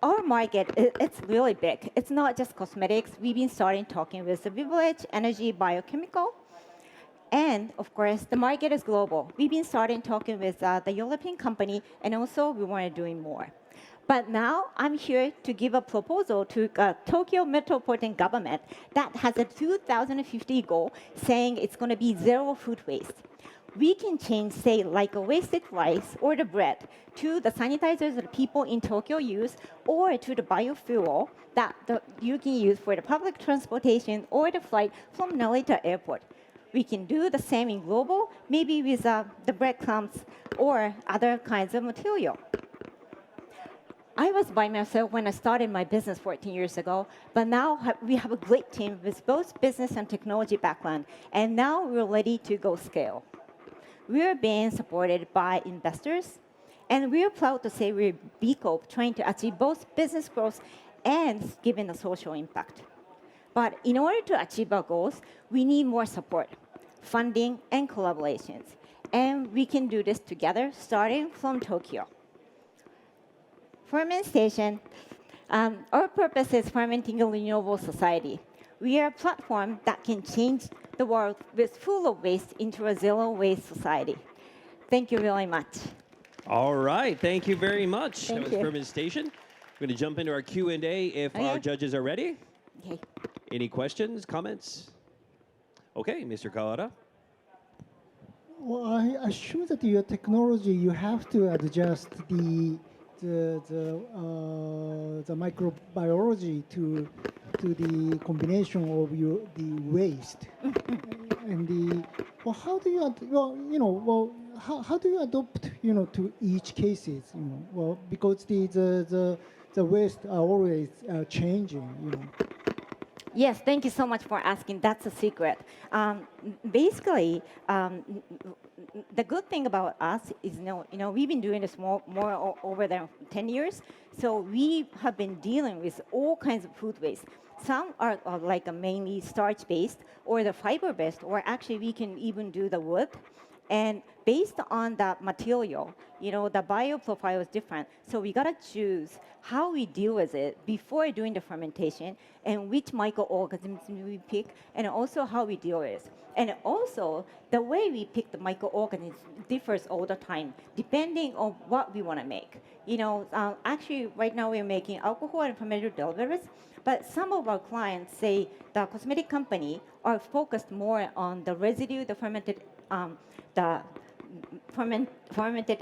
Our market, it's really big. It's not just cosmetics. We've been starting talking with the beverage, energy, biochemical. And of course, the market is global. We've been starting talking with the European company, and also we want to do more. But now I'm here to give a proposal to Tokyo Metropolitan Government that has a 2050 goal saying it's going to be zero food waste. We can change, say, like a wasted rice or the bread to the sanitizers that people in Tokyo use, or to the biofuel that you can use for the public transportation or the flight from Narita Airport. We can do the same in global, maybe with the breadcrumbs or other kinds of material. I was by myself when I started my business 14 years ago, but now we have a great team with both business and technology background, and now we're ready to go scale. We're being supported by investors, and we're proud to say we're B Corp trying to achieve both business growth and giving a social impact. But in order to achieve our goals, we need more support, funding, and collaborations. And we can do this together, starting from Tokyo. Fermentation, our purpose is fermenting a renewable society. We are a platform that can change the world with full of waste into a zero waste society. Thank you very much. All right, thank you very much. Thank that was you. Fermentation. We're going to jump into our Q&A if our judges are ready. Okay. Any questions, comments? Okay, Mr. Kawada. Well, I assume that your technology, you have to adjust the microbiology to the combination of the waste. And how do you how do you adopt to each cases, because the waste are always changing. Yes, thank you so much for asking. That's a secret. Basically, the good thing about us is, we've been doing this more over than 10 years. So we have been dealing with all kinds of food waste. Some are like mainly starch-based or the fiber-based, or actually we can even do the wood. And based on that material, the bio profile is different. So we gotta choose how we deal with it before doing the fermentation, and which microorganisms we pick, and also how we deal with it. And also, the way we pick the microorganisms differs all the time, depending on what we want to make. Actually, right now we're making alcohol and fermented derivatives, but some of our clients say the cosmetic company are focused more on the residue, the fermented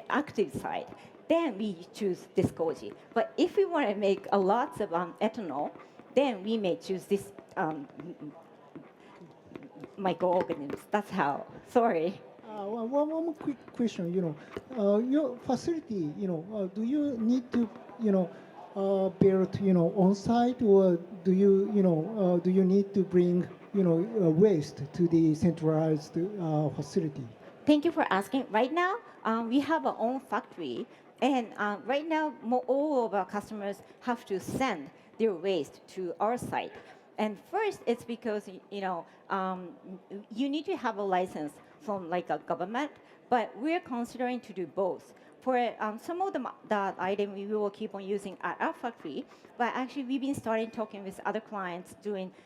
active side. Then we choose this koji. But if we want to make a lot of ethanol, then we may choose this microorganisms. That's how. Sorry. One more quick question. Your facility. Do you need to build on site, or do you need to bring waste to the centralized facility? Thank you for asking. Right now, we have our own factory, and right now, all of our customers have to send their waste to our site. And first, it's because you need to have a license from like a government, but we're considering to do both. For some of the item we will keep on using at our factory, but actually we've been starting talking with other clients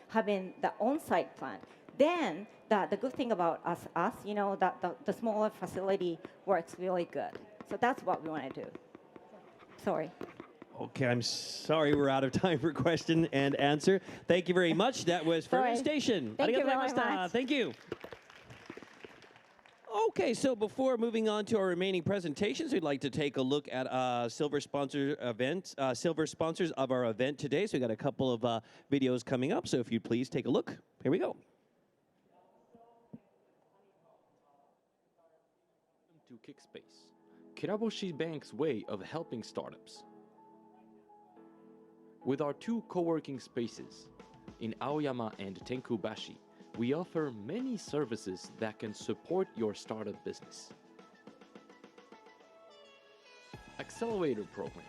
having the on-site plant. Then the good thing about us, the smaller facility works really good. So that's what we want to do. Sorry. Okay, I'm sorry we're out of time for question and answer. Thank you very much. That was fermentation. Thank you very much. Thank you. Okay, so before moving on to our remaining presentations, we'd like to take a look at silver sponsors of our event today. So we got a couple of videos coming up. So if you'd please take a look. Here we go. To Kickspace, Kiraboshi Bank's way of helping startups. With our two co-working spaces in Aoyama and Tenkubashi, we offer many services that can support your startup business. Accelerator Program.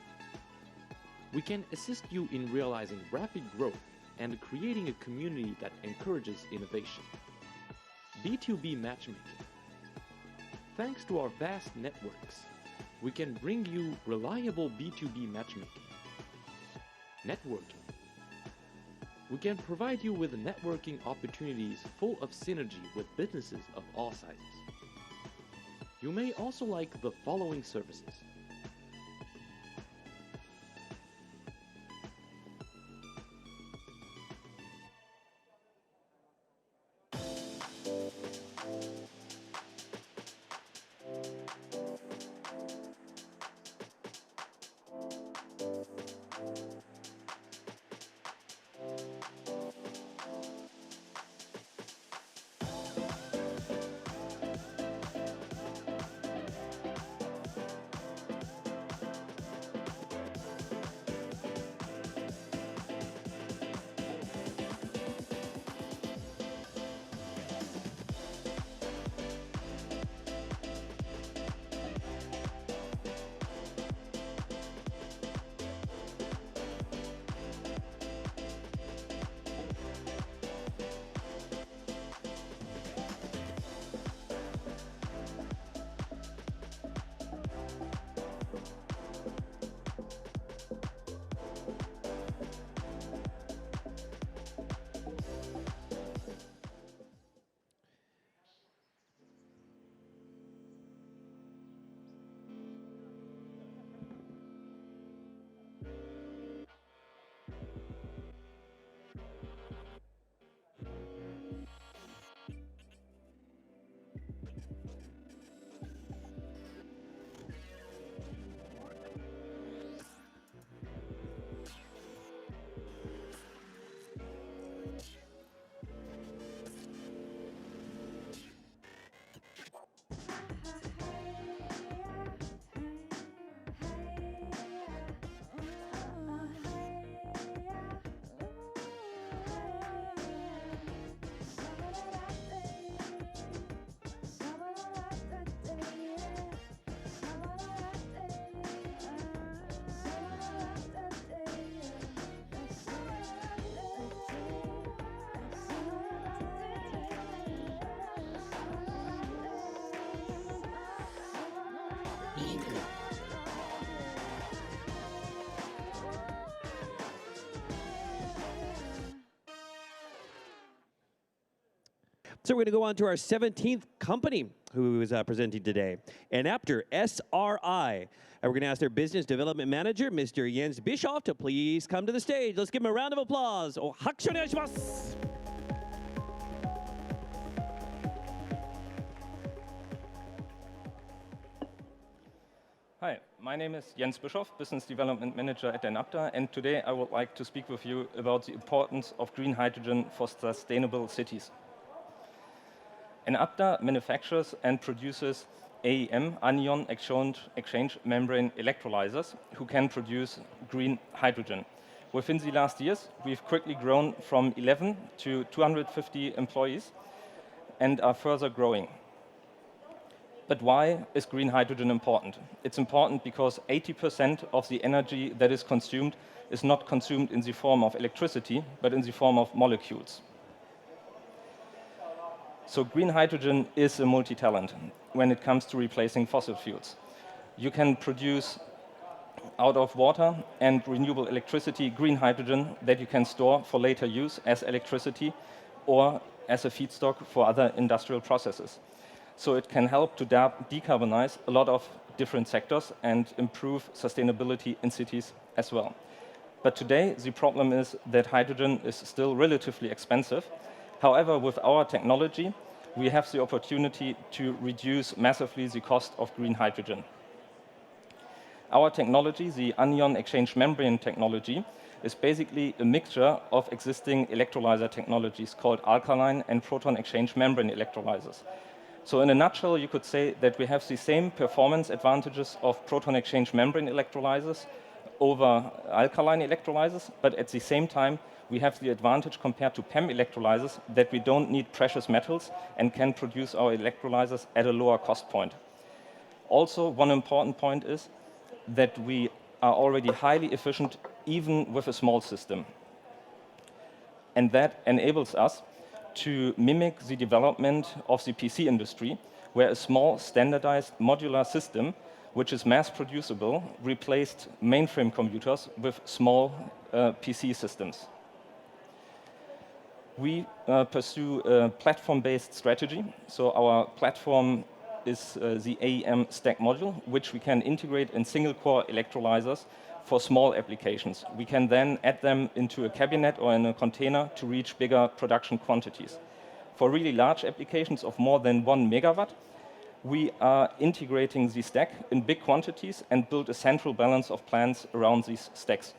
We can assist you in realizing rapid growth and creating a community that encourages innovation. B2B Matchmaking. Thanks to our vast networks, we can bring you reliable B2B matchmaking. Networking. We can provide you with networking opportunities full of synergy with businesses of all sizes. You may also like the following services. So we're going to go on to our 17th company who is presenting today, Enapter S.r.l. And we're going to ask their business development manager, Mr. Jens Bischoff, to please come to the stage. Let's give him a round of applause. Oh, hakushu onegaishimasu. Hi, my name is Jens Bischoff, Business Development Manager at Enapter, and today I would like to speak with you about the importance of green hydrogen for sustainable cities. Enapter manufactures and produces AEM, anion exchange membrane electrolyzers, who can produce green hydrogen. Within the last years, we've quickly grown from 11 to 250 employees and are further growing. But why is green hydrogen important? It's important because 80% of the energy that is consumed is not consumed in the form of electricity, but in the form of molecules. So green hydrogen is a multi-talent when it comes to replacing fossil fuels. You can produce out of water and renewable electricity green hydrogen that you can store for later use as electricity or as a feedstock for other industrial processes. So it can help to decarbonize a lot of different sectors and improve sustainability in cities as well. But today, the problem is that hydrogen is still relatively expensive. However, with our technology, we have the opportunity to reduce massively the cost of green hydrogen. Our technology, the anion exchange membrane technology, is basically a mixture of existing electrolyzer technologies called alkaline and proton exchange membrane electrolyzers. So in a nutshell, you could say that we have the same performance advantages of proton exchange membrane electrolyzers over alkaline electrolyzers, but at the same time, we have the advantage compared to PEM electrolyzers that we don't need precious metals and can produce our electrolyzers at a lower cost point. Also, one important point is that we are already highly efficient even with a small system. And that enables us to mimic the development of the PC industry, where a small standardized modular system, which is mass producible, replaced mainframe computers with small PC systems. We pursue a platform-based strategy. So our platform is the AEM stack module, which we can integrate in single-core electrolyzers for small applications. We can then add them into a cabinet or in a container to reach bigger production quantities. For really large applications of more than 1 megawatt, we are integrating the stack in big quantities and build a central balance of plants around these stacks.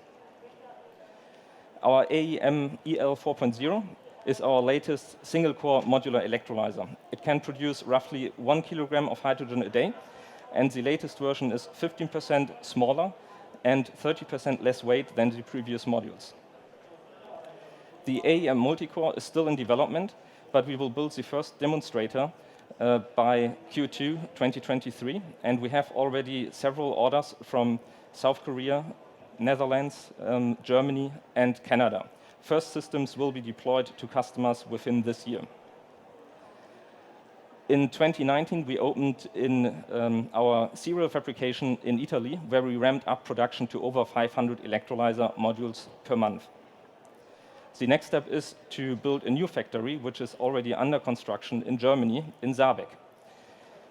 Our AEM EL 4.0 is our latest single-core modular electrolyzer. It can produce roughly 1 kilogram of hydrogen a day, and the latest version is 15% smaller and 30% less weight than the previous modules. The AEM multi-core is still in development, but we will build the first demonstrator by Q2 2023, and we have already several orders from South Korea, Netherlands, Germany, and Canada. First systems will be deployed to customers within this year. In 2019, we opened in our serial fabrication in Italy, where we ramped up production to over 500 electrolyzer modules per month. The next step is to build a new factory, which is already under construction in Germany, in Saarbeck.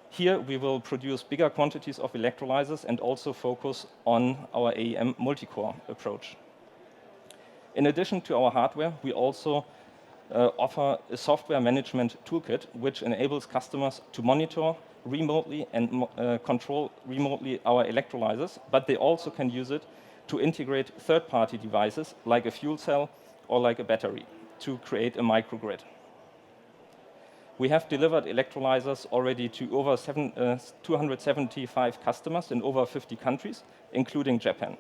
Here, we will produce bigger quantities of electrolyzers and also focus on our AEM multi-core approach. In addition to our hardware, we also offer a software management toolkit, which enables customers to monitor remotely and control remotely our electrolyzers, but they also can use it to integrate third-party devices like a fuel cell or like a battery to create a microgrid. We have delivered electrolyzers already to over 275 customers in over 50 countries, including Japan.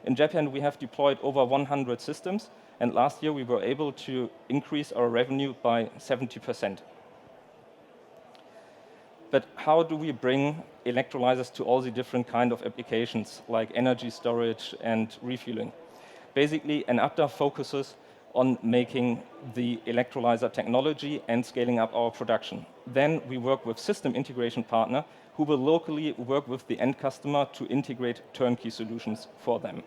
In Japan, we have deployed over 100 systems, and last year we were able to increase our revenue by 70%. But how do we bring electrolyzers to all the different kind of applications, like energy storage and refueling? Basically, Enapter focuses on making the electrolyzer technology and scaling up our production. Then we work with system integration partner who will locally work with the end customer to integrate turnkey solutions for them.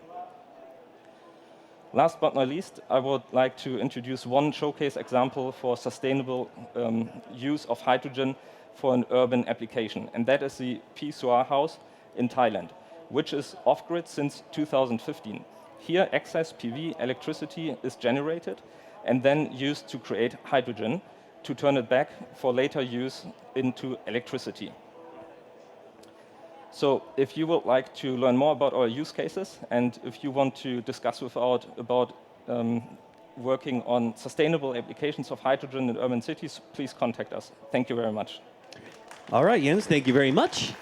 Last but not least, I would like to introduce one showcase example for sustainable use of hydrogen for an urban application, and that is the Phua house in Thailand, which is off-grid since 2015. Here, excess PV electricity is generated and then used to create hydrogen to turn it back for later use into electricity. So if you would like to learn more about our use cases, and if you want to discuss with us about working on sustainable applications of hydrogen in urban cities, please contact us. Thank you very much. All right, Jens, thank you very much.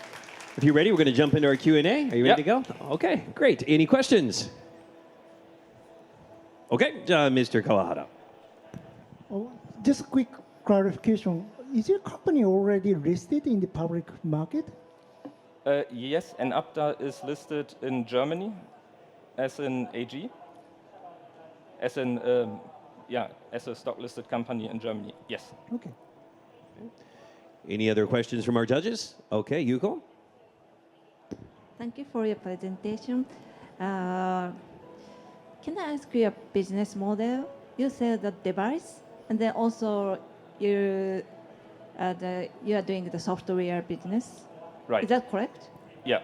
If you're ready, we're going to jump into our Q&A. Are you ready to go? Okay, great. Any questions? Okay, Mr. Kawahara. Oh, just a quick clarification. Is your company already listed in the public market? Yes, and Apta is listed in Germany as an AG, as a stock-listed company in Germany. Yes. Okay. Any other questions from our judges? Okay, Yuko. Thank you for your presentation. Can I ask you a business model? You sell the device, and then also you are doing the software business. Right. Is that correct? Yeah.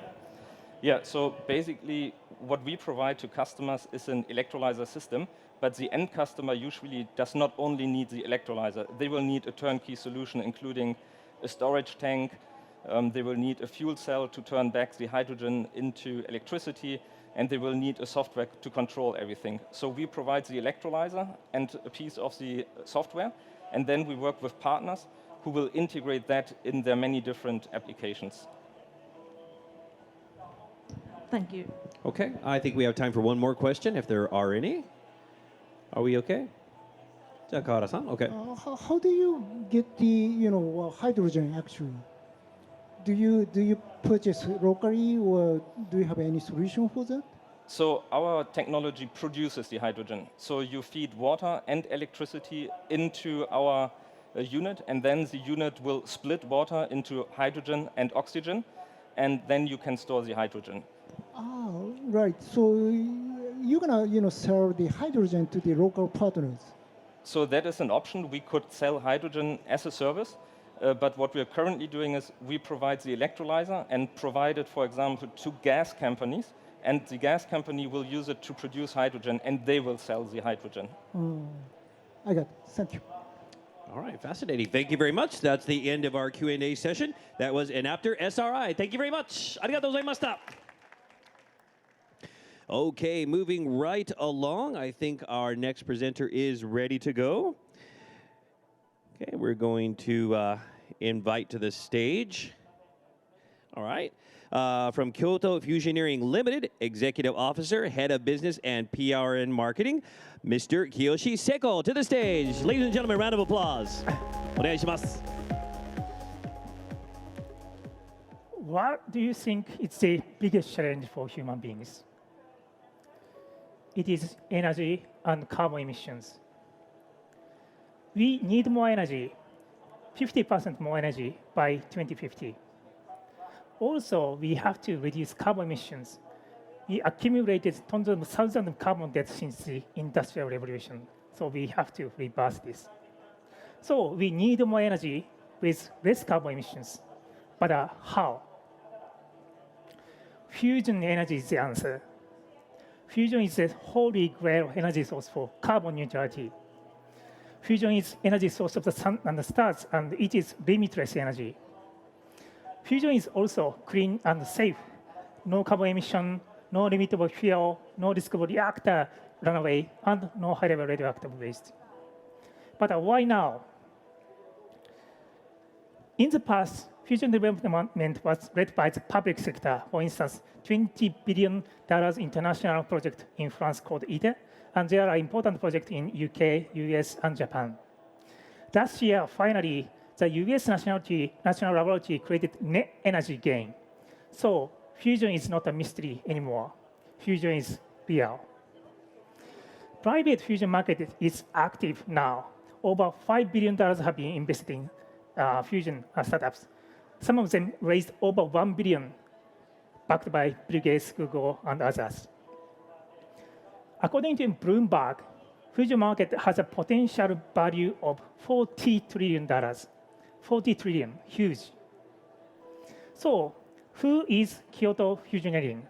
Yeah, so basically what we provide to customers is an electrolyzer system, but the end customer usually does not only need the electrolyzer. They will need a turnkey solution, including a storage tank. They will need a fuel cell to turn back the hydrogen into electricity, and they will need a software to control everything. So we provide the electrolyzer and a piece of the software, and then we work with partners who will integrate that in their many different applications. Thank you. Okay, I think we have time for one more question, if there are any. Are we okay? Kawahara-san, okay. How do you get the hydrogen actually? Do you purchase locally, or do you have any solution for that? So our technology produces the hydrogen. So you feed water and electricity into our unit, and then the unit will split water into hydrogen and oxygen, and then you can store the hydrogen. Oh, right. So you're gonna sell the hydrogen to the local partners. So that is an option. We could sell hydrogen as a service, but what we are currently doing is we provide the electrolyzer and provide it, for example, to gas companies, and the gas company will use it to produce hydrogen, and they will sell the hydrogen. I got it. Thank you. All right, fascinating. Thank you very much. That's the end of our Q&A session. That was Enapter SRI. Thank you very much. Arigatou gozaimashita. Okay, moving right along. I think our next presenter is ready to go. Okay, we're going to invite to the stage. All right. From Kyoto Fusioneering Limited, Executive Officer, Head of Business and PR and Marketing, Mr. Kiyoshi Seko to the stage. Ladies and gentlemen, round of applause. Onegaishimasu. What do you think is the biggest challenge for human beings? It is energy and carbon emissions. We need more energy, 50% more energy by 2050. Also, we have to reduce carbon emissions. We accumulated tons of thousands of carbon deaths since the Industrial Revolution, so we have to reverse this. So we need more energy with less carbon emissions. But how? Fusion energy is the answer. Fusion is the holy grail energy source for carbon neutrality. Fusion is energy source of the sun and the stars, and it is limitless energy. Fusion is also clean and safe. No carbon emission, no limitable fuel, no risk of reactor runaway, and no high-level radioactive waste. But why now? In the past, fusion development was led by the public sector. For instance, $20 billion international project in France called ITER, and there are important projects in UK, US, and Japan. Last year, finally, the US National Laboratory created net energy gain. So fusion is not a mystery anymore. Fusion is real. Private fusion market is active now. Over $5 billion have been invested in fusion startups. Some of them raised over $1 billion, backed by Bill Gates, Google, and others. According to Bloomberg, fusion market has a potential value of $40 trillion. 40 trillion, huge. So, who is Kyoto Fusioneering?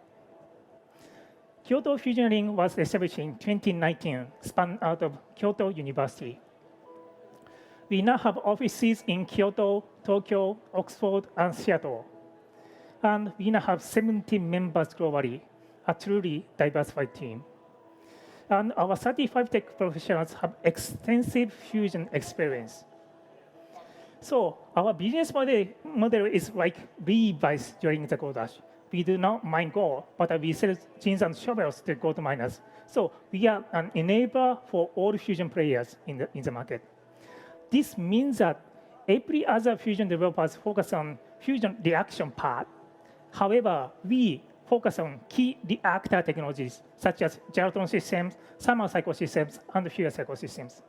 Kyoto Fusioneering was established in 2019, spun out of Kyoto University. We now have offices in Kyoto, Tokyo, Oxford, and Seattle. And we now have 70 members globally, a truly diversified team. And our 35 tech professionals have extensive fusion experience. So our business model is like Levi's during the gold rush. We do not mine gold, but we sell jeans and shovels to gold miners. So we are an enabler for all fusion players in the market. This means that every other fusion developers focus on fusion reaction part. However, we focus on key reactor technologies such as gyrotron systems, thermal cycle systems, and fuel cycle systems.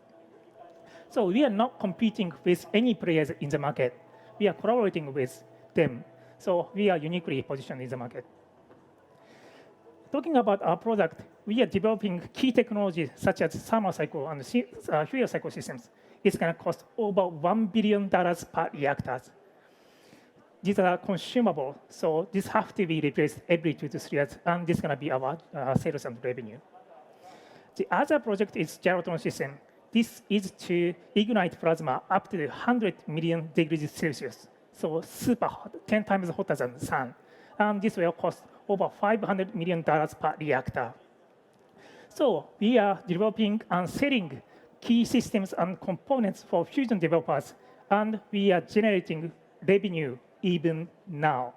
So we are not competing with any players in the market. We are collaborating with them. So we are uniquely positioned in the market. Talking about our product, we are developing key technologies such as thermal cycle and fuel cycle systems. It's going to cost over $1 billion per reactor. These are consumable, so this have to be replaced every 2 to 3 years, and this is going to be our sales and revenue. The other project is gyrotron system. This is to ignite plasma up to 100 million degrees Celsius, so super hot, 10 times hotter than the sun. And this will cost over $500 million per reactor. So we are developing and selling key systems and components for fusion developers, and we are generating revenue even now.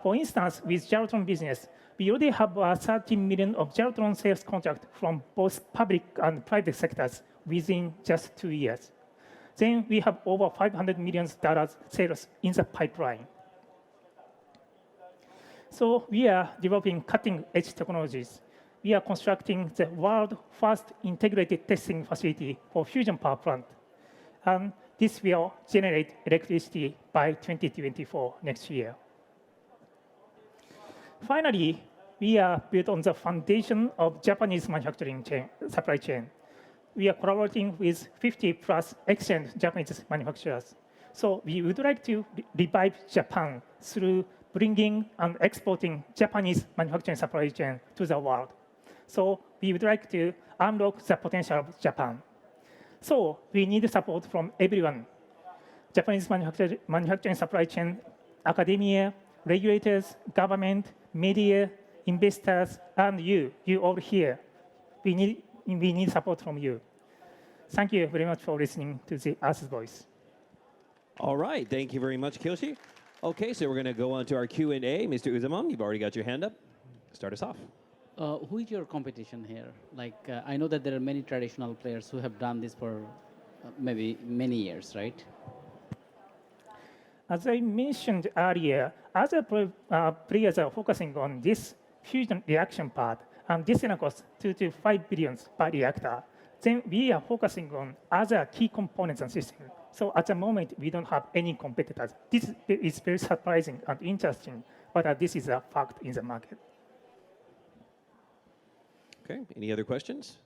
For instance, with gyrotron business, we already have 30 million of gyrotron sales contract from both public and private sectors within just 2 years. Then we have over $500 million sales in the pipeline. So we are developing cutting-edge technologies. We are constructing the world's first integrated testing facility for fusion power plant. And this will generate electricity by 2024, next year. Finally, we are built on the foundation of Japanese manufacturing supply chain. We are collaborating with 50+ excellent Japanese manufacturers. So we would like to revive Japan through bringing and exporting Japanese manufacturing supply chain to the world. So we would like to unlock the potential of Japan. So we need support from everyone: Japanese manufacturing supply chain, academia, regulators, government, media, investors, and you all here. We need support from you. Thank you very much for listening to the Earth's Voice. All right, thank you very much, Kyoshi. Okay, so we're going to go on to our Q&A. Mr. Uzumam, you've already got your hand up. Start us off. Who is your competition here? Like, I know that there are many traditional players who have done this for maybe many years, right? As I mentioned earlier, other players are focusing on this fusion reaction part, and this is going to cost $2 to $5 billion per reactor. Then we are focusing on other key components and systems. So at the moment, we don't have any competitors. This is very surprising and interesting, but this is a fact in the market. Okay, any other questions?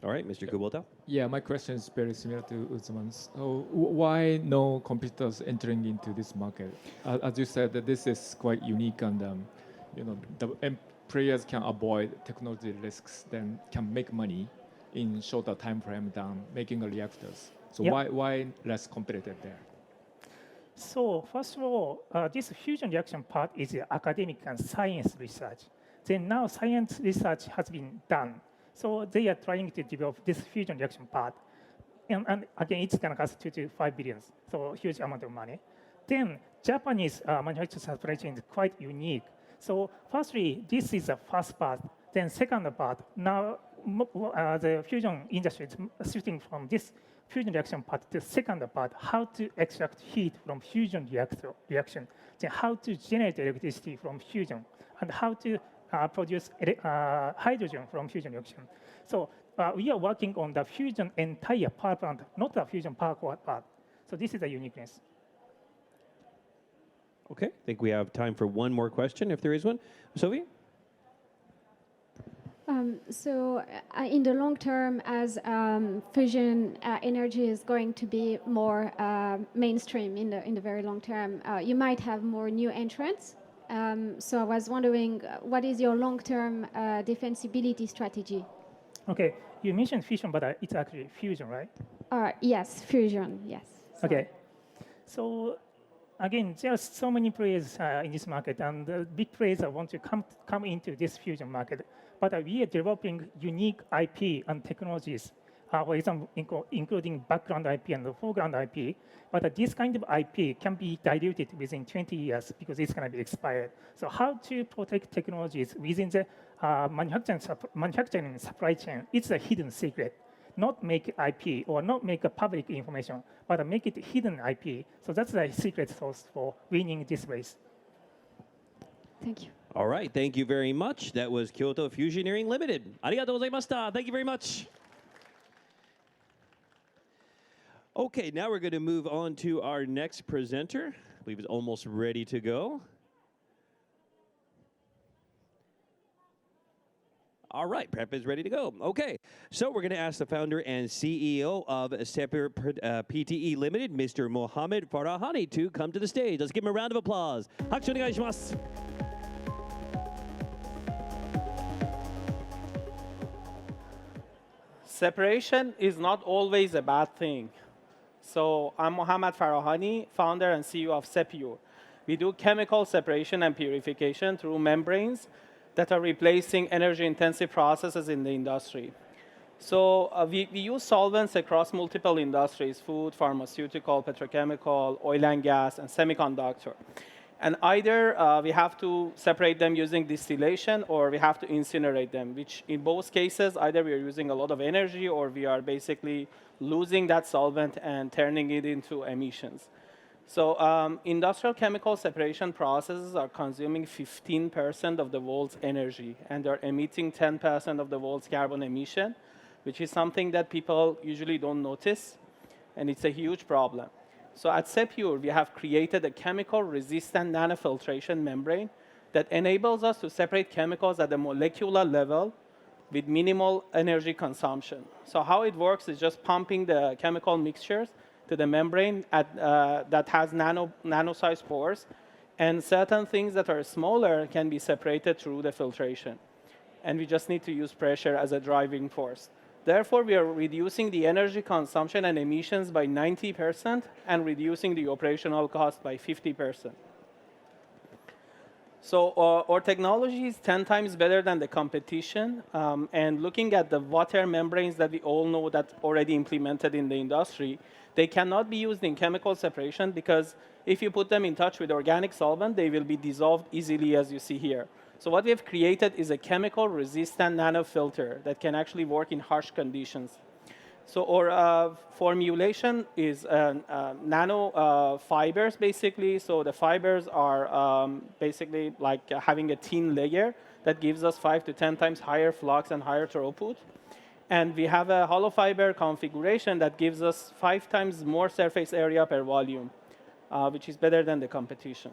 All right, Mr. Kubota. Yeah, my question is very similar to Uzuman's. So why no competitors entering into this market? As you said, that this is quite unique, and the players can avoid technology risks, then can make money in shorter time frame than making reactors. So why less competitive there? So first of all, this fusion reaction part is academic and science research. Then now science research has been done. So they are trying to develop this fusion reaction part. And again, it's going to cost $2 to $5 billion, so huge amount of money. Then Japanese manufacturing supply chain is quite unique. So firstly, this is the first part. Then second part, now the fusion industry is shifting from this fusion reaction part to the second part, how to extract heat from fusion reaction, then how to generate electricity from fusion, and how to produce hydrogen from fusion reaction. So we are working on the fusion entire power plant, not the fusion power part. So this is the uniqueness. Okay, I think we have time for one more question, if there is one. Sophie? In the long term, as fusion energy is going to be more mainstream in the very long term, you might have more new entrants. So I was wondering, what is your long-term defensibility strategy? Okay, you mentioned fusion, but it's actually fusion, right? Yes, fusion, yes. Okay, so again, there are so many players in this market, and the big players want to come into this fusion market. But we are developing unique IP and technologies, for example, including background IP and the foreground IP. But this kind of IP can be diluted within 20 years because it's going to be expired. So how to protect technologies within the manufacturing supply chain? It's a hidden secret. Not make IP or not make a public information, but make it hidden IP. So that's the secret sauce for winning this race. Thank you. All right, thank you very much. That was Kyoto Fusioneering Limited. Arigatou gozaimashita. Thank you very much. Okay, now we're going to move on to our next presenter. I believe it's almost ready to go. All right, prep is ready to go. Okay, so we're going to ask the founder and CEO of Pte.Ltd Limited, Mr. Mohammed Farahani, to come to the stage. Let's give him a round of applause. Hakushu onegaishimasu. Separation is not always a bad thing. So I'm Mohammed Farahani, founder and CEO of Pte.Ltd. We do chemical separation and purification through membranes that are replacing energy-intensive processes in the industry. So we use solvents across multiple industries: food, pharmaceutical, petrochemical, oil and gas, and semiconductor. And either we have to separate them using distillation, or we have to incinerate them, which in both cases, either we are using a lot of energy, or we are basically losing that solvent and turning it into emissions. So industrial chemical separation processes are consuming 15% of the world's energy, and they're emitting 10% of the world's carbon emission, which is something that people usually don't notice, and it's a huge problem. So at Pte.Ltd, we have created a chemical-resistant nanofiltration membrane that enables us to separate chemicals at the molecular level with minimal energy consumption. So how it works is just pumping the chemical mixtures to the membrane that has nano-sized pores, and certain things that are smaller can be separated through the filtration. And we just need to use pressure as a driving force. Therefore, we are reducing the energy consumption and emissions by 90% and reducing the operational cost by 50%. So our technology is 10 times better than the competition. And looking at the water membranes that we all know that already implemented in the industry, they cannot be used in chemical separation because if you put them in touch with organic solvent, they will be dissolved easily, as you see here. So what we have created is a chemical-resistant nanofilter that can actually work in harsh conditions. So our formulation is nano fibers, basically. So the fibers are basically like having a thin layer that gives us 5 to 10 times higher flux and higher throughput. And we have a hollow fiber configuration that gives us 5 times more surface area per volume, which is better than the competition.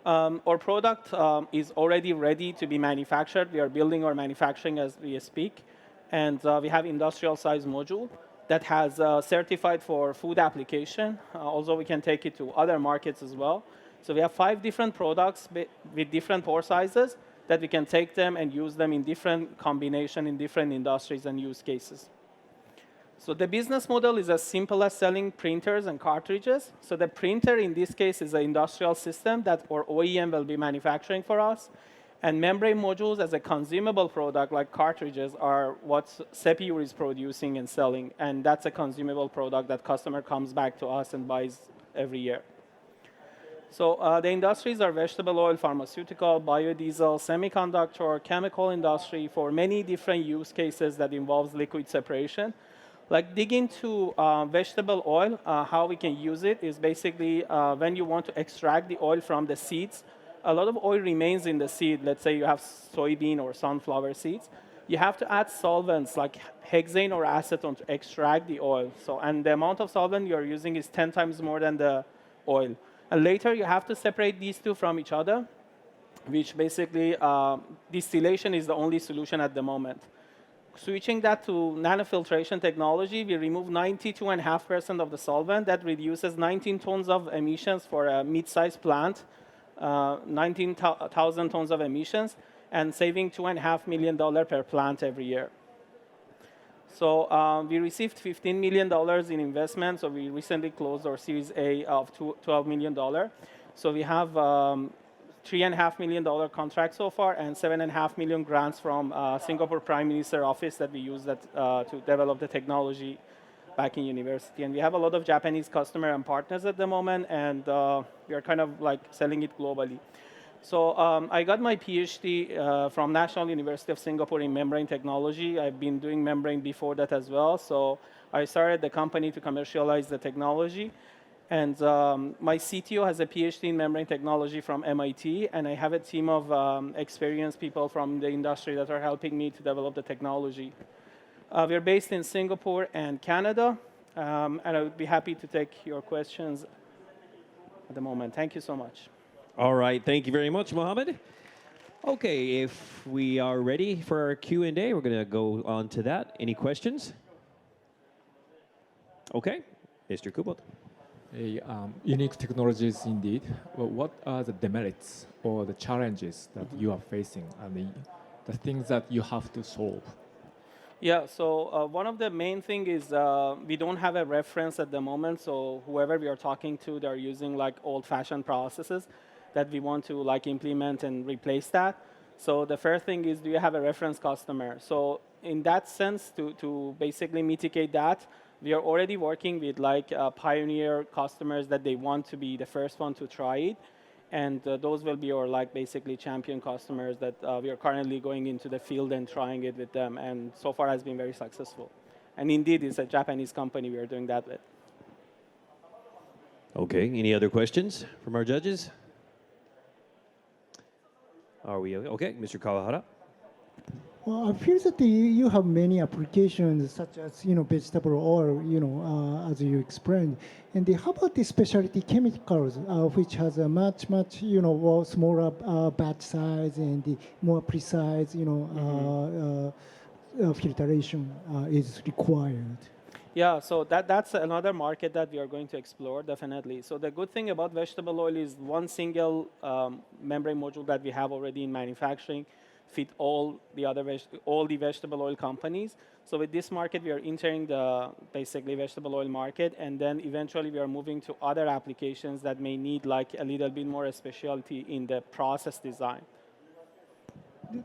Our product is already ready to be manufactured. We are building our manufacturing as we speak. And we have industrial size module that has certified for food application. Also, we can take it to other markets as well. So we have 5 different products with different pore sizes that we can take them and use them in different combination in different industries and use cases. So the business model is as simple as selling printers and cartridges. So the printer in this case is an industrial system that our OEM will be manufacturing for us. And membrane modules as a consumable product like cartridges are what Pte.Ltd is producing and selling. And that's a consumable product that customer comes back to us and buys every year. So the industries are vegetable oil, pharmaceutical, biodiesel, semiconductor, chemical industry for many different use cases that involves liquid separation. Like dig into vegetable oil, how we can use it is basically when you want to extract the oil from the seeds, a lot of oil remains in the seed. Let's say you have soybean or sunflower seeds. You have to add solvents like hexane or acetone to extract the oil. And the amount of solvent you're using is 10 times more than the oil. And later, you have to separate these two from each other. which basically distillation is the only solution at the moment. Switching that to nanofiltration technology, we remove 92.5% of the solvent. That reduces 19 tons of emissions for a mid-sized plant, 19,000 tons of emissions, and saving $2.5 million per plant every year. So we received $15 million in investment. So we recently closed our Series A of $12 million. So we have $3.5 million contract so far and $7.5 million grants from Singapore Prime Minister Office that we use that, to develop the technology back in university. And we have a lot of Japanese customer and partners at the moment, and we are kind of like selling it globally. So I got my PhD from National University of Singapore in membrane technology. I've been doing membrane before that as well. So I started the company to commercialize the technology. And my CTO has a PhD in membrane technology from MIT, and I have a team of experienced people from the industry that are helping me to develop the technology. We're based in Singapore and Canada, and I would be happy to take your questions at the moment. Thank you so much. All right, thank you very much, Mohammed. Okay, if we are ready for our Q&A, we're going to go on to that. Any questions? Okay, Mr. Kubota. Unique technologies indeed. Well, what are the demerits or the challenges that you are facing and the things that you have to solve? Yeah, so one of the main thing is we don't have a reference at the moment. So whoever we are talking to, they're using like old-fashioned processes that we want to like implement and replace that. So the first thing is, do you have a reference customer? So in that sense, to basically mitigate that, we are already working with like pioneer customers that they want to be the first one to try it. And those will be our like basically champion customers that we are currently going into the field and trying it with them. And so far has been very successful. And indeed, it's a Japanese company we are doing that with. Okay, any other questions from our judges? Are we okay? Mr. Kawahara? Well, I feel that you have many applications, such as vegetable oil, as you explained. And how about the specialty chemicals, which has a much smaller batch size and the more precise, filtration is required? Yeah, so that's another market that we are going to explore, definitely. So the good thing about vegetable oil is one single membrane module that we have already in manufacturing fit all the vegetable oil companies. So with this market, we are entering the basically vegetable oil market, and then eventually we are moving to other applications that may need like a little bit more specialty in the process design.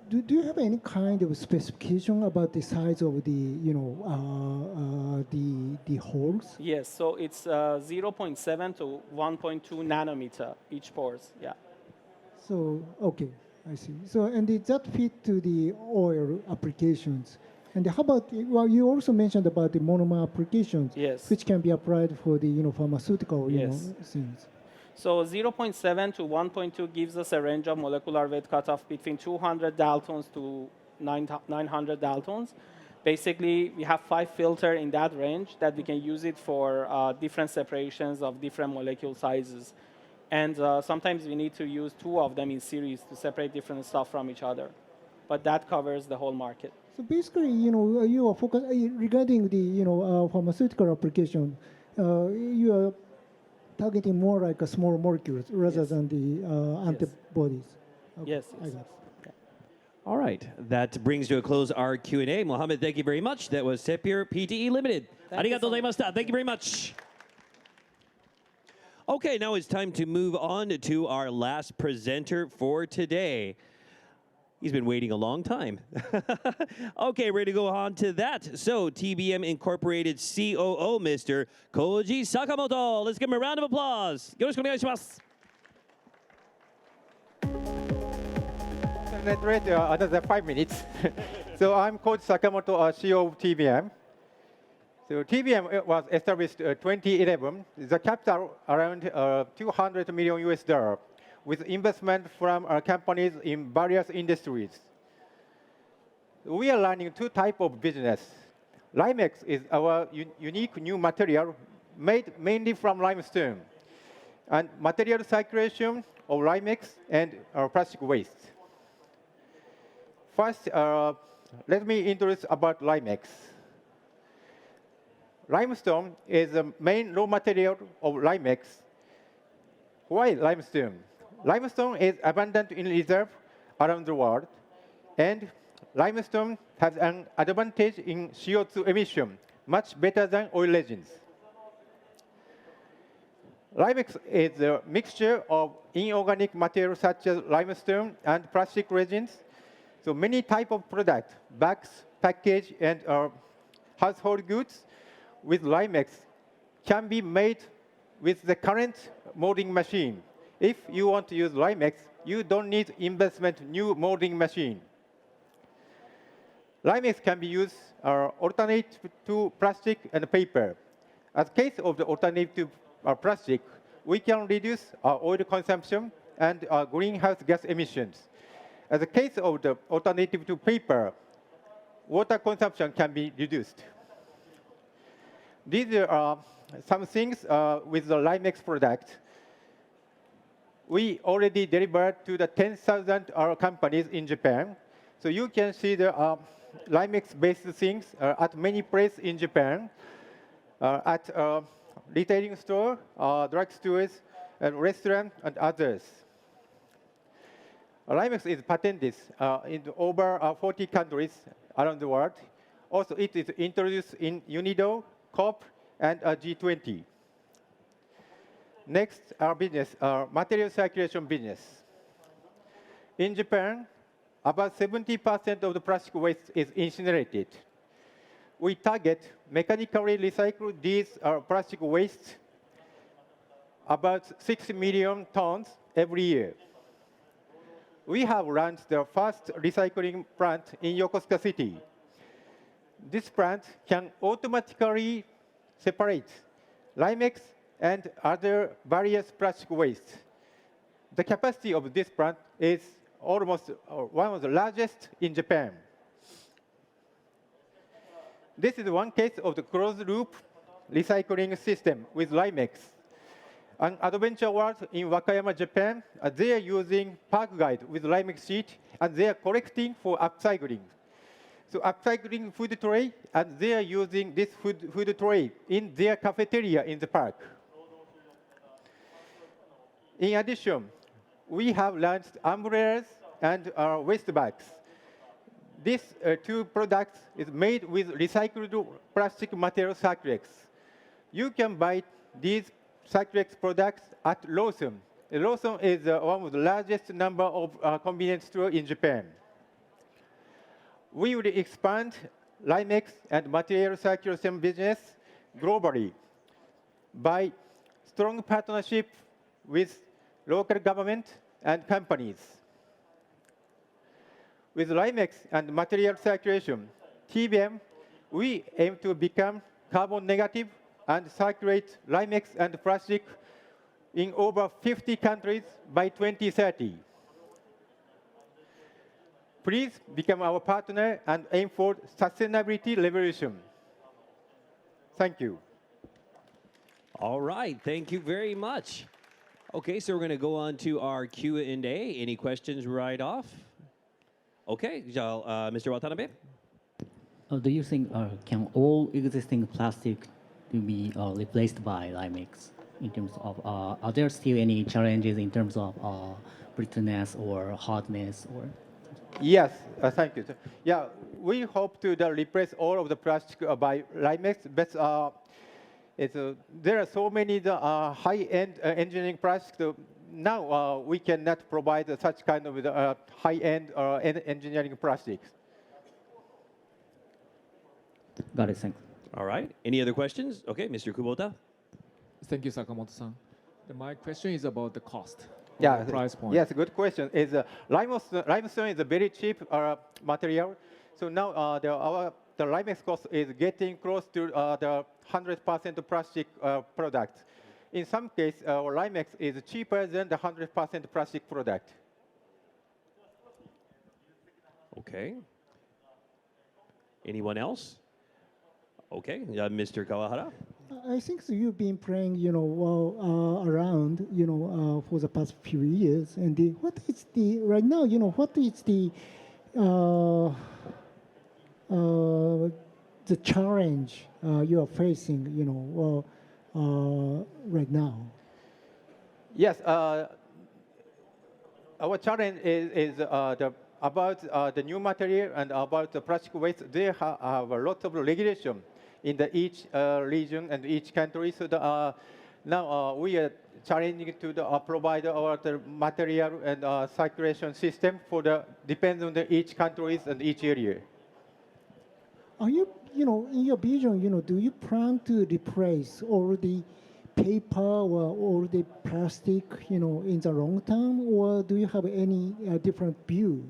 Do you have any kind of specification about the size of the the holes? Yes, so it's 0.7 to 1.2 nanometer each pores. Yeah. So okay. I see. So, and did that fit to the oil applications? And how about, well, you also mentioned about the monomer applications, yes, which can be applied for the pharmaceutical yes, things. So 0.7 to 1.2 gives us a range of molecular weight cutoff between 200 Daltons to 900 Daltons. Basically, we have 5 filters in that range that we can use it for different separations of different molecule sizes. And sometimes we need to use 2 of them in series to separate different stuff from each other. But that covers the whole market. So basically, you are focused regarding the pharmaceutical application. You are targeting more like a small molecules rather than the antibodies. Okay. Yes. I guess. All right, that brings to a close our Q&A. Mohammed, thank you very much. That was Pte.Ltd. Limited. Arigatou gozaimashita. Thank you very much. Okay, now it's time to move on to our last presenter for today. He's been waiting a long time. Okay, ready to go on to that. So, TBM Incorporated COO, Mr. Koji Sakamoto. Let's give him a round of applause. Yoroshiku onegaishimasu. Let's wait another 5 minutes. So I'm Koji Sakamoto, CEO of TBM. So TBM was established 2011. The capital around $200 million with investment from companies in various industries. We are running 2 types of business. Limex is our unique new material made mainly from limestone. and material circulation of Limex and plastic waste. First, let me introduce about Limex. Limestone is the main raw material of Limex. Why limestone? Limestone is abundant in reserve around the world, and limestone has an advantage in CO2 emission, much better than oil resins. Limex is a mixture of inorganic materials such as limestone and plastic resins. So many types of products, bags, package, and household goods with Limex can be made with the current molding machine. If you want to use Limex, you don't need investment new molding machine. Limex can be used alternate to plastic and paper. As case of the alternative plastic, we can reduce our oil consumption and greenhouse gas emissions. As a case of the alternative to paper, water consumption can be reduced. These are some things with the Limex product. We already delivered to the 10,000 companies in Japan. So you can see the Limex-based things at many places in Japan, at retailing store, drugstores, and restaurants, and others. Limex is patented in over 40 countries around the world. Also, it is introduced in Nydell, Corp, and G20. Next, our business, material circulation business. In Japan, about 70% of the plastic waste is incinerated. We target mechanically recycle these plastic waste about 6 million tons every year. We have launched the first recycling plant in Yokosuka City. This plant can automatically separate Limex and other various plastic waste. The capacity of this plant is almost one of the largest in Japan. This is one case of the closed-loop recycling system with Limex. An adventure world in Wakayama, Japan, they are using park guide with Limex sheet, and they are collecting for upcycling. So upcycling food tray, and they are using this food tray in their cafeteria in the park. In addition, we have launched umbrellas and waste bags. These two products is made with recycled plastic material Circulex. You can buy these Circulex products at Lawson. Lawson is one of the largest number of convenience stores in Japan. We will expand Limex and material circulation business globally by strong partnership with local government and companies. With Limex and material circulation, TBM, we aim to become carbon negative and circulate Limex and plastic in over 50 countries by 2030. Please become our partner and aim for sustainability revolution. Thank you. All right, thank you very much. Okay, so we're going to go on to our Q&A. Any questions right off? Okay, Mr. Watanabe. Do you think can all existing plastic to be replaced by Limex? In terms of, are there still any challenges in terms of brittleness or hardness or? Yes, thank you. Yeah, we hope to replace all of the plastic by Limex, but there are so many high-end engineering plastics. Now we cannot provide such kind of high-end engineering plastics. Got it, thanks. All right. Any other questions? Okay, Mr. Kubota. Thank you, Sakamoto-san. My question is about the cost. Yeah, the price point. Yes, good question. Limestone is a very cheap material. So now the Limex cost is getting close to the 100% plastic product. In some cases, Limex is cheaper than the 100% plastic product. Okay. Anyone else? Okay, Mr. Kawahara. I think so you've been playing, around around, for the past few years. And what is the right now? What is the challenge you are facing? Right now. Yes. Our challenge is about the new material and about the plastic waste. They have a lot of regulation in each region and each country. So now we are challenging to provide the material and circulation system for depends on each countries and each area. Are you, in your vision, do you plan to replace all the paper or all the plastic, in the long term, or do you have any different view?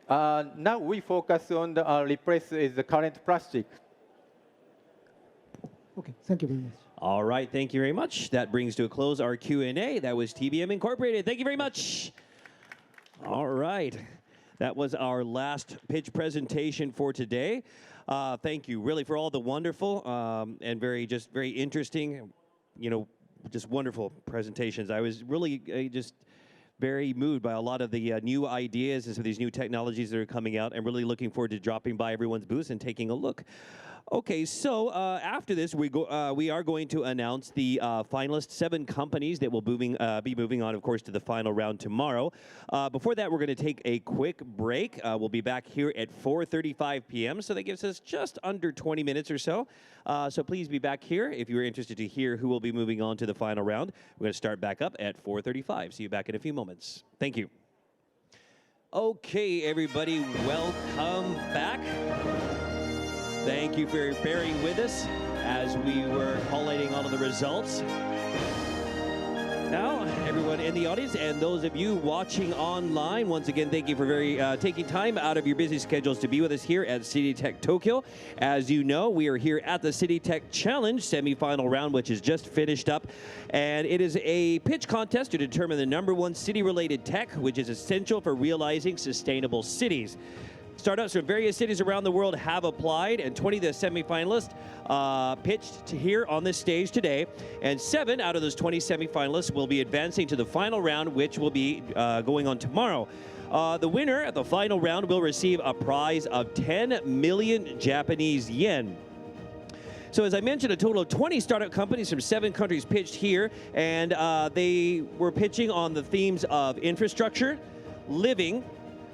Now we focus on the replace the current plastic. Okay, thank you very much. All right, thank you very much. That brings to a close our Q&A. That was TBM Incorporated. Thank you very much. All right. That was our last pitch presentation for today. Thank you, really, for all the wonderful and very interesting, just wonderful presentations. I was really just very moved by a lot of the new ideas and some of these new technologies that are coming out. I'm really looking forward to dropping by everyone's booth and taking a look. Okay, so after this, we are going to announce the finalists, 7 companies that will be moving on, of course, to the final round tomorrow. Before that, we're going to take a quick break. We'll be back here at 4:35 p.m., so that gives us just under 20 minutes or so. So please be back here if you're interested to hear who will be moving on to the final round. We're going to start back up at 4:35. See you back in a few moments. Thank you. Okay, everybody, welcome back. Thank you for bearing with us as we were collating all of the results. Now, everyone in the audience and those of you watching online, once again, thank you for taking time out of your busy schedules to be with us here at City-Tech Tokyo. As you know, we are here at the City-Tech Challenge semifinal round, which is just finished up. And it is a pitch contest to determine the #1 city-related tech, which is essential for realizing sustainable cities. Startups from various cities around the world have applied, and 20 of the semifinalists pitched here on this stage today. And 7 out of those 20 semifinalists will be advancing to the final round, which will be going on tomorrow. The winner at the final round will receive a prize of 10 million Japanese yen. So as I mentioned, a total of 20 startup companies from 7 countries pitched here, and they were pitching on the themes of infrastructure, living,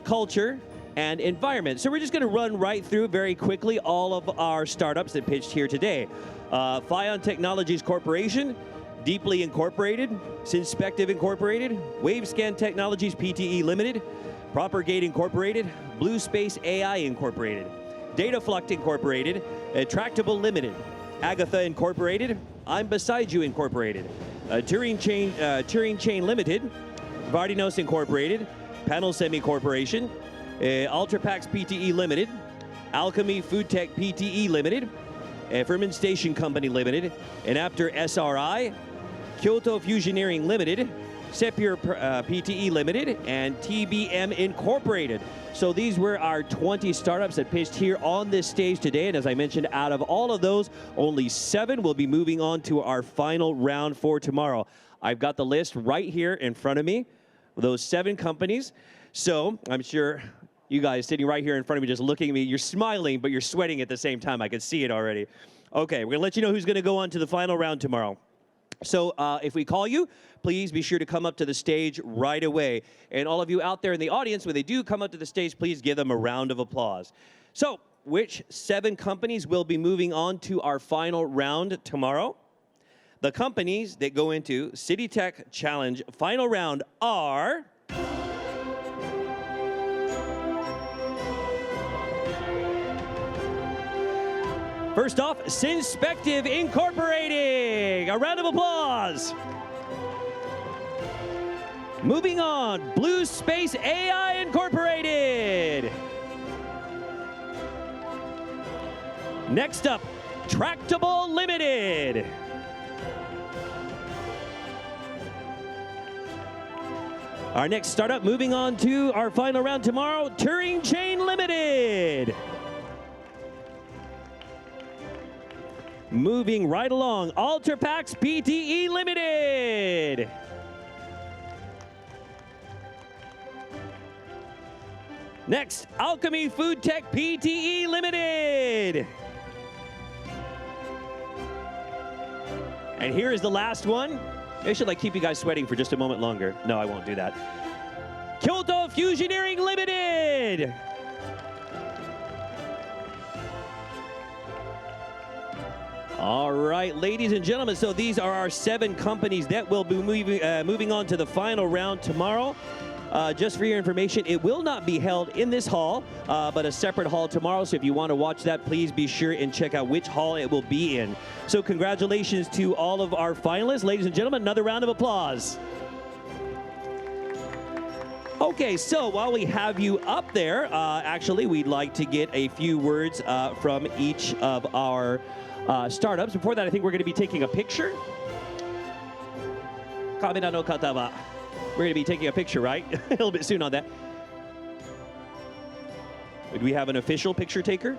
culture, and environment. So we're just going to run right through very quickly all of our startups that pitched here today. Pte.Ltd Technologies Corporation, Deeply Incorporated, Synspective Incorporated, Wavescan Technologies Pte. Ltd, Propagate Incorporated, Blue Space AI Incorporated, Dataflux Incorporated, Attractable Limited, Agatha Incorporated, I'm Beside You Incorporated, Turing Chain Limited, Vardinos Incorporated, Panel Semi Corporation, Ultrapax Pte. Limited, Alchemy Foodtech Pte. Limited, Fermentation Company Limited, Enapter S.r.l, Kyoto Fusioneering Limited, Sepure Pte. Limited, and TBM Incorporated. So these were our 20 startups that pitched here on this stage today. And as I mentioned, out of all of those, only 7 will be moving on to our final round for tomorrow. I've got the list right here in front of me, those 7 companies. So I'm sure you guys sitting right here in front of me just looking at me, you're smiling, but you're sweating at the same time. I can see it already. Okay, we're going to let you know who's going to go on to the final round tomorrow. So if we call you, please be sure to come up to the stage right away. And all of you out there in the audience, when they do come up to the stage, please give them a round of applause. So which 7 companies will be moving on to our final round tomorrow? The companies that go into City-Tech Challenge final round are... First off, Synspective Incorporated. A round of applause. Moving on, Blue Space AI Incorporated. Next up, Tractable Limited. Our next startup moving on to our final round tomorrow, Turing Chain Limited. Moving right along, Ultrapax Pte. Limited. Next, Alchemy Foodtech Pte. Limited. And here is the last one. I should keep you guys sweating for just a moment longer. No, I won't do that. Kyoto Fusioneering Limited. All right, ladies and gentlemen, so these are our 7 companies that will be moving on to the final round tomorrow. Just for your information, it will not be held in this hall, but a separate hall tomorrow. So if you want to watch that, please be sure and check out which hall it will be in. So congratulations to all of our finalists. Ladies and gentlemen, another round of applause. Okay, so while we have you up there, actually, we'd like to get a few words from each of our startups. Before that, I think we're going to be taking a picture. Kamera no kata wa. We're going to be taking a picture, right? A little bit soon on that. Do we have an official picture taker?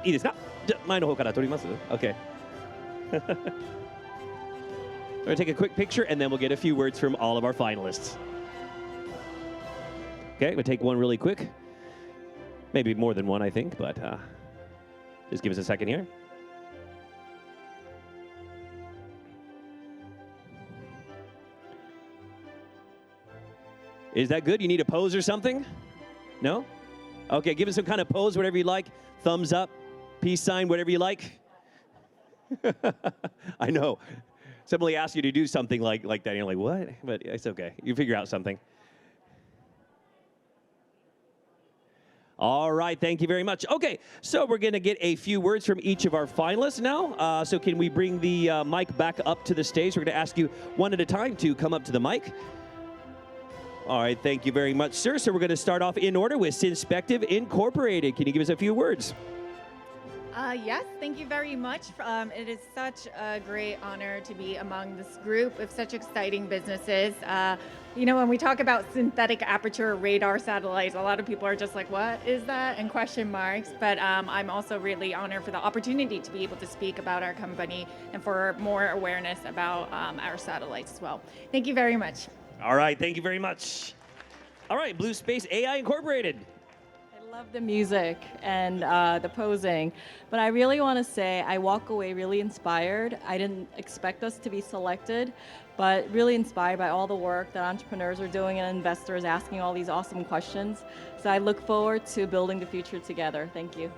いいですか? 前の方から撮ります? Okay. We're going to take a quick picture, and then we'll get a few words from all of our finalists. Okay, we'll take one really quick. Maybe more than one, I think, but just give us a second here. Is that good? You need a pose or something? No? Okay, give us some kind of pose, whatever you like. Thumbs up, peace sign, whatever you like. I know. Somebody asks you to do something like that, and you're like, what? But it's okay. You figure out something. All right, thank you very much. Okay, so we're going to get a few words from each of our finalists now. So can we bring the mic back up to the stage? We're going to ask you one at a time to come up to the mic. All right, thank you very much, sir. So we're going to start off in order with Synspective Incorporated. Can you give us a few words? Yes, thank you very much. It is such a great honor to be among this group of such exciting businesses. You know, when we talk about synthetic aperture radar satellites, a lot of people are just like, what is that? And question marks. But I'm also really honored for the opportunity to be able to speak about our company and for more awareness about our satellites as well. Thank you very much. All right, thank you very much. All right, Blue Space AI Incorporated. I love the music and the posing, but I really want to say I walk away really inspired. I didn't expect us to be selected, but really inspired by all the work that entrepreneurs are doing and investors asking all these awesome questions. So I look forward to building the future together. Thank you.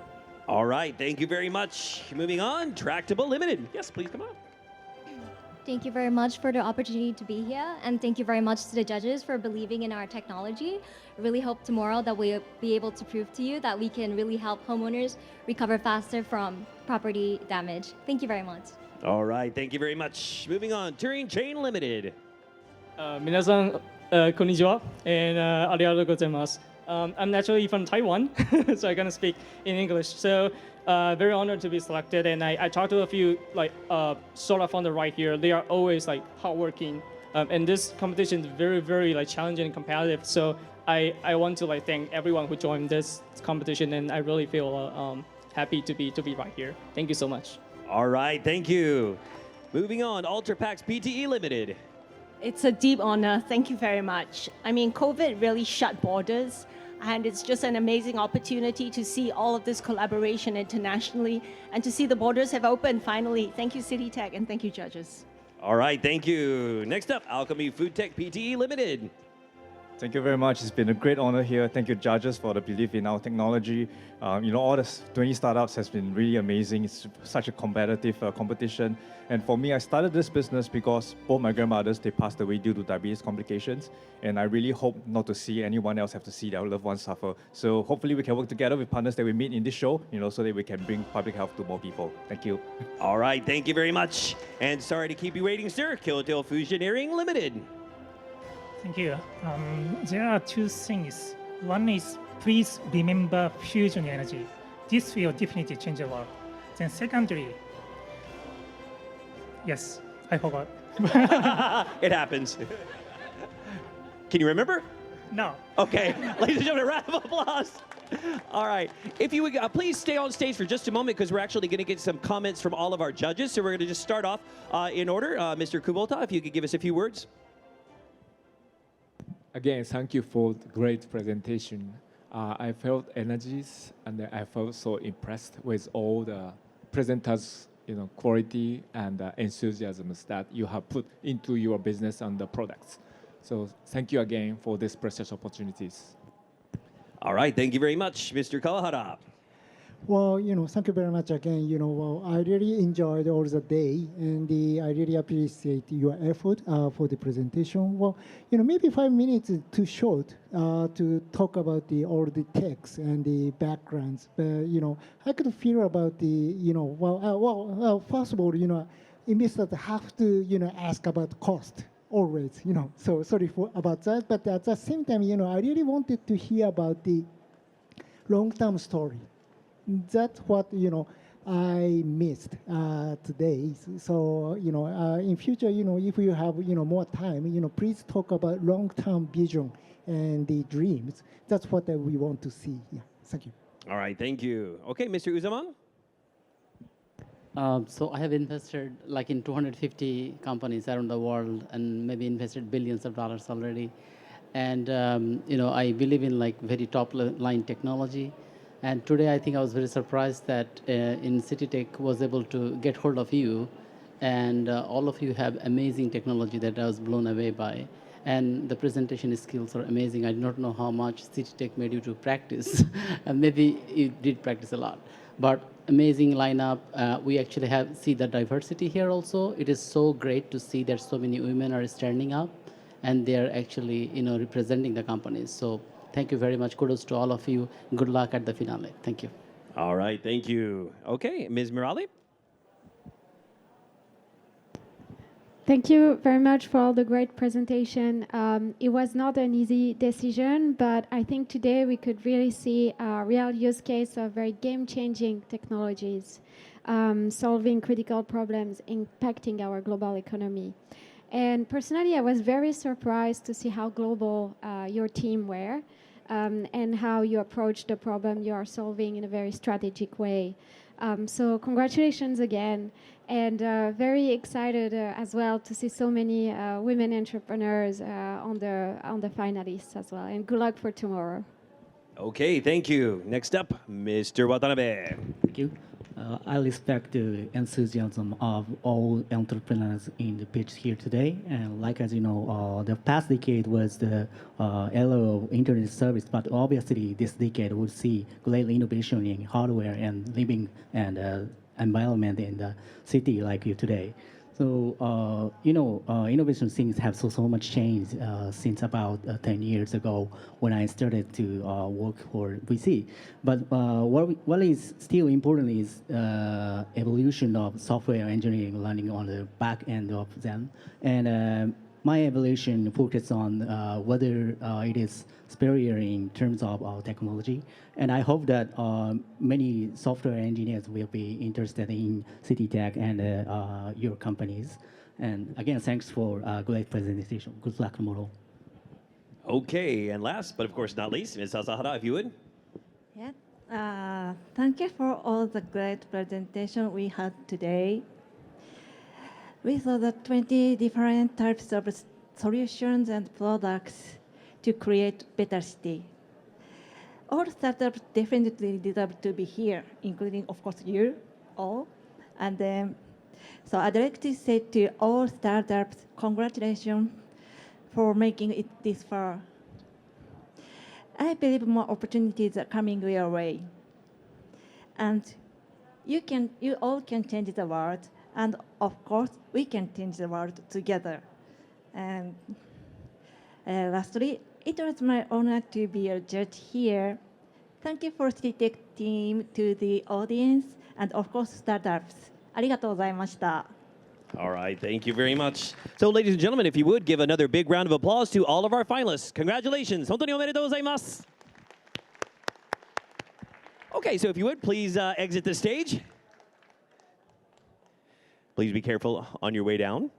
All right, thank you very much. Moving on, Tractable Limited. Yes, please come on. Thank you very much for the opportunity to be here, and thank you very much to the judges for believing in our technology. I really hope tomorrow that we'll be able to prove to you that we can really help homeowners recover faster from property damage. Thank you very much. All right, thank you very much. Moving on, Turing Chain Limited. 皆さん、こんにちは。ありがとうございます。I'm actually from Taiwan, so I'm gonna speak in English. So very honored to be selected, and I talked to a few startup founder right here. They are always hardworking, and this competition is very challenging and competitive. So I want to thank everyone who joined this competition, and I really feel happy to be right here. Thank you so much. All right, thank you. Moving on, Ultrapax Pte. Limited. It's a deep honor. Thank you very much. I mean, COVID really shut borders, and it's just an amazing opportunity to see all of this collaboration internationally and to see the borders have opened finally. Thank you, City-Tech, and thank you, judges. All right, thank you. Next up, Alchemy Foodtech Pte. Limited. Thank you very much. It's been a great honor here. Thank you, judges, for the belief in our technology. You know, all the 20 startups has been really amazing. It's such a competitive competition. And for me, I started this business because both my grandmothers, they passed away due to diabetes complications. And I really hope not to see anyone else have to see their loved ones suffer. So hopefully we can work together with partners that we meet in this show, you know, so that we can bring public health to more people. Thank you. All right, thank you very much. And sorry to keep you waiting, sir. Kyoto Fusioneering Limited. Thank you. There are two things. One is please remember fusion energy. This will definitely change the world. Then secondly, yes, I forgot. It happens. Can you remember? No. Okay, ladies and gentlemen, a round of applause. All right. If you would please stay on stage for just a moment because we're actually going to get some comments from all of our judges. So we're going to just start off in order. Mr. Kubota, if you could give us a few words. Again, thank you for the great presentation. I felt energies and I felt so impressed with all the presenters, quality and enthusiasm that you have put into your business and the products. So thank you again for this precious opportunities. All right. Thank you very much, Mr. Kawahara. Well, thank you very much again. I really enjoyed all the day, and I really appreciate your effort for the presentation. Well, maybe 5 minutes is too short to talk about all the techs and the backgrounds. But, I could feel about the, first of all, investors have to, ask about cost always, So sorry about that. But at the same time, I really wanted to hear about the long-term story. That's what I missed today. So in future, if you have more time, please talk about long-term vision and the dreams. That's what we want to see. Yeah, thank you. All right, thank you. Okay, Mr. Uzaman. So I have invested like in 250 companies around the world, and maybe invested billions of dollars already. And I believe in like very top line technology. And today, I think I was very surprised that in City-Tech was able to get hold of you, and all of you have amazing technology that I was blown away by. And the presentation skills are amazing. I do not know how much City-Tech made you to practice, and maybe you did practice a lot. But amazing lineup. We actually see the diversity here also. It is so great to see that so many women are standing up, and they are actually representing the companies. So. Thank you very much. Kudos to all of you. Good luck at the finale. Thank you. All right. Thank you. Okay, Ms. Murali. Thank you very much for all the great presentation. It was not an easy decision, but I think today we could really see a real use case of very game-changing technologies, solving critical problems, impacting our global economy. And personally, I was very surprised to see how global your team were and how you approached the problem you are solving in a very strategic way. So congratulations again, and very excited as well to see so many women entrepreneurs on the finalists as well. And good luck for tomorrow. Okay, thank you. Next up, Mr. Watanabe. Thank you. I respect the enthusiasm of all entrepreneurs in the pitch here today. And like as you know, the past decade was the era of internet service, but obviously this decade will see great innovation in hardware and living and environment in the city like you today. So, innovation things have so much changed since about 10 years ago when I started to work for VC. But what is still important is evolution of software engineering learning on the back end of them. And my evaluation focuses on whether it is superior in terms of technology. And I hope that many software engineers will be interested in City-Tech and your companies. And again, thanks for a great presentation. Good luck tomorrow. Okay, and last, but of course not least, Ms. Asahara, if you would. Yeah. Thank you for all the great presentation we had today. We saw the 20 different types of solutions and products to create better city. All startups definitely deserve to be here, including, of course, you all. And then, so I'd like to say to all startups, congratulations for making it this far. I believe more opportunities are coming your way. And you all can change the world. And of course, we can change the world together. And lastly, it was my honor to be a judge here. Thank you for City-Tech team, to the audience, and of course, startups. ありがとうございました。 All right, thank you very much. So, ladies and gentlemen, if you would give another big round of applause to all of our finalists. Congratulations. 本当におめでとうございます. Okay, so if you would, please exit the stage. Please be careful on your way down.